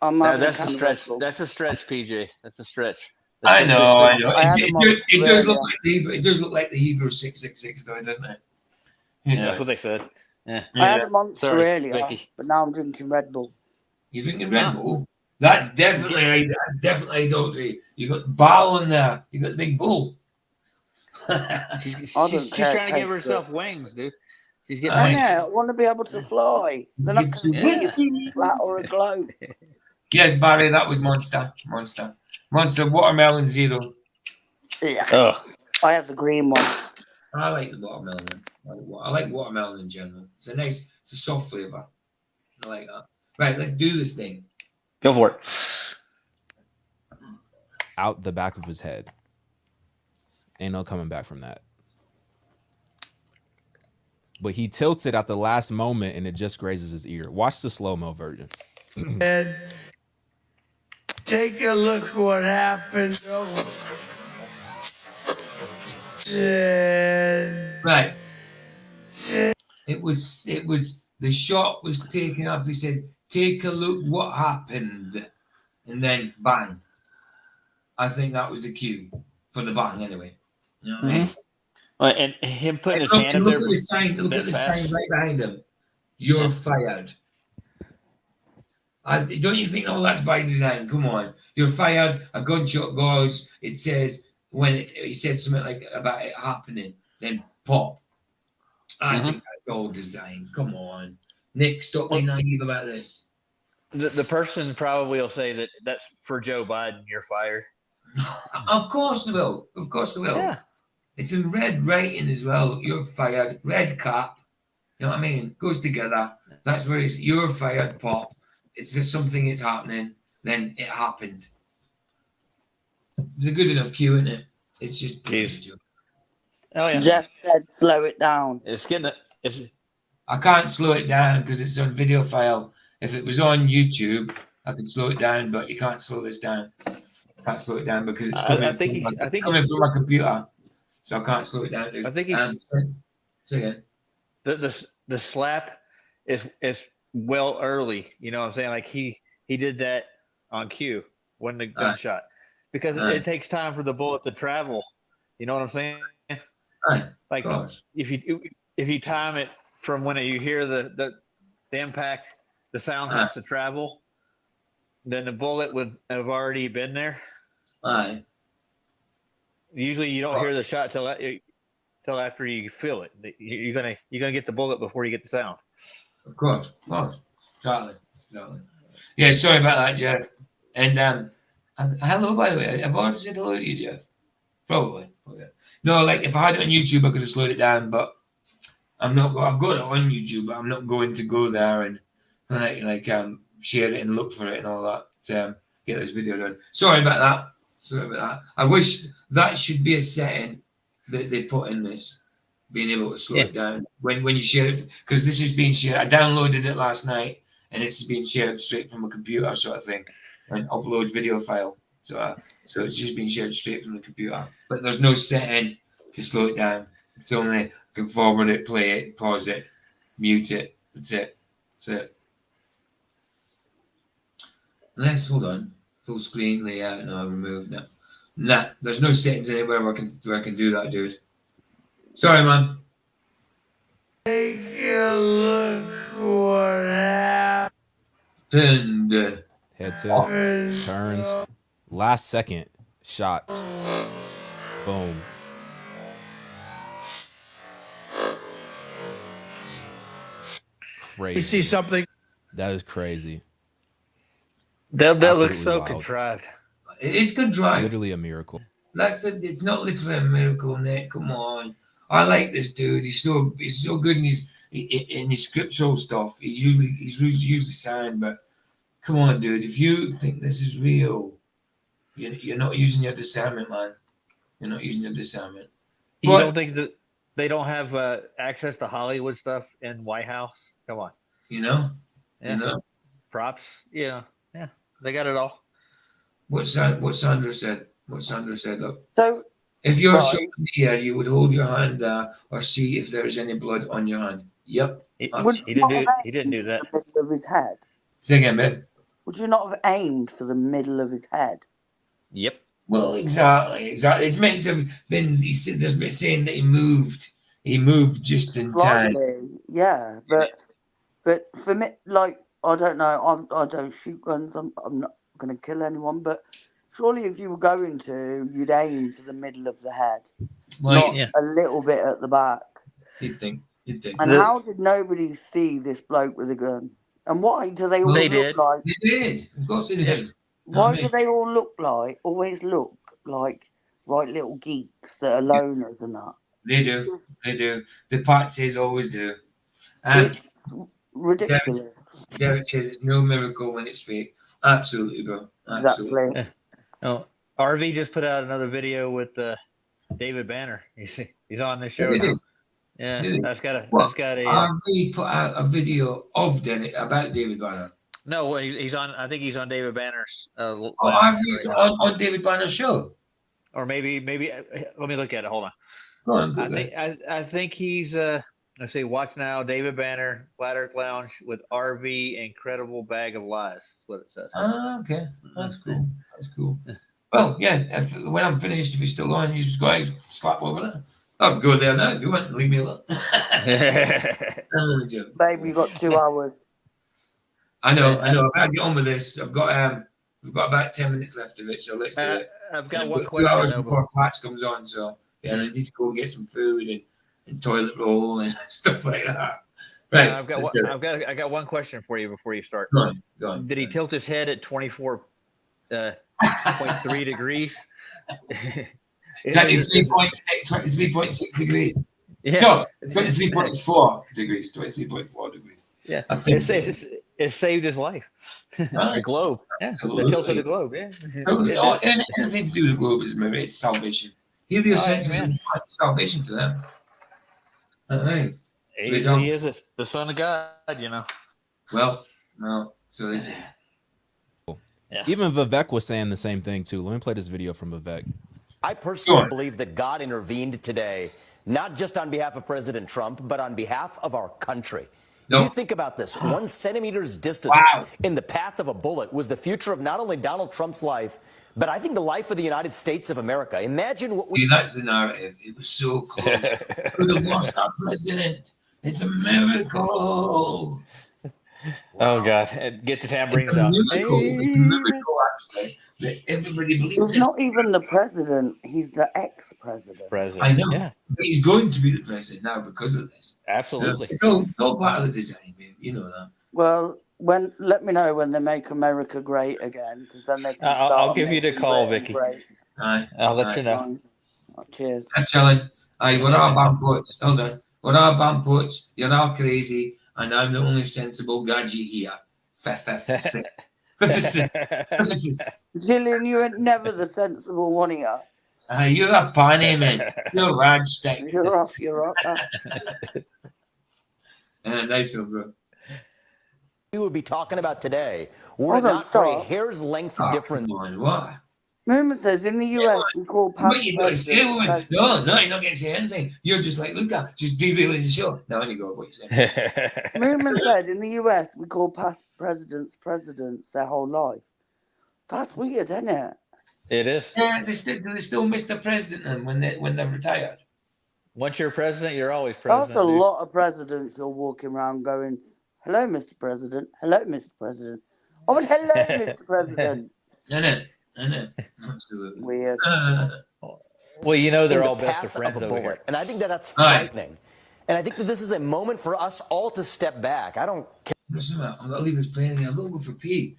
I mean? That's a stretch. That's a stretch, PJ. That's a stretch. I know. It does look like it does look like the Hebrew 666 though, doesn't it? Yeah, that's what they said. Yeah. I had a Monster earlier, Becky. But now I'm drinking Red Bull. You're drinking Red Bull? That's definitely adultery. You got the ball in there. You got the big bull. She's trying to give herself wings, dude. She's getting wings. I want to be able to fly. Then I can be flat or a globe. Yes, Barry, that was Monster. Monster Watermelon Zero. Yeah. Oh. I have the green one. I like the watermelon. I like watermelon in general. It's a soft flavour. I like that. Right, let's do this thing. Go for it. Out the back of his head. Ain't no coming back from that. But he tilts it at the last moment and it just grazes his ear. Watch the slow-mo version. And take a look what happened. Right. It was the shot was taken off. He said, "Take a look what happened," and then bang. I think that was the cue for the bang, anyway. You know what I mean? And him putting his Look, hand and up look there. at the sign. Look at the sign right behind him. You're fired. Don't you think all that's by design? Come on, you're fired. A gunshot goes. It says he said something like about it happening. Then pop. I think that's all design. Come on, Nick, stop being naive about this. The person probably will say that that's for Joe Biden. You're fired. Of course they will. Of course they will. Yeah. It's in red writing as well. You're fired. Red cap. You know what I mean? Goes together. That's where it's you're fired, pop. It's just something that's happening. Then it happened. It's a good enough cue, isn't it? It's just. Oh yeah. Jeff said, "Slow it down." It's getting it. I can't slow it down because it's on video file. If it was on YouTube, I could slow it down, but you can't slow this down. Can't slow it down because it's coming from my computer, so I can't slow it down. Dude. I think he's. Say again. The slap is well early. You know what I'm saying? Like he did that on cue when the gunshot because it takes time for the bullet to travel. You know what I'm saying? Like if you time it from when you hear the impact, the sound has to travel. Then the bullet would have already been there. Usually you don't hear the shot till after you feel it. You're gonna get the bullet before you get the sound. Of course. Exactly. Yeah, sorry about that, Jeff. And hello, by the way. I've already said hello to you, Jeff. Probably. No, like if I had it on YouTube, I could have slowed it down, but I'm not. I've got it on YouTube, but I'm not going to go there and share it and look for it and all that to get this video done. Sorry about that. I wish that should be a setting that they put in this, being able to slow it down when you share it, because this is being shared. I downloaded it last night, and this is being shared straight from a computer, sort of thing, and upload video file. So it's just being shared straight from the computer. But there's no setting to slow it down. It's only I can forward it, play it, pause it, mute it. That's it. Let's hold on. Full screen layout. No, remove. No. Nah, there's no settings anywhere where I can do that, dude. Sorry, man. Take a look what happened. Head tilt, turns, last second shots. Boom. Crazy. You see something? That is crazy. That looks Absolutely so wild. contrived. It is contrived. Literally a miracle. It's not literally a miracle, Nick. Come on. I like this dude. He's so good in his scriptural stuff. He's usually sound, but come on, dude. If you think this is real, you're not using your discernment, man. You're not using your discernment. You don't think that they don't have access to Hollywood stuff in White House? Come on. Yeah. Props. Yeah. They got it all. What Sandra said. Look. So if you're shot in the ear, you would hold your hand there or see if there is any blood on your hand. Yep. He didn't do that. The middle of his head. Say again, babe. Would you not have aimed for the middle of his head? Yep. Well, exactly. It's meant to have been. There's been saying that he moved just in time. Slightly, yeah, but for me, like, I don't know. I don't shoot guns. I'm not going to kill anyone. But surely, if you were going to, you'd aim for the middle of the head, not a little bit at the back. You'd think. And how did nobody see this bloke with a gun? And why do they all look like? They did. Of course they did. Why do they all always look like right little geeks that are loners and that? They do. They do. The Patsies always do. It's Derek, ridiculous. Derek says it's no miracle when it's fake. Absolutely, bro. Absolutely. Exactly. Oh, RV just put out another video with David Banner. He's on this What show did he? now. Yeah, Did he? that's got a What? that's got a RV put out a video of Denny about David Banner. no. Well, he's on. I think he's on David Banner's Oh, lounge RV's right now, on David Banner's show. or maybe let me look at it. Hold on. Go on, I Google think it. I think he's let's see. Watch now, David Banner, Flat Earth Lounge with RV, incredible bag of lies. That's what it says. Ah, okay. That's cool. That's cool. Well, yeah, when I'm finished, if he's still on, you just go ahead, slap over there. I'll go there now. Go on, leave me alone. Only joke. Babe, you got 2 hours. I know. I gotta get on with this. We've got about 10 minutes left of it, so let's do it. I've got We've one got 2 question hours though. before Flats comes on, so yeah, I need to go get some food and toilet roll and stuff like that. Right, I've got let's do it. I got one question for you before you start. Go on. Did he tilt his head at 24.3 degrees? Exactly 23.6 degrees. Yeah. No, 23.4 degrees. 23.4 degrees. Yeah. I think It saved his life. Right. The globe. Yeah. Absolutely. The tilt of the globe. Yeah. Anything to do with the globe is maybe it's salvation. Heliocentrism is salvation to them. Right. He is the son of God, you know. Well, so this is. Yeah. Even Vivek was saying the same thing too. Let me play this video from Vivek. I personally believe that God intervened today, not just on behalf of President Trump, but on behalf of our country. If you think about this, 1 centimeter's distance in the path of a bullet was the future of not only Donald Trump's life, but I think the life of the United States of America. Imagine what we... See, that's the narrative. It was so close. We could have lost our president. It's a miracle. Oh God! Get the tambourines It's a out. miracle. It's a miracle, actually. That everybody believes He's this. not even the president. He's the ex-president. I know. Yeah. But he's going to be the president now because of this. Absolutely. It's all part of the design, babe. You know that. Well, let me know when they make America great again, because then they can start. I'll give you the making call, Britain Vicky. great. Aye. I'll let you know. Cheers. Thanks, Alan. Aye, we're all bamputs. Hold on. We're all bamputs. You're all crazy. And I'm the only sensible gadget here. Gillian, you ain't never the sensible one here. You're a panny, man. You're a rag stick. You're off your rocker. Nice one, bro. We would be talking about today were it not for a hair's length difference. Come on, what? Moomin says in the US we call past What you got to say, woman? No, you're not going to say anything. You're just like, look at, just derailing the show. No, you go, what you say? Moomin said in the US we call past presidents their whole life. That's weird, isn't it? It is. Yeah, they still Mr. President when they're retired. Once you're president, you're always president. That's a lot of presidents you're walking around going, hello, Mr. President. Hello, Mr. President. Oh, but hello, Mr. President. I know. Absolutely. Weird. Well, you know they're in all the best path of friends of a over bullet. here. And I think that's frightening. And I think that this is a moment for us all to step back. I don't care. Listen, I'm going to leave this playing here. I'm going to go for pee.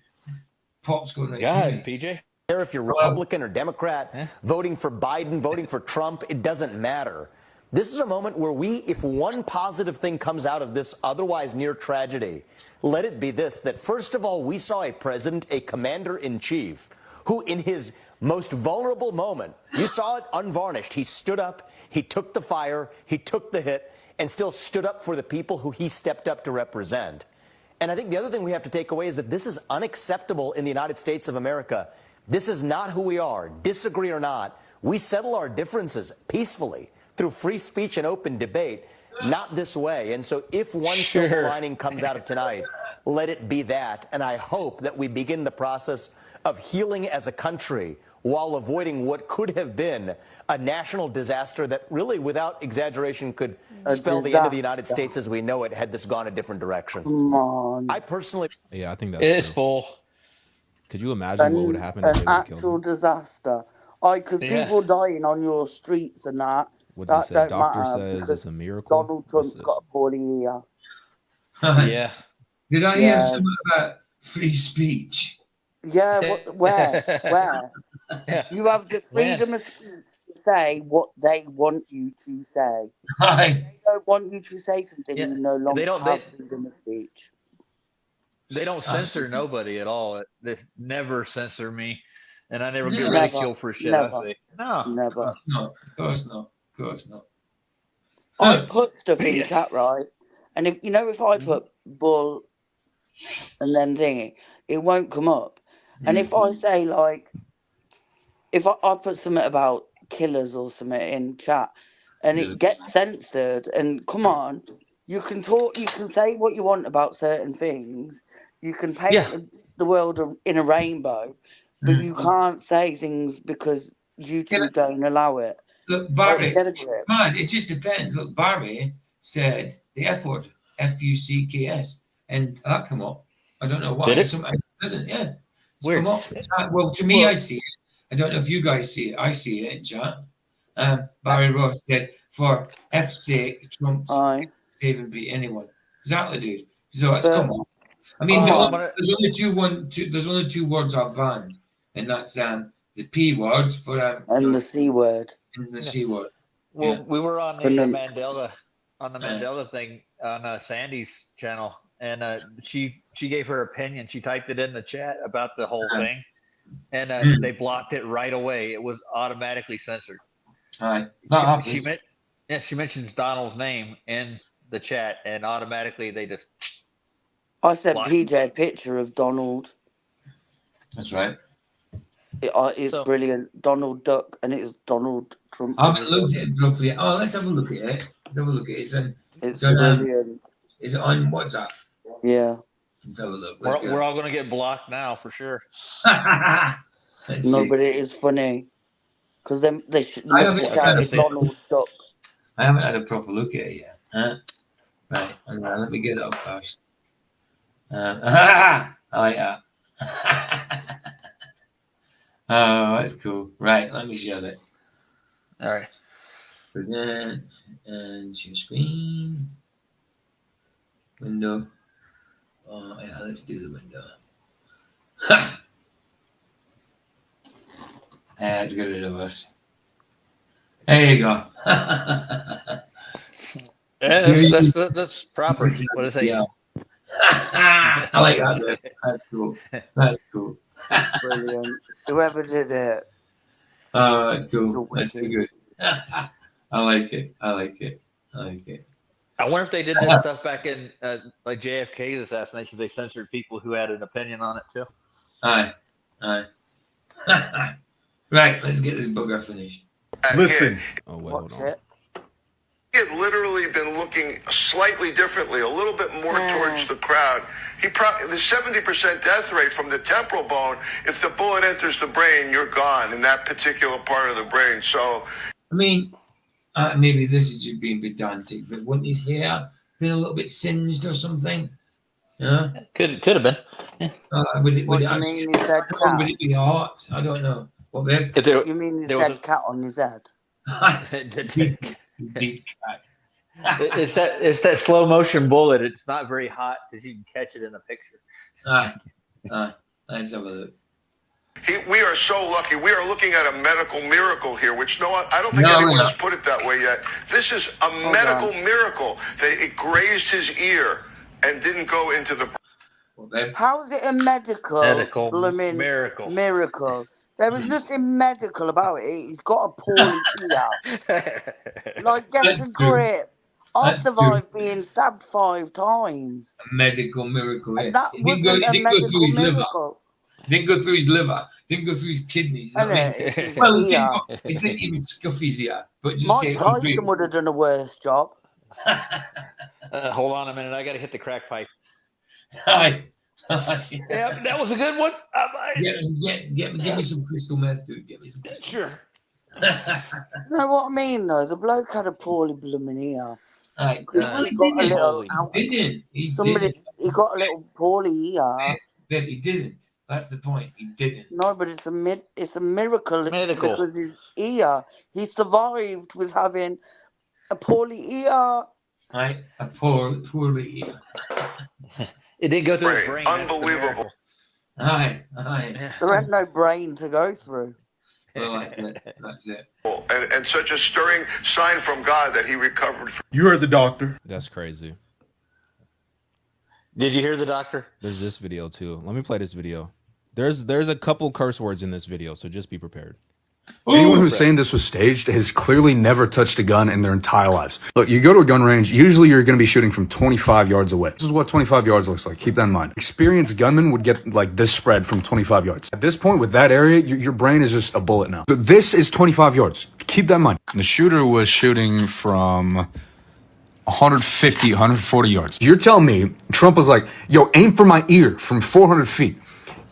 Pop's going to PJ. If you're Republican or Democrat, voting for Biden, voting for Trump, it doesn't matter. This is a moment where if one positive thing comes out of this otherwise near tragedy, let it be this, that first of all, we saw a president, a commander-in-chief, who in his most vulnerable moment, you saw it unvarnished. He stood up, he took the fire, he took the hit, and still stood up for the people who he stepped up to represent. And I think the other thing we have to take away is that this is unacceptable in the United States of America. This is not who we are. Disagree or not, we settle our differences peacefully through free speech and open debate, not this way. And so if one silver lining comes out of tonight, let it be that. And I hope that we begin the process of healing as a country while avoiding what could have been a national disaster that really, without exaggeration, could spell the end of the United States as we know it had this gone a different direction. Come on. I personally... Yeah, I think that's It is true. full. Could you imagine what would happen if An they would've killed actual him? disaster. Because people dying on your streets and that, What's that he say? don't Doctor matter says because it's a miracle. Donald Trump's got a poorly ear. Yeah. Did I hear something about free speech? Yeah, where? You have the freedom of speech to say what they want you to say. Aye. If they don't want you to say something, Yeah, you no longer they don't. have freedom of speech. They don't censor Absolutely. nobody at all. They never censor me, and I never get No. Never, ridiculed for shit I never, say. No. Of never. course not. Of course not. Of course not. I Huh. put stuff in Yes. chat, right? And if I put bull and then thingy, it won't come up. And if I say like, if I put something about killers or something in chat, and Yeah. it gets censored, and come on, you can talk, you can say what you want about certain things, you can paint Yeah. the world in a rainbow, but you Mm. can't say things because Yeah, YouTube don't allow it. look, Like, Barry, get a it's grip. mad. It just depends. Look, Barry said the F word, Fucks, and that come up. I don't know why. Did it? Sometimes it doesn't. Yeah, it's Weird. come up. Well, to me, I see it. I don't know if you guys see it. I see it in chat. Barry Ross said, "For F's sake, Trump's Aye. saving beat anyone." Exactly, dude. So it's But come on. I mean, come Well, on. there's only two words I've banned, and that's the P word for And the C word. and the yeah. C word. Well, Yeah. we were on the Couldn't. Mandela thing on Sandy's channel, and she gave her opinion. She typed it in the chat about the whole thing, and they blocked it right away. It was automatically censored. Aye. That She happens. she mentions Donald's name in the chat, and automatically they just. I sent blocked PJ a picture of Donald. That's right. It's So- brilliant. Donald Duck, and it's Donald Trump. I with haven't his looked at it properly. Oh, let's have a look at it. Let's have a look at it. It's on, brilliant. is it on WhatsApp? Yeah. Let's have a look. We're all going to get blocked now for sure. Let's No, see. but it is funny. Because they I must have haven't, shouted Donald Duck. I haven't had a proper look at it yet. Huh? Right. Let me get it up first. I like that. Oh, that's cool. Right. Let me share it. All right. Present and share screen. Window. Oh, yeah, let's do the window. Ha! Let's get rid of us. There you go. Yeah, that's proper. What is that? Yeah. I like that. Dude. That's cool. That's cool. Brilliant. Whoever did it. Oh, that's cool. You're That's too wicked. good. I like it. I like it. I like it. I wonder if they did this stuff back in like JFK's assassination. They censored people who had an opinion on it too. Aye. Aye. Right. Let's get this booger finished. Listen. Oh wait, Watch hold on. it. He had literally been looking slightly differently, a little bit more towards the crowd. The 70% death rate from the temporal bone, if the bullet enters the brain, you're gone in that particular part of the brain. So, I mean, maybe this is just being pedantic, but wouldn't his hair been a little bit singed or something? Yeah. Could have been. Would it What actually? you mean his dead Or cat? would it be hot? I don't know. What, babe? If there, You mean his there was dead cat on his head? Deep cut. it's that slow motion bullet. It's not very hot because you can catch it in a picture. Let's have a look. we are so lucky. We are looking at a medical miracle here, which I don't think anyone has put it that way yet. This is a medical miracle. It grazed his ear and didn't go into the. Well, babe. How is it a medical blooming miracle? There was nothing medical about it. He's got a poorly ear. Like, get That's a true. grip. I That's survived being stabbed 5 times. A medical miracle. And Yeah. that wasn't a medical miracle. Didn't go through his liver. Didn't go through his kidneys. I know, it's his Well, ear. it didn't even scuff his ear. But just Mike say it Tyson would have done a worse job. Hold on a minute. I got to hit the crack pipe. Hi. Yeah, that was a good one. Give me some crystal meth, dude. Give me some crystal. Sure. You know what I mean, though? The bloke had a poorly blooming ear. Right. He got a little. He got a little poorly ear. Babe, he didn't. That's the point. He didn't. No, but it's a miracle because his ear. He survived with having a poorly ear. Right, a poorly ear. It didn't go through his brain. Unbelievable. Aye. There ain't no brain to go through. Well, that's it. That's it. And such a stirring sign from God that he recovered from. You heard the doctor. That's crazy. Did you hear the doctor? There's this video too. Let me play this video. There's a couple curse words in this video, so just be prepared. Anyone who's saying this was staged has clearly never touched a gun in their entire lives. Look, you go to a gun range, usually you're going to be shooting from 25 yards away. This is what 25 yards looks like. Keep that in mind. Experienced gunmen would get like this spread from 25 yards. At this point, with that area, your brain is just a bullet now. So this is 25 yards. Keep that in mind. The shooter was shooting from 150, 140 yards. You're telling me Trump was like, yo, aim for my ear from 400 feet.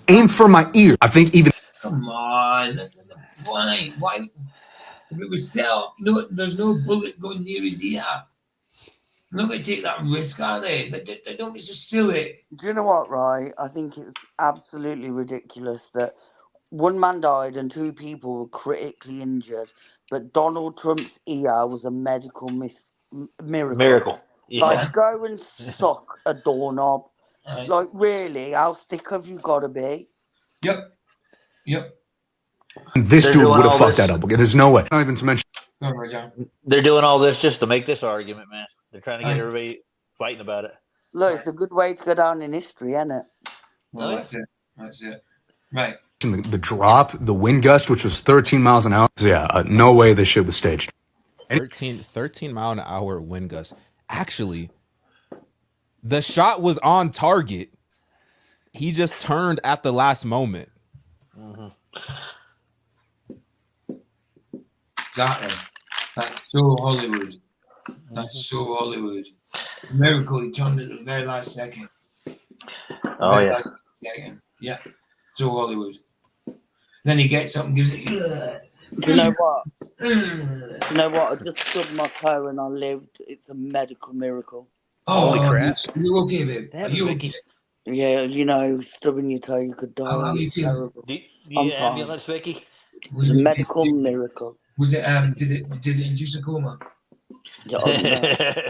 Aim for my ear. I think even... Come on, that's not the point. Why? If it was set up, no, there's no bullet going near his ear. I'm not going to take that risk, are they? They don't be so silly. Do you know what, right? I think it's absolutely ridiculous that one man died and 2 people were critically injured, but Donald Trump's ear was a medical miracle. Yeah. Like, go and suck a doorknob. Right. Like, really? How thick have you got to be? Yep. this They're dude doing would have all fucked this- that up. Okay, there's no way. Not even to mention... Go on, Roger. They're doing all this just to make this argument, man. They're trying to get Right. everybody fighting about it. Look, it's a good way to go down in history, isn't it? Well, that's it. Right. The drop, the wind gust, which was 13 miles an hour. So yeah, no way this shit was staged. 13 mile an hour wind gust. Actually, the shot was on target. He just turned at the last moment. Exactly. That's so Hollywood. That's so Hollywood. Miracle, he turned at the very last second. Oh, yeah. Last second. Yeah. So Hollywood. Then he gets up and gives it. Do you know what? I just stubbed my toe and I lived. It's a medical miracle. Oh, Holy crap. You okay, babe? That Are you Vicky. okay? Yeah, stubbing your toe, you could die. How you It's feel? terrible. Do I'm you fine. ambulance, Vicky? It's a medical miracle. Was it did it induce a coma? Yeah, I don't know.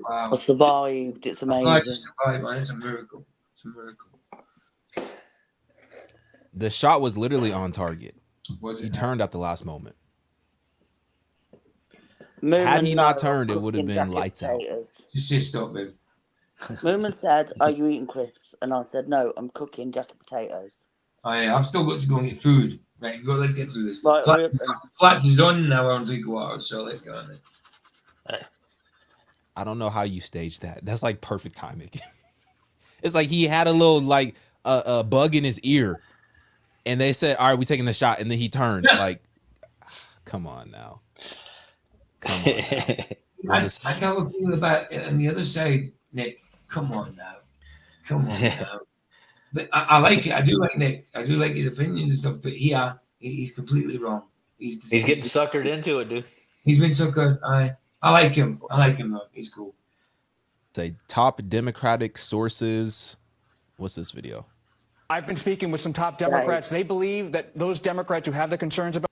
Wow. I survived. It's I'm glad you amazing. survived, man. It's a miracle. It's a miracle. The shot was literally on target. Was He it? turned at the last moment. Moomin, Had he not no, turned, it I'm would have cooking been jacket lights out. potatoes. Just stop, babe. Moomin said, "Are you eating crisps?" And I said, "No, I'm cooking jacket potatoes." I've still got to go and get food. Right, go. Let's get through this. Right, Flats is on now on drink water, so let's go on then. I don't know how you staged that. That's like perfect timing. It's like he had a little like a bug in his ear, and they said, "All right, we taking the shot," and then he turned. Like, come on now. Come on now. That's how I feel about it on the other side, Nick. Come on now. Come on now. But I like it. I do like Nick. I do like his opinions and stuff, but he's completely wrong. He's getting suckered into it, dude. He's been suckered. I like him. I like him though. He's cool. Say top Democratic sources. What's this video? I've been speaking with some top Democrats. They believe that those Democrats who have the concerns about...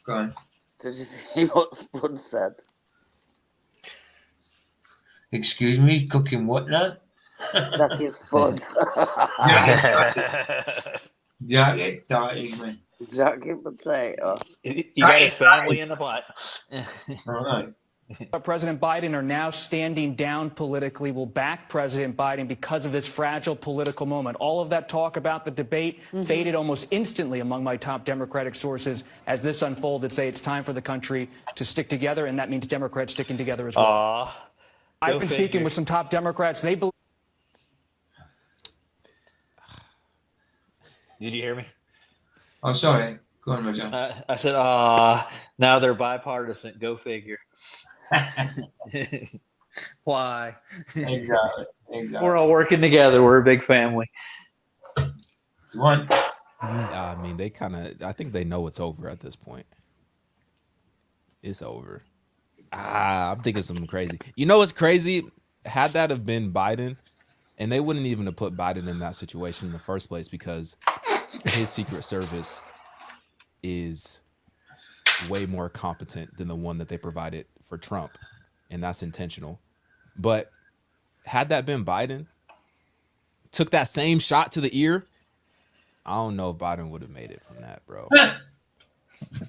Go on. Did you see what Spud said? Excuse me, cooking what now? That's his Spud. Jacket dirty, man. Jacket potato. You got his family in the pot. All right. President Biden are now standing down politically, will back President Biden because of this fragile political moment. All of that talk about the debate faded almost instantly among my top Democratic sources as this unfolded. Say it's time for the country to stick together, and that means Democrats sticking together as well. I've been speaking with some top Democrats. They believe... Did you hear me? Oh, sorry. Go on, Roger. I said, now they're bipartisan. Go figure. Why? Exactly. We're all working together. We're a big family. It's one. I mean, I think they know it's over at this point. It's over. I'm thinking something crazy. You know what's crazy? Had that have been Biden, and they wouldn't even have put Biden in that situation in the first place because his Secret Service is way more competent than the one that they provided for Trump, and that's intentional. But had that been Biden, took that same shot to the ear, I don't know if Biden would have made it from that, bro.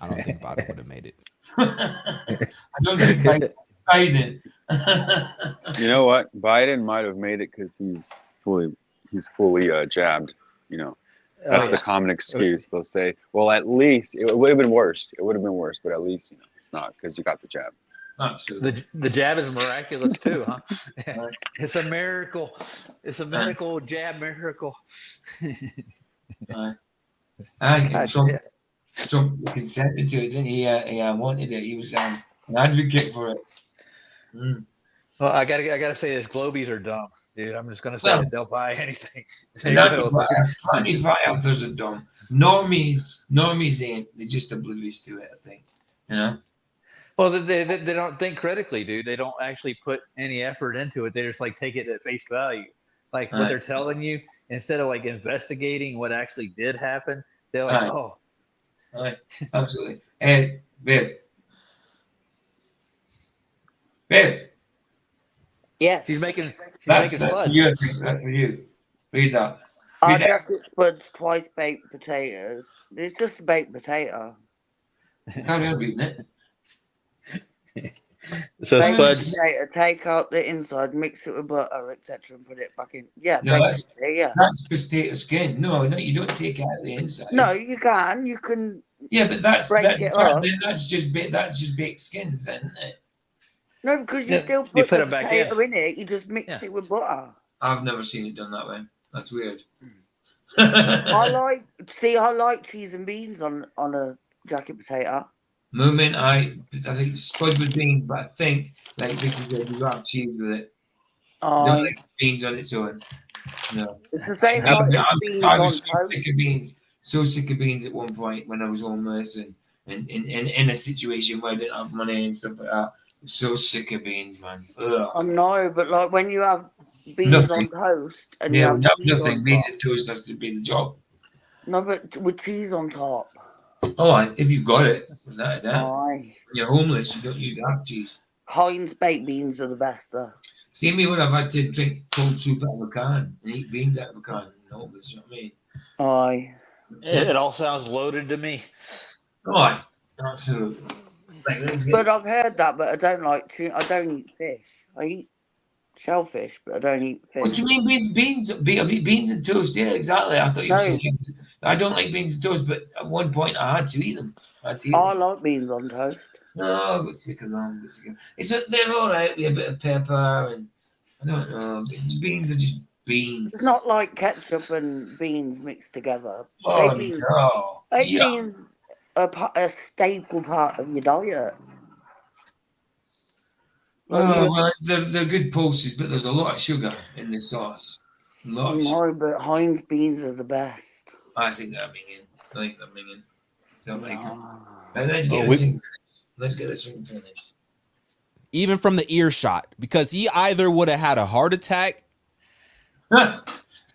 I don't think Biden would have made it. I don't think Biden. You know what? Biden might have made it because he's fully jabbed. You know, that's the common excuse. They'll say, "Well, at least it would have been worse. It would have been worse, but at least it's not because you got the jab." Absolutely. The jab is miraculous too, huh? It's a miracle. It's a medical jab miracle. Trump consented to it, didn't he? He wanted it. He was an advocate for it. Mm. Well, I gotta say this: Globies are dumb, dude. I'm just gonna say it. They'll buy anything. They will. 25 are dumb. Normies ain't. They're just oblivious to it, I think. You know. Well, they don't think critically, dude. They don't actually put any effort into it. They just like take it at face value. Like what they're telling you, instead of like investigating what actually did happen, they're like, oh. Absolutely. And babe. Yes. She's making That's spuds. for you, I think. That's for you. Read that. Our jacket spuds, twice baked potatoes. It's just a baked potato. Carry on reading it. So baked spuds. Potato, take out the inside, mix it with butter, etc., and put it back in. Yeah, No, basically, that's potato skin. No, you don't take out the inside. No, you can. You can. Yeah, but that's just baked skins, then, isn't it? No, because you still put the back potato in it. You just mix it with butter. I've never seen it done that way. That's weird. I like cheese and beans on a jacket potato. Moment, I think spud with beans, but I think, like Vicky said, you have cheese with it. I don't like beans on its own. No. It's the same I like was so sick of beans. So sick of beans at one point when I was homeless and in a situation where I didn't have money and stuff like that. So sick of beans, man. Ugh. I know, but like when you have beans on toast and you have cheese nothing. on Beans top. and toast has to be the job. No, but with cheese on top. Oh, if you've got it, without a doubt. Aye. When you're homeless, you don't use to have cheese. Heinz baked beans are the best, though. See me when I've had to drink cold soup out of a can and eat beans out of a can. Homeless, you know what I mean? Aye. It all sounds loaded to me. Oh, absolutely. But I've heard that, but I don't like tuna. I don't eat fish. I eat shellfish, but I don't eat fish. What do you mean beans and toast? Yeah, exactly. I thought you were saying I don't like beans and toast, but at one point I had to eat them. I like beans on toast. No, I got sick of them. They're all right with a bit of pepper and I don't know. Beans are just beans. It's not like ketchup and beans mixed together. Oh, Baked beans, no. beans are a staple part of your diet. Well, they're good pulses, but there's a lot of sugar in the sauce. No, but Heinz beans are the best. I think they're minging. Don't make them. Let's get this thing finished. Even from the earshot, because he either would have had a heart attack. And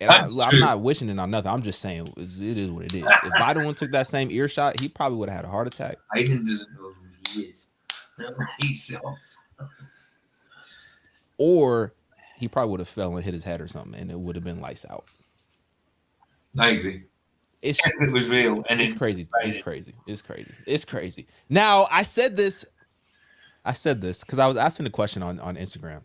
I'm not wishing it on nothing. I'm just saying it is what it is. If Biden would took that same earshot, he probably would have had a heart attack. Biden doesn't know who he is. He's or he probably would have fell and hit his head or something, and it would have been lights out. I agree. If it was real, and it's crazy. It's crazy. Now I said this because I was asking the question on Instagram.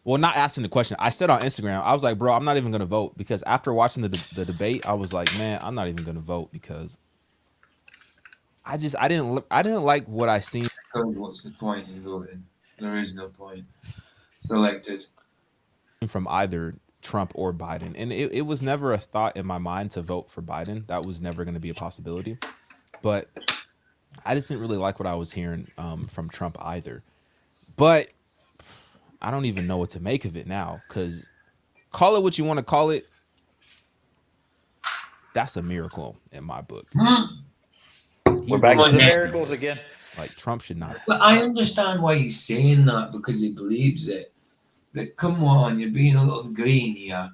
Well, not asking the question. I said on Instagram, I was like, bro, I'm not even gonna vote because after watching the debate, I was like, man, I'm not even gonna vote because I didn't like what I seen. Because what's the point in voting? There is no point. Selected from either Trump or Biden, and it was never a thought in my mind to vote for Biden. That was never going to be a possibility. But I just didn't really like what I was hearing from Trump either. But I don't even know what to make of it now, because call it what you want to call it. That's a miracle in my book. We're back to the miracles again. Like Trump should not. But I understand why he's saying that because he believes it. But come on, you're being a little green here.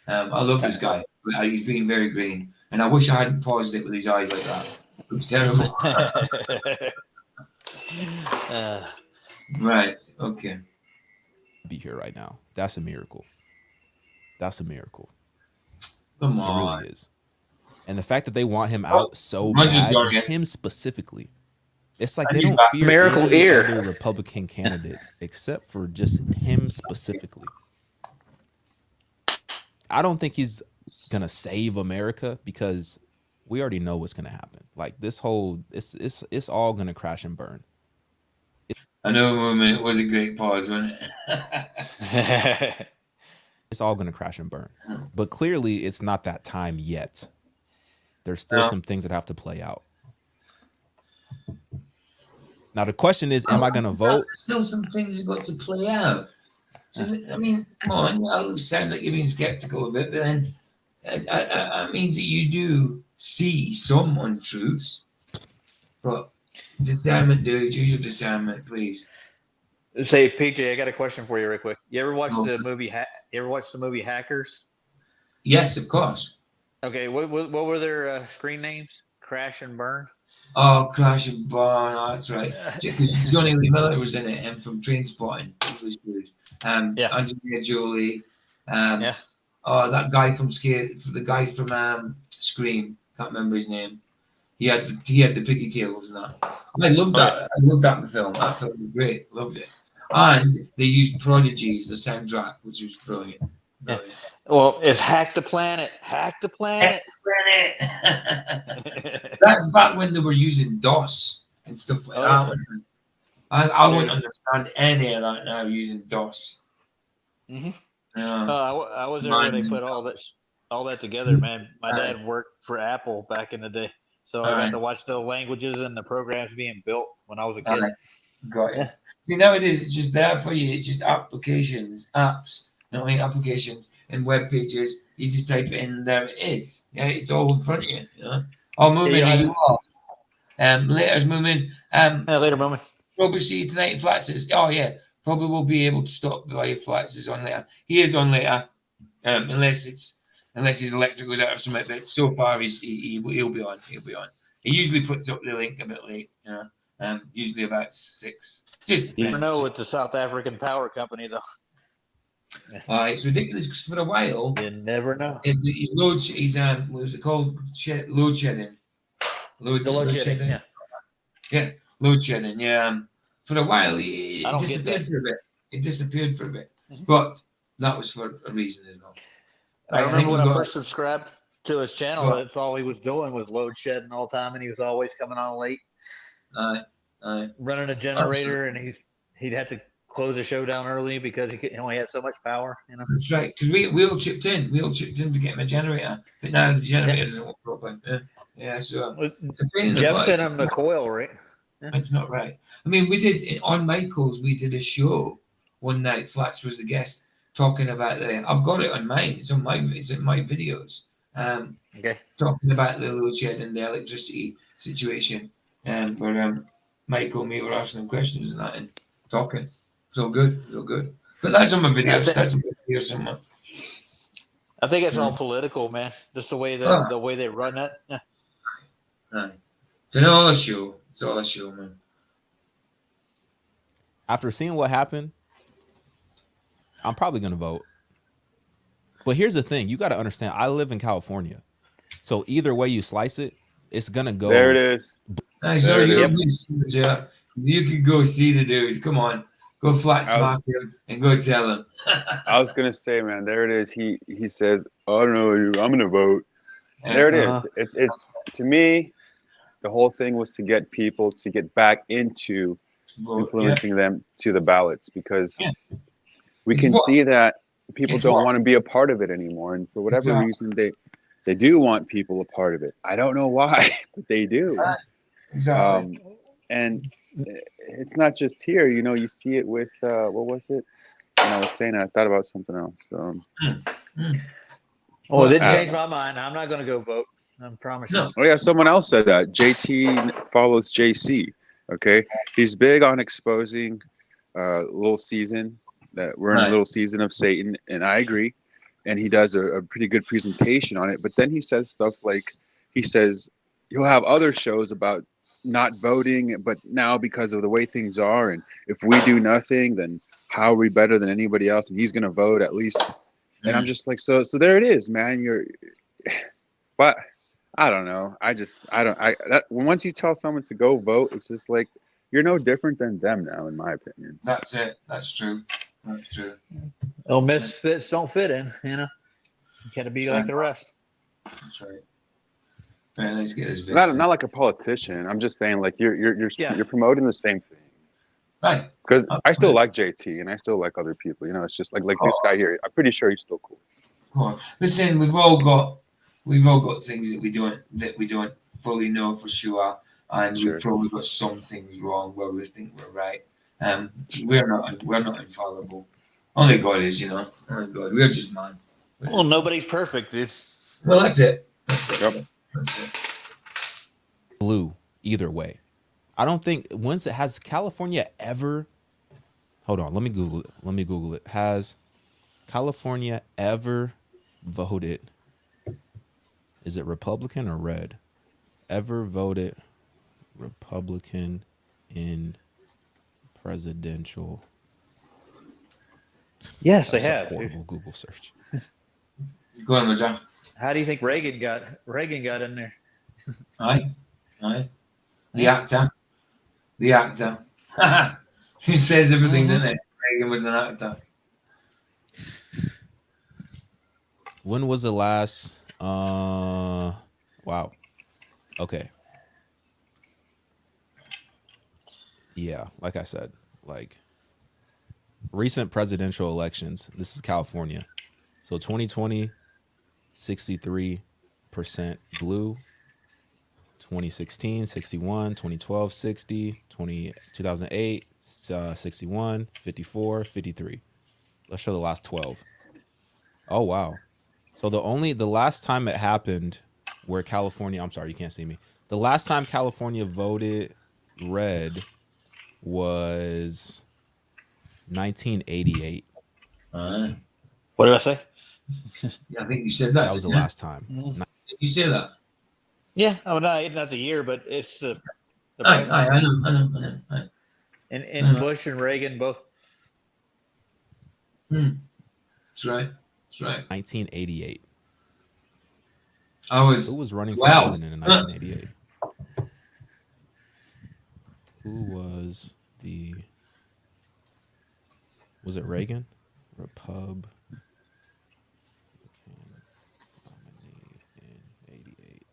I love this guy. But he's being very green. And I wish I hadn't paused it with his eyes like that. It's terrible. Right. Okay. Be here right now. That's a miracle. That's a miracle. Come on. It really is. And the fact that they want him out so Roger's bad, going and in. him specifically, it's like And they he's don't back. fear Miracle any ear. other Republican candidate except for just him specifically. I don't think he's gonna save America because we already know what's gonna happen. Like this whole, it's all gonna crash and burn. I know, man, it was a great pause, wasn't it? It's all gonna crash and burn. But clearly, it's not that time yet. There's still some things that have to play out. Now the question is, am I gonna vote? Still some things have got to play out. So, I mean, come on. It sounds like you're being skeptical of it, but then that means that you do see some untruths. But discernment, dude. Use your discernment, please. Say, PJ, I got a question for you, real quick. You ever watch Go the for it. movie? You ever watch the movie Hackers? Yes, of course. Okay, what were their screen names? Crash and Burn. Oh, Crash and Burn. Oh, that's right. Because Johnny Lee Miller was in it, and from Trainspotting, he was good. Yeah. Angelina Jolie. Yeah. Oh, that guy from the guy from Scream. Can't remember his name. He had the pigtails and that. I loved that. I loved that in the film. That film was great. Loved it. And they used Prodigy as the soundtrack, which was brilliant. Brilliant. Well, it's Hack the Planet. Hack the Planet. That's back when they were using DOS and stuff like that. I wouldn't understand any of that now using DOS. Mm-hmm. Yeah. I was there when they put all that together, man. My dad worked for Apple back in the day, so I got to watch the languages and the programs being built when I was a kid. Got it. See, nowadays it's just there for you. It's just applications, apps, not only applications and web pages. You just type it in, and there it is. Yeah, it's all in front of you. You know? Oh, Moomin, are you off? Later's Moomin. Later, Moomin. Probably see you tonight in Flatz's. Oh yeah, probably will be able to stop by Flatz's on later. He is on later, unless his electric goes out or something. But so far he'll be on. He'll be on. He usually puts up the link a bit late, you know. Usually about 6. Just you never know with the South African power company though. It's ridiculous because for a while you never know. He's what was it called? Load shedding. Load shedding. Yeah, load shedding. Yeah. For a while it disappeared for a bit. It disappeared for a bit, but that was for a reason as well. I remember when I first subscribed to his channel, that's all he was doing was load shedding all the time, and he was always coming on late. Running a generator, and he'd have to close the show down early because he only had so much power. You know. That's right, because we all chipped in. We all chipped in to get him a generator, but now the generator doesn't work properly. Yeah, so it's a pain in the butt. Jeff sent him the coil, right? Yeah. It's not right. I mean, we did on Michael's. We did a show one night. Flats was the guest talking about I've got it on mine. It's in my videos. Talking about the load shed and the electricity situation, where Michael and me were asking him questions and that and talking. It's all good. It's all good. But that's on my videos. That's on my video somewhere. I think it's all political, man. Just the way they run it. Yeah. It's all a show. It's all a show, man. After seeing what happened, I'm probably gonna vote. But here's the thing: you got to understand. I live in California, so either way you slice it, it's gonna go. There it is. You could go see the dude. Come on, go flat smack him and go tell him. I was gonna say, man, there it is. He says, "Oh no, I'm gonna vote." There it is. It's to me, the whole thing was to get people to get back into influencing them to the ballots because we can see that people don't want to be a part of it anymore, and for whatever reason they do want people a part of it. I don't know why, but they do. Exactly. And it's not just here. You know, you see it with what was it? When I was saying it, I thought about something else. Well, it didn't change my mind. I'm not going to go vote. I promise you. Oh yeah, someone else said that. JT follows JC. Okay, he's big on exposing little season that we're in a little season of Satan, and I agree. And he does a pretty good presentation on it. But then he says stuff like, he says you'll have other shows about not voting, but now because of the way things are, and if we do nothing, then how are we better than anybody else? And he's going to vote at least. And I'm just like, so there it is, man. But I don't know. Once you tell someone to go vote, it's just like you're no different than them now, in my opinion. That's it. That's true. That's true. Oh, misfits don't fit in. You got to be That's like right. the rest. That's right. All right, let's get this Not like a politician. I'm just saying, like you're promoting the same thing. Right. Because I still like JT and I still like other people. It's just like this guy here. I'm pretty sure he's still cool. Listen, we've all got things that we don't fully know for sure, and we've probably got some things wrong where we think we're right. We're not infallible. Only God is, Only God. We're just man. Well, nobody's perfect, dude. Well, that's it. That's it. Yep. That's it. Blue either way. I don't think has California ever. Hold on, let me Google it. Has California ever voted? Is it Republican or red? Ever voted Republican in presidential? Yes, they That's a have. horrible Google search. Go on, John. How do you think Reagan got in there? Aye. The actor. He says everything, doesn't it? Reagan was an actor. When was the last? Wow. Okay. Yeah, like I said, like recent presidential elections. This is California. So 2020, 63% blue. 2016, 61, 2012, 60, 2008, 61, 54, 53. Let's show the last 12. Oh, wow. So the last time it happened where California, I'm sorry, you can't see me. The last time California voted red was 1988. What did I say? I think you said that. That was the last time. Did you say that? Yeah, not the year, but it's the. I know. And Bush and Reagan both. That's right. 1988. Who was running for president in 1988? Who was Was it Reagan? Nominee in 88.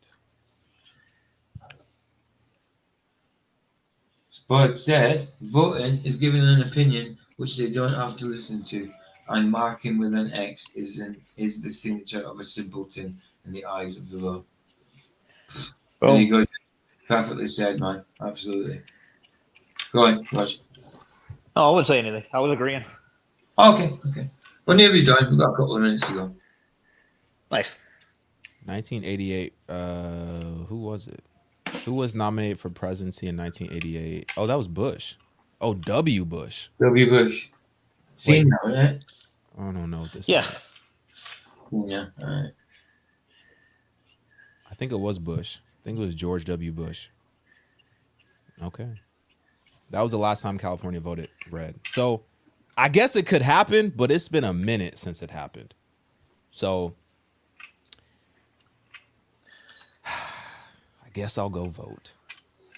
But said voting is giving an opinion which they don't have to listen to, and marking with an X is the signature of a simpleton in the eyes of the law. There you go. Perfectly said, man. Absolutely. Go on, Roger. Oh, I wouldn't say anything. I was agreeing. Okay. Well, nearly done. We've got a couple of minutes to go. Nice. 1988. Who was it? Who was nominated for presidency in 1988? Oh, that was Bush. Oh, W. Bush. W. Bush. Seen that, right? I don't know what this. Yeah. Yeah. All right. I think it was Bush. I think it was George W. Bush. Okay. That was the last time California voted red. So I guess it could happen, but it's been a minute since it happened. So I guess I'll go vote.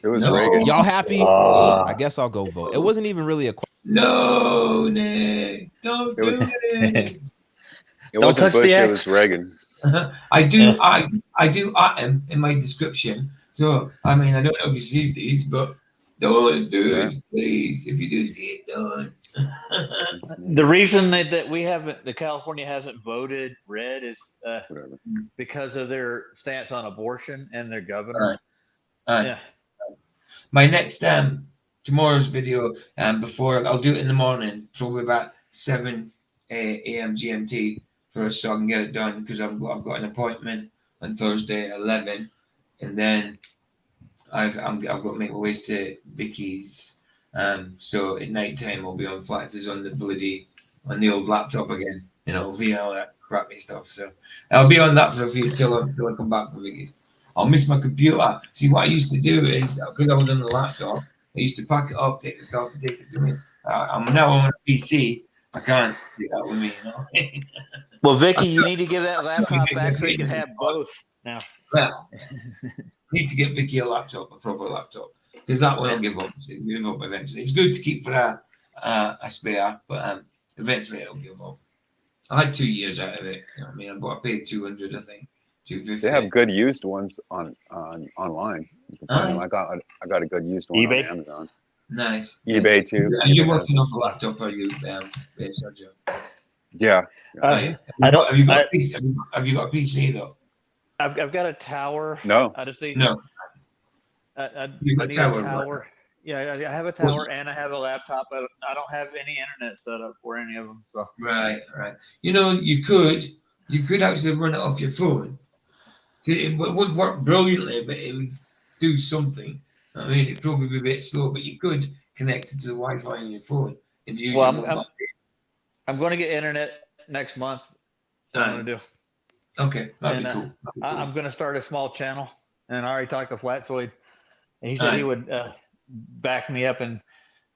It was Reagan. Y'all happy? I guess I'll go vote. It wasn't even really a question. No, Nick. Don't do it. It wasn't Bush, it was Reagan. I do atom in my description. So, I mean, I don't know if you see these, but don't do it, please. If you do see it, don't. The reason that we haven't, the California hasn't voted red is because of their stance on abortion and their governor. Yeah. My next tomorrow's video, before I'll do it in the morning, probably about 7 a.m. GMT, first, so I can get it done because I've got an appointment on Thursday at 11, and then I've got to make my ways to Vicky's. So at night time I'll be on Flaxes on the old laptop again, via all that crappy stuff. So I'll be on that for a few till I come back from Vicky's. I'll miss my computer. See, what I used to do is, because I was on the laptop, I used to pack it up, take the stuff, and take it to me. I'm now on a PC. I can't do that with me, Well, Vicky, you need to give that laptop back so you can have both. now. Well, need to get Vicky a laptop, a proper laptop, because that one will give up eventually. It's good to keep for a spare, but eventually it'll give up. I had 2 years out of it. You know what I mean? I paid 200, I think, 250. They have good used ones on online. You can find them. I got a good used one eBay? on Amazon. Nice. eBay too. Are you eBay has working them. off a laptop? Are you, Sergio? Yeah. I Have don't. you got a PC? Have you got a PC though? I've got a tower. No. I just need. No. I You got need tower, a tower. right? Yeah, I have a tower and I have a laptop. I don't have any internet set up for any of them. So Right. You know, you could actually run it off your phone. See, it would work brilliantly, but it would do something. I mean, it'd probably be a bit slow, but you could connect it to the Wi-Fi on your phone and use your mobile. I'm going to get internet next month. That's what I'm going to do. Okay, that'd be cool. I'm going to start a small channel, and I already talked to Flatsoid, and he said he would back me up, and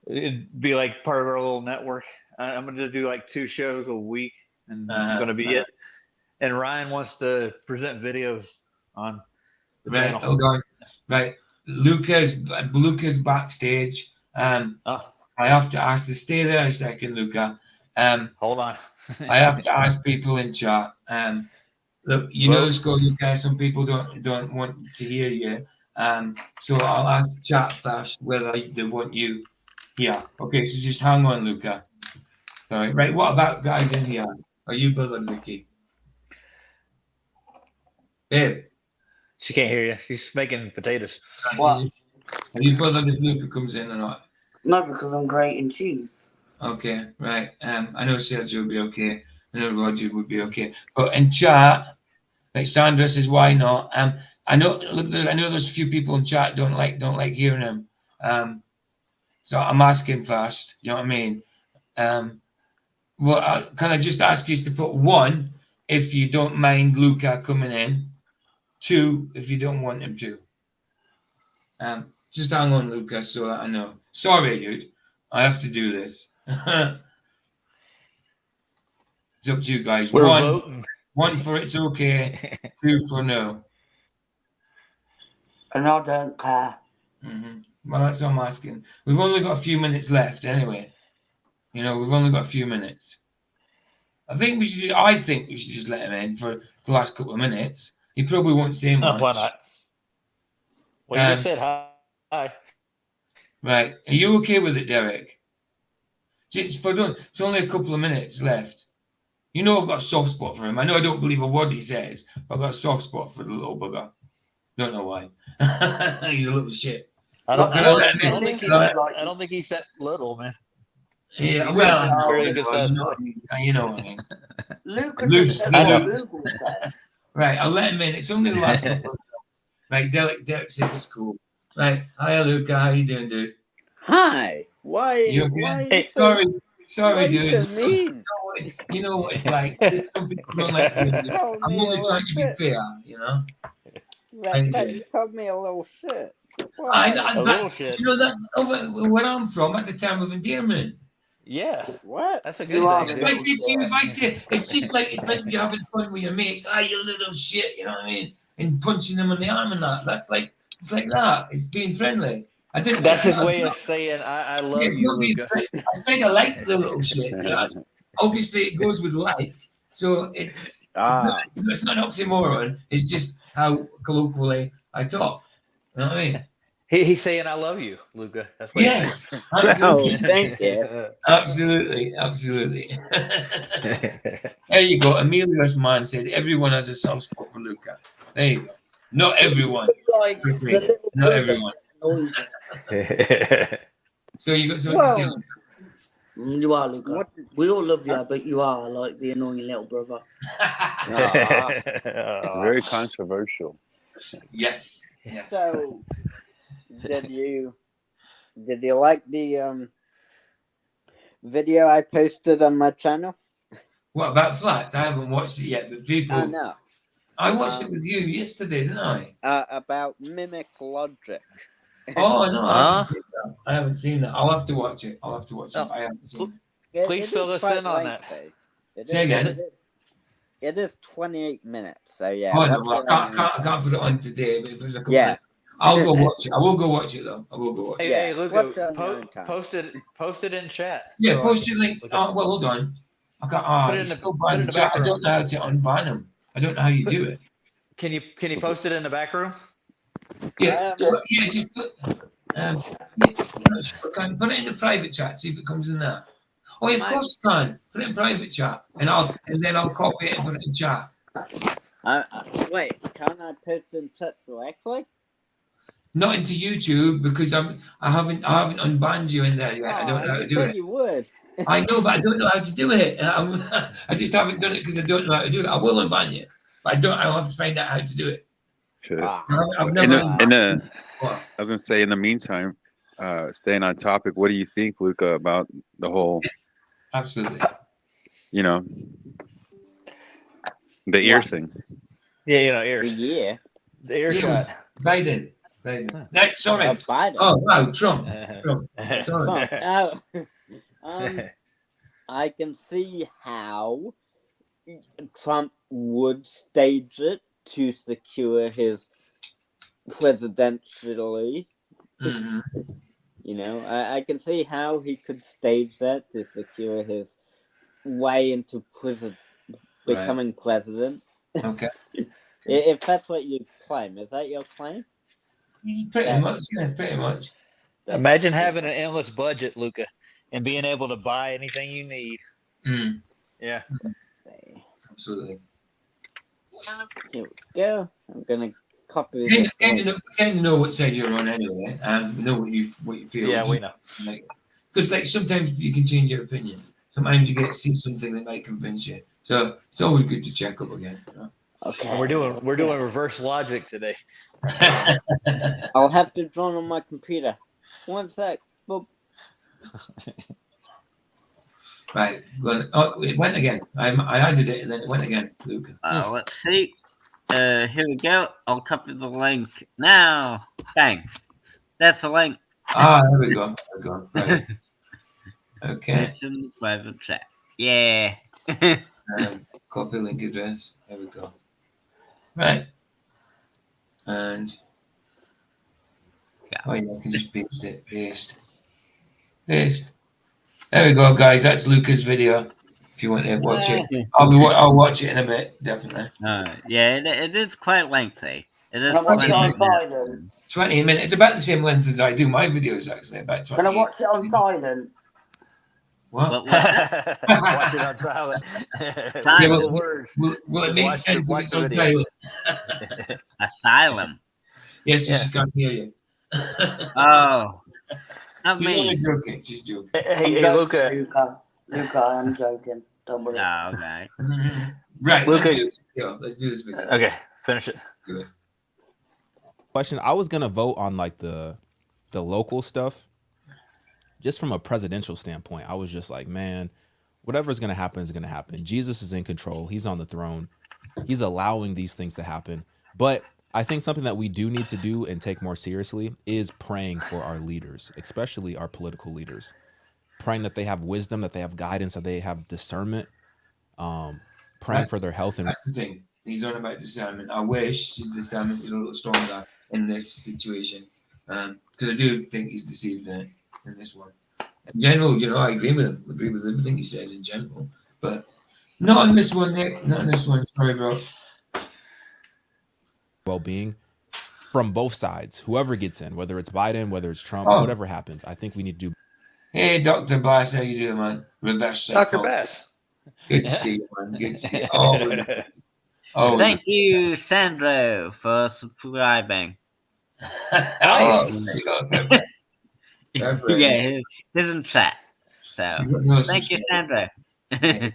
it'd be like part of our little network. I'm going to do like 2 shows a week, and that's going to be it. And Ryan wants to present videos on the channel. Hold on. Right, Luca's backstage. I have to ask to stay there a second, Luca. Hold on. I have to ask people in chat. Look, you know the score, Luca. Some people don't want to hear you. So I'll ask chat first whether they want you here. Okay, so just hang on, Luca. Sorry. Right, what about guys in here? Are you bothered, Vicky? Babe. She can't hear you. She's making potatoes. What? Are you bothered if Luca comes in or not? No, because I'm grating cheese. Okay, right. I know Sergio will be okay. I know Roger would be okay. But in chat, like Sandra says, why not? I know. Look, I know there's a few people in chat don't like hearing him. So I'm asking first. You know what I mean? Well, can I just ask you to put 1 if you don't mind Luca coming in, 2 if you don't want him to. Just hang on, Luca, so I know. Sorry, dude. I have to do this. It's up to you guys. We're 1 voting. 1 for it's okay, 2 for no. And I don't care. Well, that's what I'm asking. We've only got a few minutes left anyway. You know, we've only got a few minutes. I think we should just let him in for the last couple of minutes. He probably won't say much. Why not? Well, you just said hi. Right. Are you okay with it, Derek? It's only a couple of minutes left. You know I've got a soft spot for him. I know I don't believe a word he says, but I've got a soft spot for the little bugger. Don't know why. He's a little shit. I don't think he said little, man. Yeah, well, you know what I mean. Right, I'll let him in. It's only the last couple of minutes. Right, Derek said it's cool. Right, hi Luca, how you doing, dude? Hi. Why? You okay? Why? Hey, sorry, dude. So mean? You know what it's like. Some people don't like you. I'm only trying to be fair, you know. You called me a little shit. A little shit. You know that's where I'm from. That's a term of endearment. Yeah. What? That's a good thing. If I say it's just like you're having fun with your mates. You little shit. You know what I mean? And punching them on the arm and that. It's like that. It's being friendly. That's his way of saying I love you, Luca. I said I like the little shit. You know? Obviously, it goes with like. So it's not an oxymoron. It's just how colloquially I talk. You know what I mean? He's saying I love you, Luca. That's what yes. Absolutely. Thank you. Absolutely. There you go. Amelia's man said everyone has a soft spot for Luca. There you go. Not everyone. Not everyone. So you got something to say? You are, Luca. We all love you, but you are like the annoying little brother. Very controversial. Yes. So, did you like the video I posted on my channel? What about flats? I haven't watched it yet, but people. I know. I watched it with you yesterday, didn't I? About mimic logic. Oh no, I haven't seen that. I'll have to watch it. I haven't seen it. Please fill us in on that. Say again. It is 28 minutes, so yeah. Oh no, watch well, it I on can't put it on today, but if there's a couple Yeah. minutes, I'll go watch it. I will go watch it though. I will go watch Hey, it. Yeah, hey watch Luca, it on your own time. post it in chat. Yeah, so I post can your link. look at it. Well, hold on. I can't. Put it in he's the- still put it banned in the the chat. back I room. don't know how to unban him. I don't know how you do it. Can you post it in the back room? Yeah, yeah. Just put. Yeah, I'm sure I can. Put it in the private chat. See if it comes in there. Oh, yeah, of course you can. Put it in private chat, and then I'll copy it and put it in chat. Wait, can't I post in chat directly? Not into YouTube because I haven't unbanned you in there yet. I don't know how to you do said it. you would. I know, but I don't know how to do it. I just haven't done it because I don't know how to do it. I will unban you, but I don't. I'll have to find out how to do it. I've never. I was gonna say, in the meantime, staying on topic, what do you think, Luca, about the whole? Absolutely. You know, the ear thing. Yeah, ears. Yeah. The earshot. Biden. No, sorry. Biden. Oh wow, Trump. Sorry. Trump. I can see how Trump would stage it to secure his presidentially. Mm-hmm. You know, I can see how he could stage that to secure his way into becoming president. Okay. If that's what you claim, is that your claim? Pretty much, yeah, pretty much. Imagine having an endless budget, Luca, and being able to buy anything you need. Mm. Yeah. Absolutely. Here we go. I'm gonna copy We this. kind of know what side you're on anyway, and we know what you feel. Yeah, we know. Because like sometimes you can change your opinion. Sometimes you get to see something that might convince you. So it's always good to check up again. You know? Okay. We're doing reverse logic today. I'll have to draw on my computer. One sec. Boop. Right. Well, oh, it went again. I added it and then it went again, Luke. Let's see. Here we go. I'll copy the link now. Bang. That's the link. There we go. Right. Okay. It's in the private chat. Yeah. Copy link address. There we go. Right. And oh yeah, I can just paste it. Paste. There we go, guys. That's Luca's video. If you want to watch it, I'll watch it in a bit, definitely. Yeah, it is quite lengthy. It is. Can I watch it on silent? 20 minutes. It's about the same length as I do my videos, actually. About 20. Can I watch it on silent? What? Watch it on silent. Silent words. Will it make sense if it's on silent? Asylum. Yes, she can't hear you. Oh. She's only joking. She's joking. Hey, Luca. Luca, I'm joking. Don't worry. Oh, okay. Right, Luca. let's do this video. Okay, finish it. Good. Question: I was gonna vote on like the local stuff, just from a presidential standpoint. I was just like, man, whatever's gonna happen is gonna happen. Jesus is in control. He's on the throne. He's allowing these things to happen. But I think something that we do need to do and take more seriously is praying for our leaders, especially our political leaders. Praying that they have wisdom, that they have guidance, that they have discernment. Praying for their health. And that's the thing. He's on about discernment. I wish his discernment was a little stronger in this situation, because I do think he's deceived in this one. In general, I agree with him. I agree with everything he says in general, but not on this one, Nick. Not on this one. Sorry, bro. Well-being from both sides, whoever gets in, whether it's Biden, whether it's Trump, whatever happens, I think we need to do. Hey, Dr. Bass, how you doing, man? Reverse Dr. psychology. Bass. Good to see you, man. Good to see you. Always. Thank you, Sandro, for subscribing. There you go. Perfect. Yeah, he's in chat. So, thank you, Sandro. There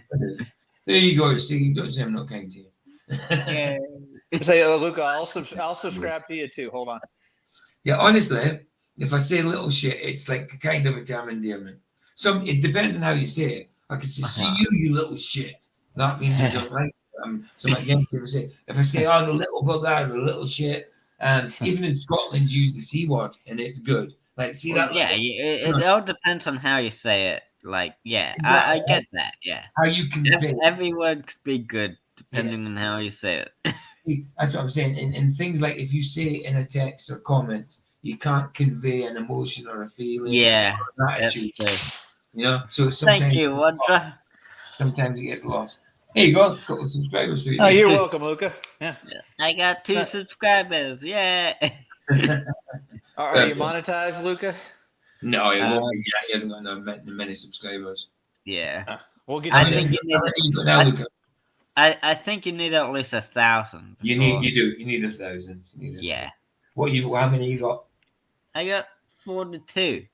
you go. See, don't say I'm not kind to you. Yeah. Say, Luca, I'll subscribe to you too. Hold on. Yeah, honestly, if I say little shit, it's like a kind of a term endearment. It depends on how you say it. I could say, "See you little shit." That means you don't like it. So my against if I say, "Oh, the little bugger," the little shit, even in Scotland, use the C word, and it's good. Like, see that? Yeah, it all depends on how you say it. Like, yeah, exactly. I get that. Yeah, how you convey. Every word could be good depending on how you say it. See, that's what I'm saying. In things like if you say it in a text or comment, you can't convey an emotion or a feeling Yeah, or an that's attitude. true. You know, so Thank sometimes you, it gets lost. Roger. Sometimes it gets lost. Here you go, a couple of subscribers for you. Oh, you're welcome, Luca. Yeah. I got 2 subscribers. Yeah. Are you monetized, Luca? No, it won't be. Yeah, he hasn't got many subscribers. Yeah. We'll get. I think you need. You got now, Luca? I think you need at least 1,000. You need 1,000. Yeah. How many you got? I got 42.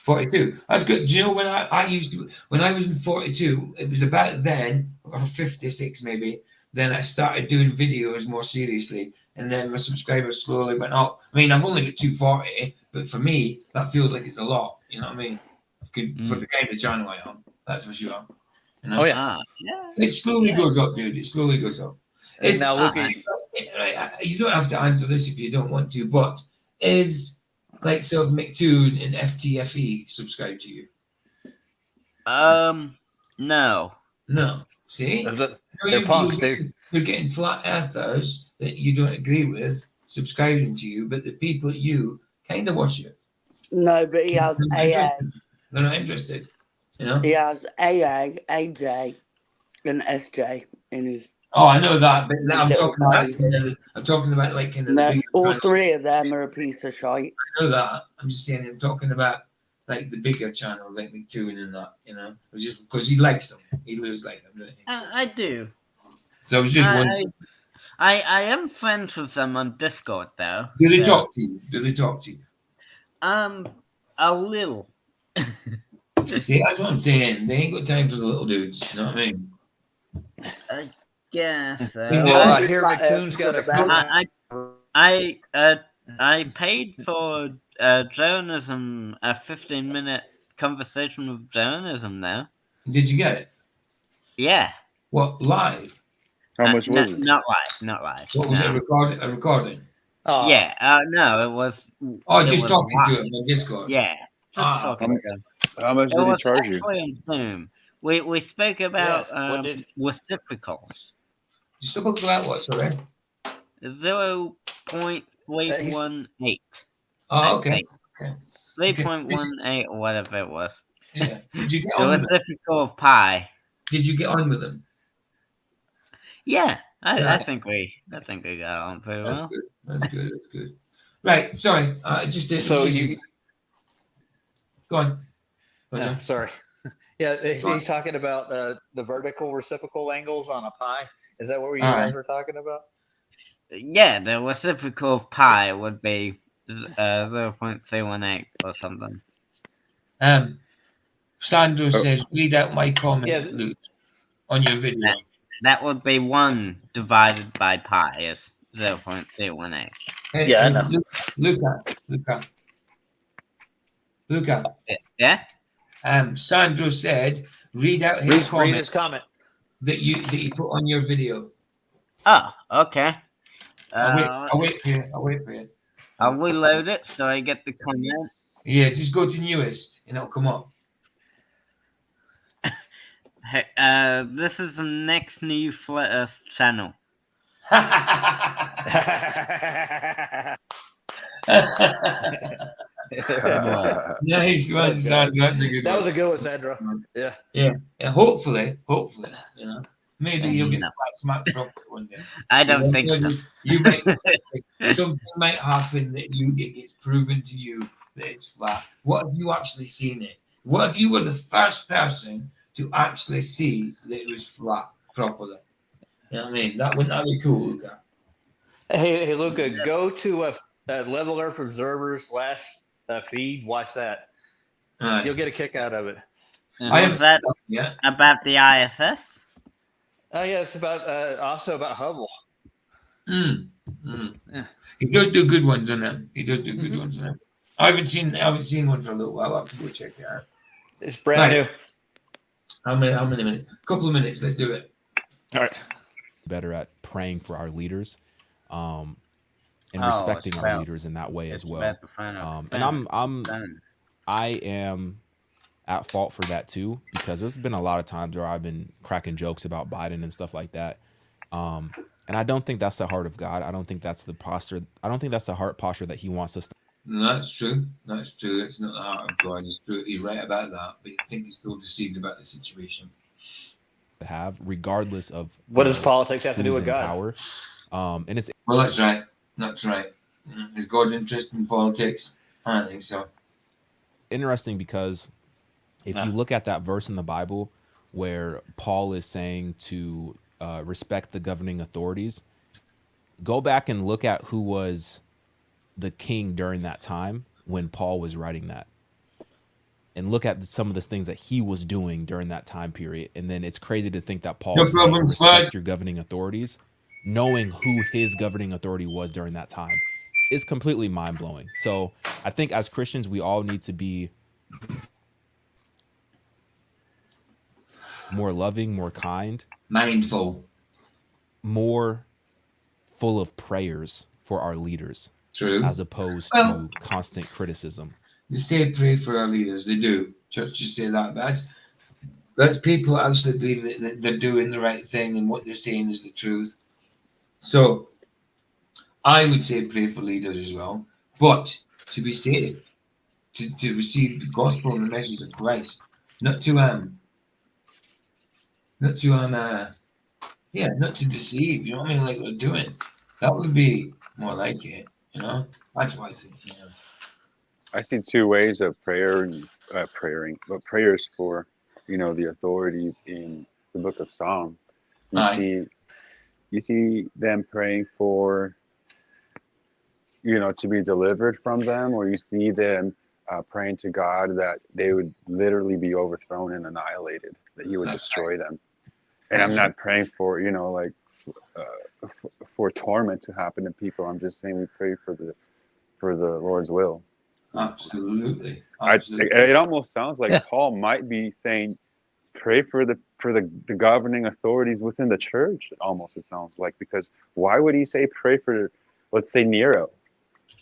42. That's good. Do you know when I used to, when I was in 42, it was about then, or 56 maybe, then I started doing videos more seriously. And then my subscribers slowly went up. I mean, I've only got 240, but for me, that feels like it's a lot. You know what I mean? For the kind of channel I am, that's for sure. You know? Oh, yeah. It slowly goes up, dude. It slowly goes up. And now, Luca, You don't have to answer this if you don't want to, but is like sort of McToon and FTFE subscribe to you? No. No. See? They're punks, dude. You're getting flat earthers that you don't agree with subscribing to you, but the people you kind of worship. No, but he has AA. They're not interested. You know? He has AA, AJ, and SJ in his. Oh, I know that, but his I'm little talking about like kind of No, the bigger all channels. 3 of them are a piece of shite. I know that. I'm just saying, I'm talking about like the bigger channels, like McToon and that. You know, just because he likes them, he lives like them. Doesn't he? I do. So I was just wondering. I am friends with them on Discord though. Do they talk to you? Do they talk to you? A little. See, that's what I'm saying. They ain't got time for the little dudes. You know what I mean? I guess. Well, I hear McToon's got a. I paid for journalism, a 15-minute conversation with journalism now. Did you get it? Yeah. What, live? How much was it? Not live. What was it? A recording? Yeah. No, it was. Oh, it just was talking to live. him on Discord. Yeah. Just talking to him. How much did he charge you? On Zoom. We spoke about reciprocals. You spoke about what, sorry? 0.318. Oh, okay. 3.18 or whatever it was. Yeah. Did you get the on with reciprocal of pi. Did you get on with them? Yeah, I think we got on pretty well. Good. That's good. Right. Sorry. Go on. Sorry. Yeah, he's talking about the vertical reciprocal angles on a pi. Is that what you guys were talking about? Yeah, the reciprocal of pi would be 0.318 or something. Sandro says, read out my comment, Luke, on your video. That would be 1 divided by pi is 0.318. Hey, I know. Luca. Yeah? Sandro said, read out his comment. Read his comment. That you put on your video. Oh, okay. I'll wait for you. I'll reload it so I get the comment. Yeah, just go to newest and it'll come up. Hey, this is the next new Flat Earth channel. Nice one, Sandro. That's a good one. That was a good one, Sandro. Yeah. Hopefully, you know, maybe you'll get smacked properly one day. I don't think so. You might something might happen that it gets proven to you that it's flat. What if you actually seen it? What if you were the first person to actually see that it was flat properly? You know what I mean? Wouldn't that be cool, Luca? Hey, Luca, go to Level Earth Observer's last feed. Watch that. Right. You'll get a kick out of it. I haven't that seen that yet. About the ISS? Oh yeah, it's about also about Hubble. Yeah. He does do good ones on them. I haven't seen one for a little while. I'll have to go check it out. It's brand new. How many minutes? A couple of minutes. Let's do it. All right. Better at praying for our leaders, and respecting our leaders in that way as well. And I am at fault for that too, because there's been a lot of times where I've been cracking jokes about Biden and stuff like that. And I don't think that's the heart of God. I don't think that's the posture. I don't think that's the heart posture that He wants us No, that's true. That's true. It's not the heart of God. It's true. He's right about that. But I think he's still deceived about the situation. to have, regardless of What does politics have to do who's with in God? power. And it's Well, that's right. That's right. Is God interested in politics? I don't think so. interesting because if you look at that verse in the Bible where Paul is saying to respect the governing authorities, go back and look at who was the king during that time when Paul was writing that. And look at some of the things that he was doing during that time period. And then it's crazy to think that Paul No is saying problem, respect Spud. your governing authorities, knowing who his governing authority was during that time. It's completely mind-blowing. So I think as Christians, we all need to be more loving, more kind, mindful, more full of prayers for our leaders. True. As opposed Well, to constant criticism. They say pray for our leaders. They do. Churches say that. That's people actually believe that they're doing the right thing and what they're saying is the truth. So I would say pray for leaders as well. But to be saved, to receive the gospel and the message of Christ, not to not to deceive, you know what I mean, like we're doing. That would be more like it, you know? That's what I think, you know. I see two ways of prayers for, the authorities in the book of Psalm. You see them praying for, to be delivered from them, or you see them praying to God that they would literally be overthrown and annihilated, that He would destroy them. And I'm not praying for, for torment to happen to people. I'm just saying we pray for the Lord's will. Absolutely. It almost sounds like Paul might be saying, pray for the governing authorities within the church. It sounds like, because why would he say pray for, let's say, Nero?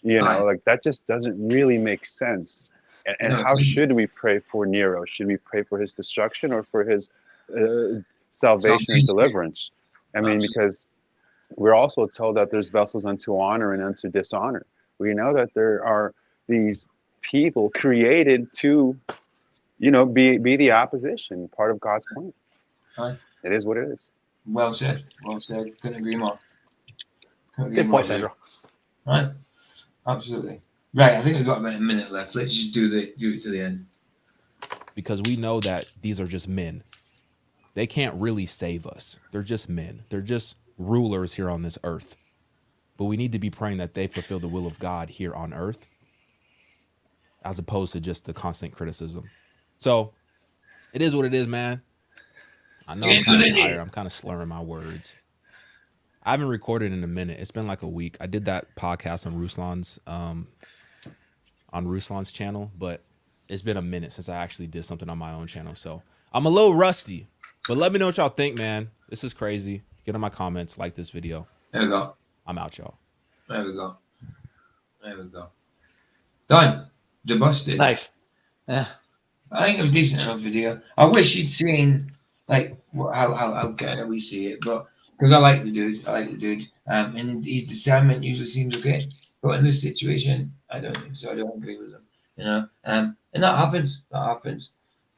Like that just doesn't really make sense. And how should we pray for Nero? Should we pray for his destruction or for his salvation and deliverance? I mean, because we're also told that there's vessels unto honor and unto dishonor. We know that there are these people created to, be the opposition, part of God's plan. Right. It is what it is. Well said. Well said. Couldn't agree more. Good point, Sandro. Right. Absolutely. Right. I think we've got about a minute left. Let's just do it to the end. Because we know that these are just men. They can't really save us. They're just men. They're just rulers here on this earth. But we need to be praying that they fulfill the will of God here on earth, as opposed to just the constant criticism. So it is what it is, man. I know I'm kind of tired. I'm kind of slurring my words. I haven't recorded in a minute. It's been like a week. I did that podcast on Ruslan's channel, but it's been a minute since I actually did something on my own channel. So I'm a little rusty, but let me know what y'all think, man. This is crazy. Get in my comments, like this video. There we go. I'm out, y'all. There we go. There we go. Done. Debusted. Nice. Yeah. I think it was a decent enough video. I wish you'd seen like how kind of we see it, but because I like the dude. And his discernment usually seems okay. But in this situation, I don't think so. I don't agree with him. And that happens.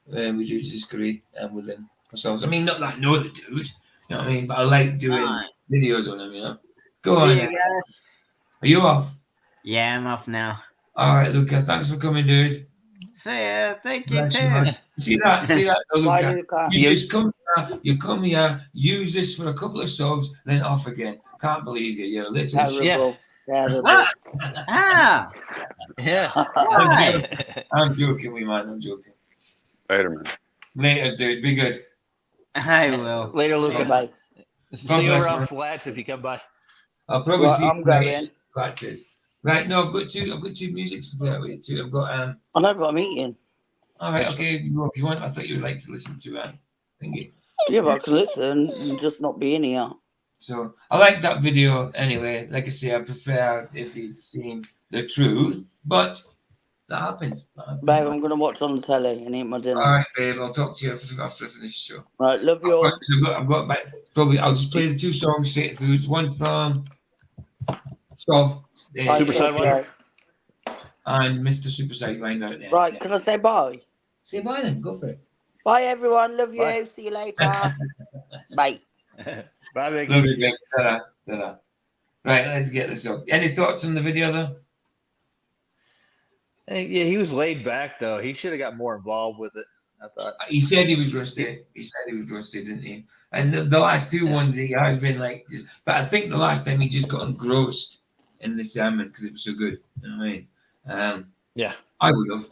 We do disagree within ourselves. I mean, not that I know the dude. You know what I mean? But I like doing videos on him. Go on. See you guys. Are you off? Yeah, I'm off now. All right, Luca. Thanks for coming, dude. See ya. Thank you Bless too. you, man. See that, Bye, Luca. Luca. You just come here, use this for a couple of subs, then off again. Can't believe you. You're a little Terrible. Terrible. Ah. Yeah. I'm joking, man. I'm joking. Later, man. Later, dude. Be good. I will. Later, Luca. Bye. See you around Flats if you come by. I'll probably Right, see I'm you going. Flats. Right, no, I've got two musics to play out with too. I've got I know, but I'm eating. all right, okay, if you want, I thought you would like to listen to thingy. Yeah, but I can listen and just not be in here. So I like that video anyway. Like I say, I prefer if you'd seen the truth, but that happened. Babe, I'm going to watch on the telly and eat my dinner. All right, babe. I'll talk to you after I finish the show. Right, love you all. I've got about Probably I'll just play the two songs straight through. It's one from Soft Super Sidewinder and Mr. Super Sidewinder at the end. Right, Yeah. can I say bye? Say bye then. Go for it. Bye, everyone. Love you. Bye. See you later. Bye. Bye, Vicky. Love you, Vic. Ta-da. Ta-da. Right, let's get this up. Any thoughts on the video, though? Yeah, he was laid back though. He should have got more involved with it. I thought. He said he was rusty. He said he was rusty, didn't he? And the last two ones, he has been like, but I think the last time he just got engrossed in the sermon because it was so good. You know what I mean? Yeah. I would have.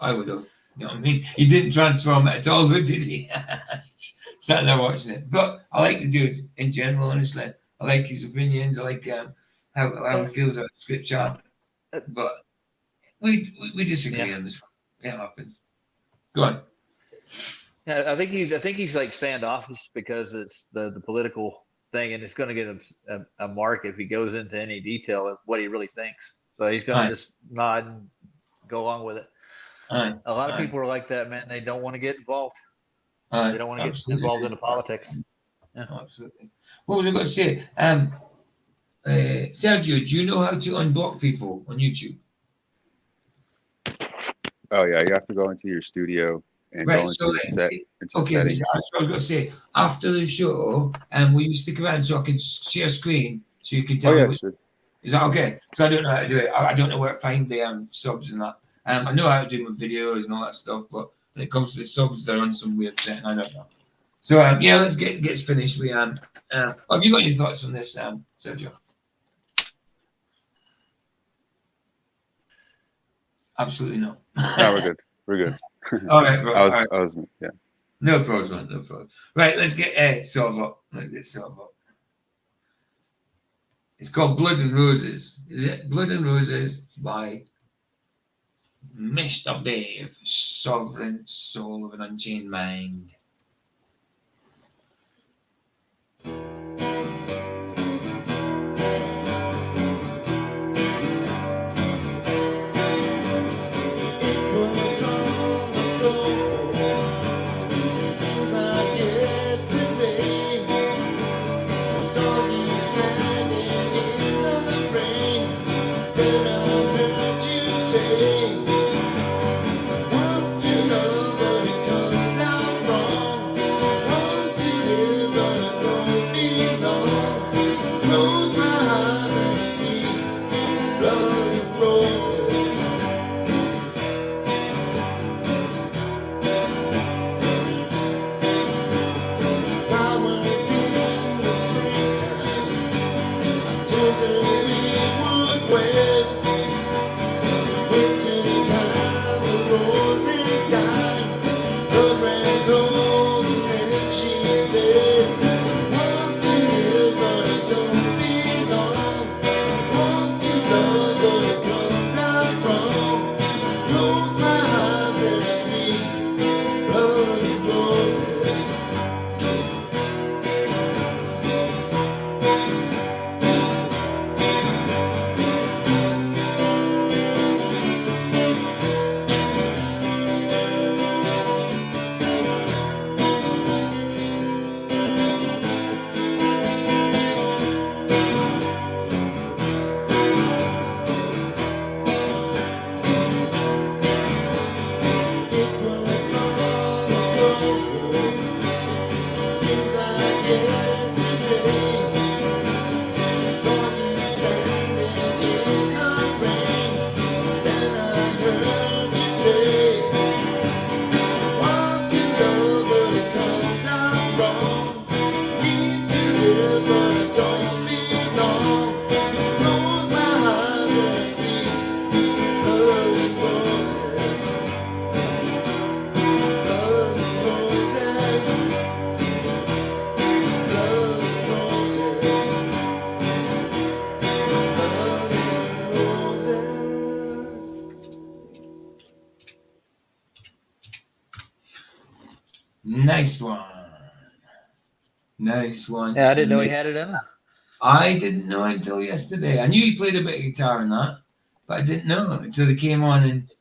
You know what I mean? He didn't transform it at all, did he? Sat there watching it. But I like the dude in general, honestly. I like his opinions. I like how he feels about scripture. But we disagree on this. It happens. Go on. Yeah, I think he's like standoffish because it's the political thing, and it's going to get him a mark if he goes into any detail of what he really thinks. So he's going to just nod and go along with it. A lot of people are like that, man. They don't want to get involved. They don't want to get involved into politics. Yeah, absolutely. What was I going to say? Sergio, do you know how to unblock people on YouTube? Oh yeah, you have to go into your studio and go into the settings. That's what I was going to say. After the show, will you stick around so I can share screen so you can tell me? Sure. Is that okay? Because I don't know how to do it. I don't know where to find the subs and that. I know how to do my videos and all that stuff, but when it comes to the subs, they're on some weird setting. I don't know. So yeah, let's get finished. We have you got any thoughts on this, Sergio? Absolutely not. No, we're good. We're good. All right, bro. I was, yeah. No problem, no problem. Right, let's get Silver up. Let's get Silver up. It's called Blood and Roses. Is it Blood and Roses by Mr. Dave, Sovereign Soul of an Unchained Mind. Nice one. Nice one. Yeah, I didn't know he had it in him. I didn't know until yesterday. I knew he played a bit of guitar and that, but I didn't know until they came on and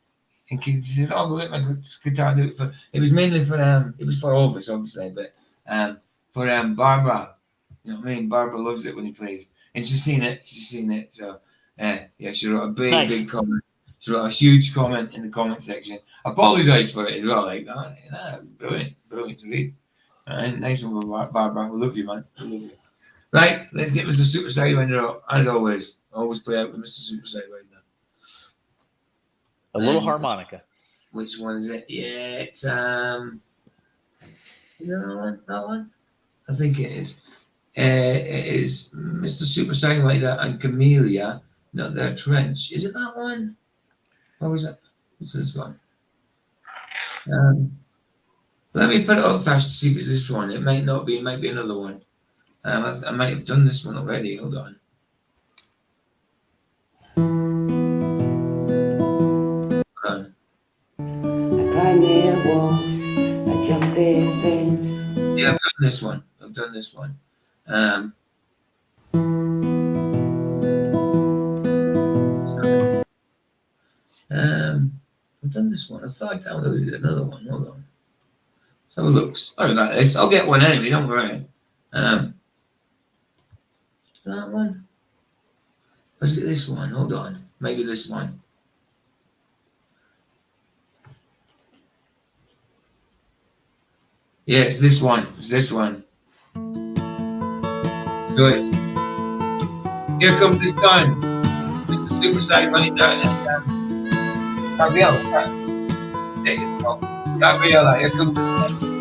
he says, "Oh, go get my guitar." Do it for. It was mainly for it was for all of us, obviously, but for Barbara, You know what I mean? Barbara loves it when he plays, and she's seen it. She's seen it. So yeah, she wrote a Nice. big comment. She wrote a huge comment in the comment section. Apologise for it as well. Like that. Yeah, brilliant to read. Nice one, Barbara. We love you, man. We love you. Right, let's get Mr. Super Sidewinder up. As always, always play out with Mr. Super Sidewinder. A little harmonica. Which one is it? Yeah, it's is it that one? That one? I think it is. It is Mr. Super Sidewinder and Camellia, not their trench. Is it that one? Or was it? What's this one? Let me put it up fast to see if it's this one. It might not be. It might be another one. I might have done this one already. Hold on. I climbed the walls, I jumped the fence. Yeah, I've done this one. I've done this one. I've done this one. I thought I downloaded another one. Hold on. Let's have a look. Sorry about this. I'll get one anyway. Don't worry. That one. Or is it this one? Hold on. Maybe this one. Yeah, it's this one. It's this one. So it's Here Comes the Sun. Mr. Super Sidewinder and Gabriella. Gabriella, Here Comes the Sun.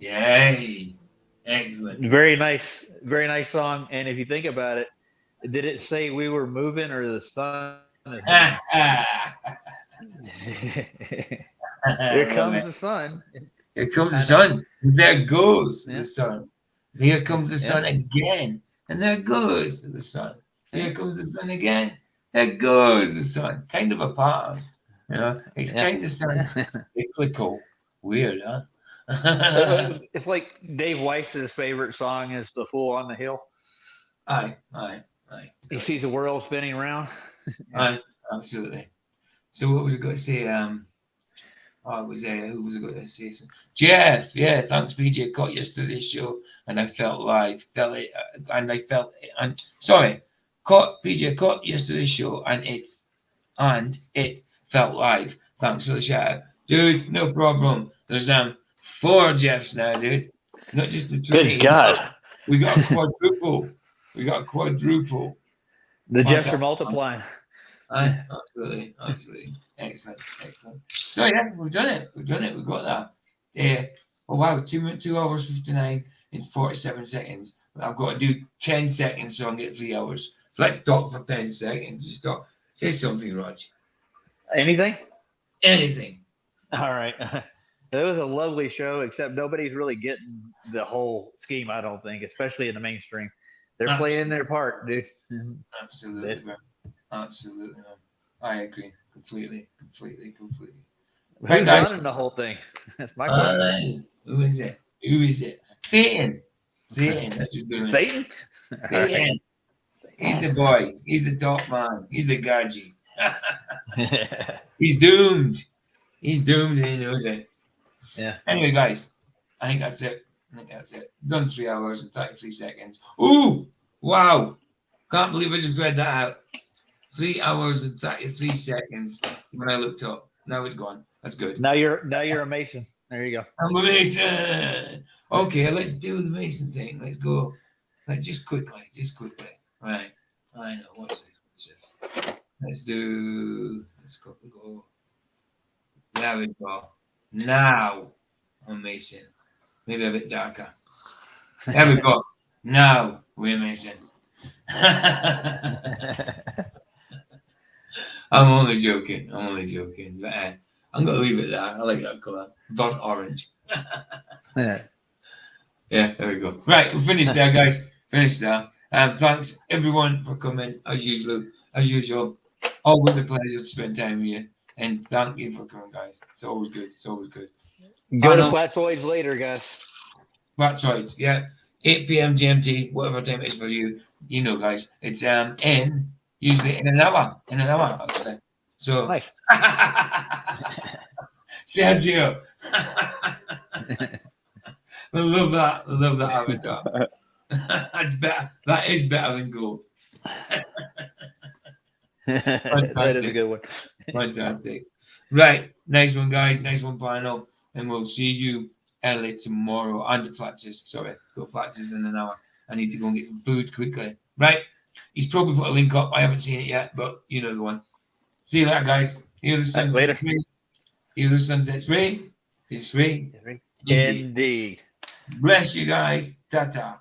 Yay! Excellent. Very nice song. And if you think about it, did it say we were moving or the sun is moving? Here comes the sun. Here comes the sun. There goes the sun. Here comes the sun again. And there goes the sun. Here comes the sun again. There goes the sun. Kind of a pattern. You know, it kind of sounds cyclical. Weird, huh? It's like Dave Weiss's favorite song is "The Fool on the Hill." Aye. He sees the world spinning around. Aye, absolutely. So what was I going to say? Who was I going to say? Jeff, yeah, thanks, BJ. Caught yesterday's show, and I felt live. Caught BJ. Caught yesterday's show, and it felt live. Thanks for the shout out, dude. No problem. There's 4 Jeffs now, dude. Not just the Trinity. Good God. We got a quadruple. The Jeffs are Fantastic. multiplying. Absolutely. Excellent. So yeah, we've done it. We've got that. Oh wow, 2 hours 59 in 47 seconds. I've got to do 10 seconds so I can get 3 hours. So let's talk for 10 seconds. Just talk. Say something, Rog. Anything? All right. It was a lovely show, except nobody's really getting the whole scheme, I don't think, especially in the mainstream. They're playing their part, dude. Absolutely, man. Absolutely, man. I agree completely. Who's running the whole thing? That's my question. Who is it? Satan. That's who's doing it. Satan? Satan. He's the boy. He's the top man. He's the gadget. He's doomed. And he knows it. Yeah. Anyway, guys, I think that's it. Done 3 hours and 33 seconds. Ooh! Wow! Can't believe I just read that out. 3 hours and 33 seconds when I looked up. Now it's gone. That's good. Now you're a Mason. There you go. I'm a Mason. Okay, let's do the Mason thing. Let's go. Just quickly. Right. I know. What's this? Let's go. There we go. Now I'm Mason. Maybe a bit darker. There we go. Now we're Mason. I'm only joking. But I'm going to leave it there. I like that colour. Burnt orange. Yeah, there we go. Right, we're finished there, guys. Thanks, everyone, for coming, as usual. Always a pleasure to spend time with you. And thank you for coming, guys. It's always good. Go to Flatzoids later, guys. Flatzoids, yeah. 8 p.m. GMT, whatever time it is for you. You know, guys. It's usually in an hour, actually. So nice. Sergio. I love that avatar. That's better. That is better than gold. Fantastic. That is a good one. Fantastic. Right. Nice one, guys. Nice one, final. And we'll see you early tomorrow. And at Flatz's. Sorry. Go Flatz's in an hour. I need to go and get some food quickly. Right. He's probably put a link up. I haven't seen it yet, but you know the one. See you later, guys. Hear the sun sets free. It's free. Indeed. Bless you guys. Ta-ta.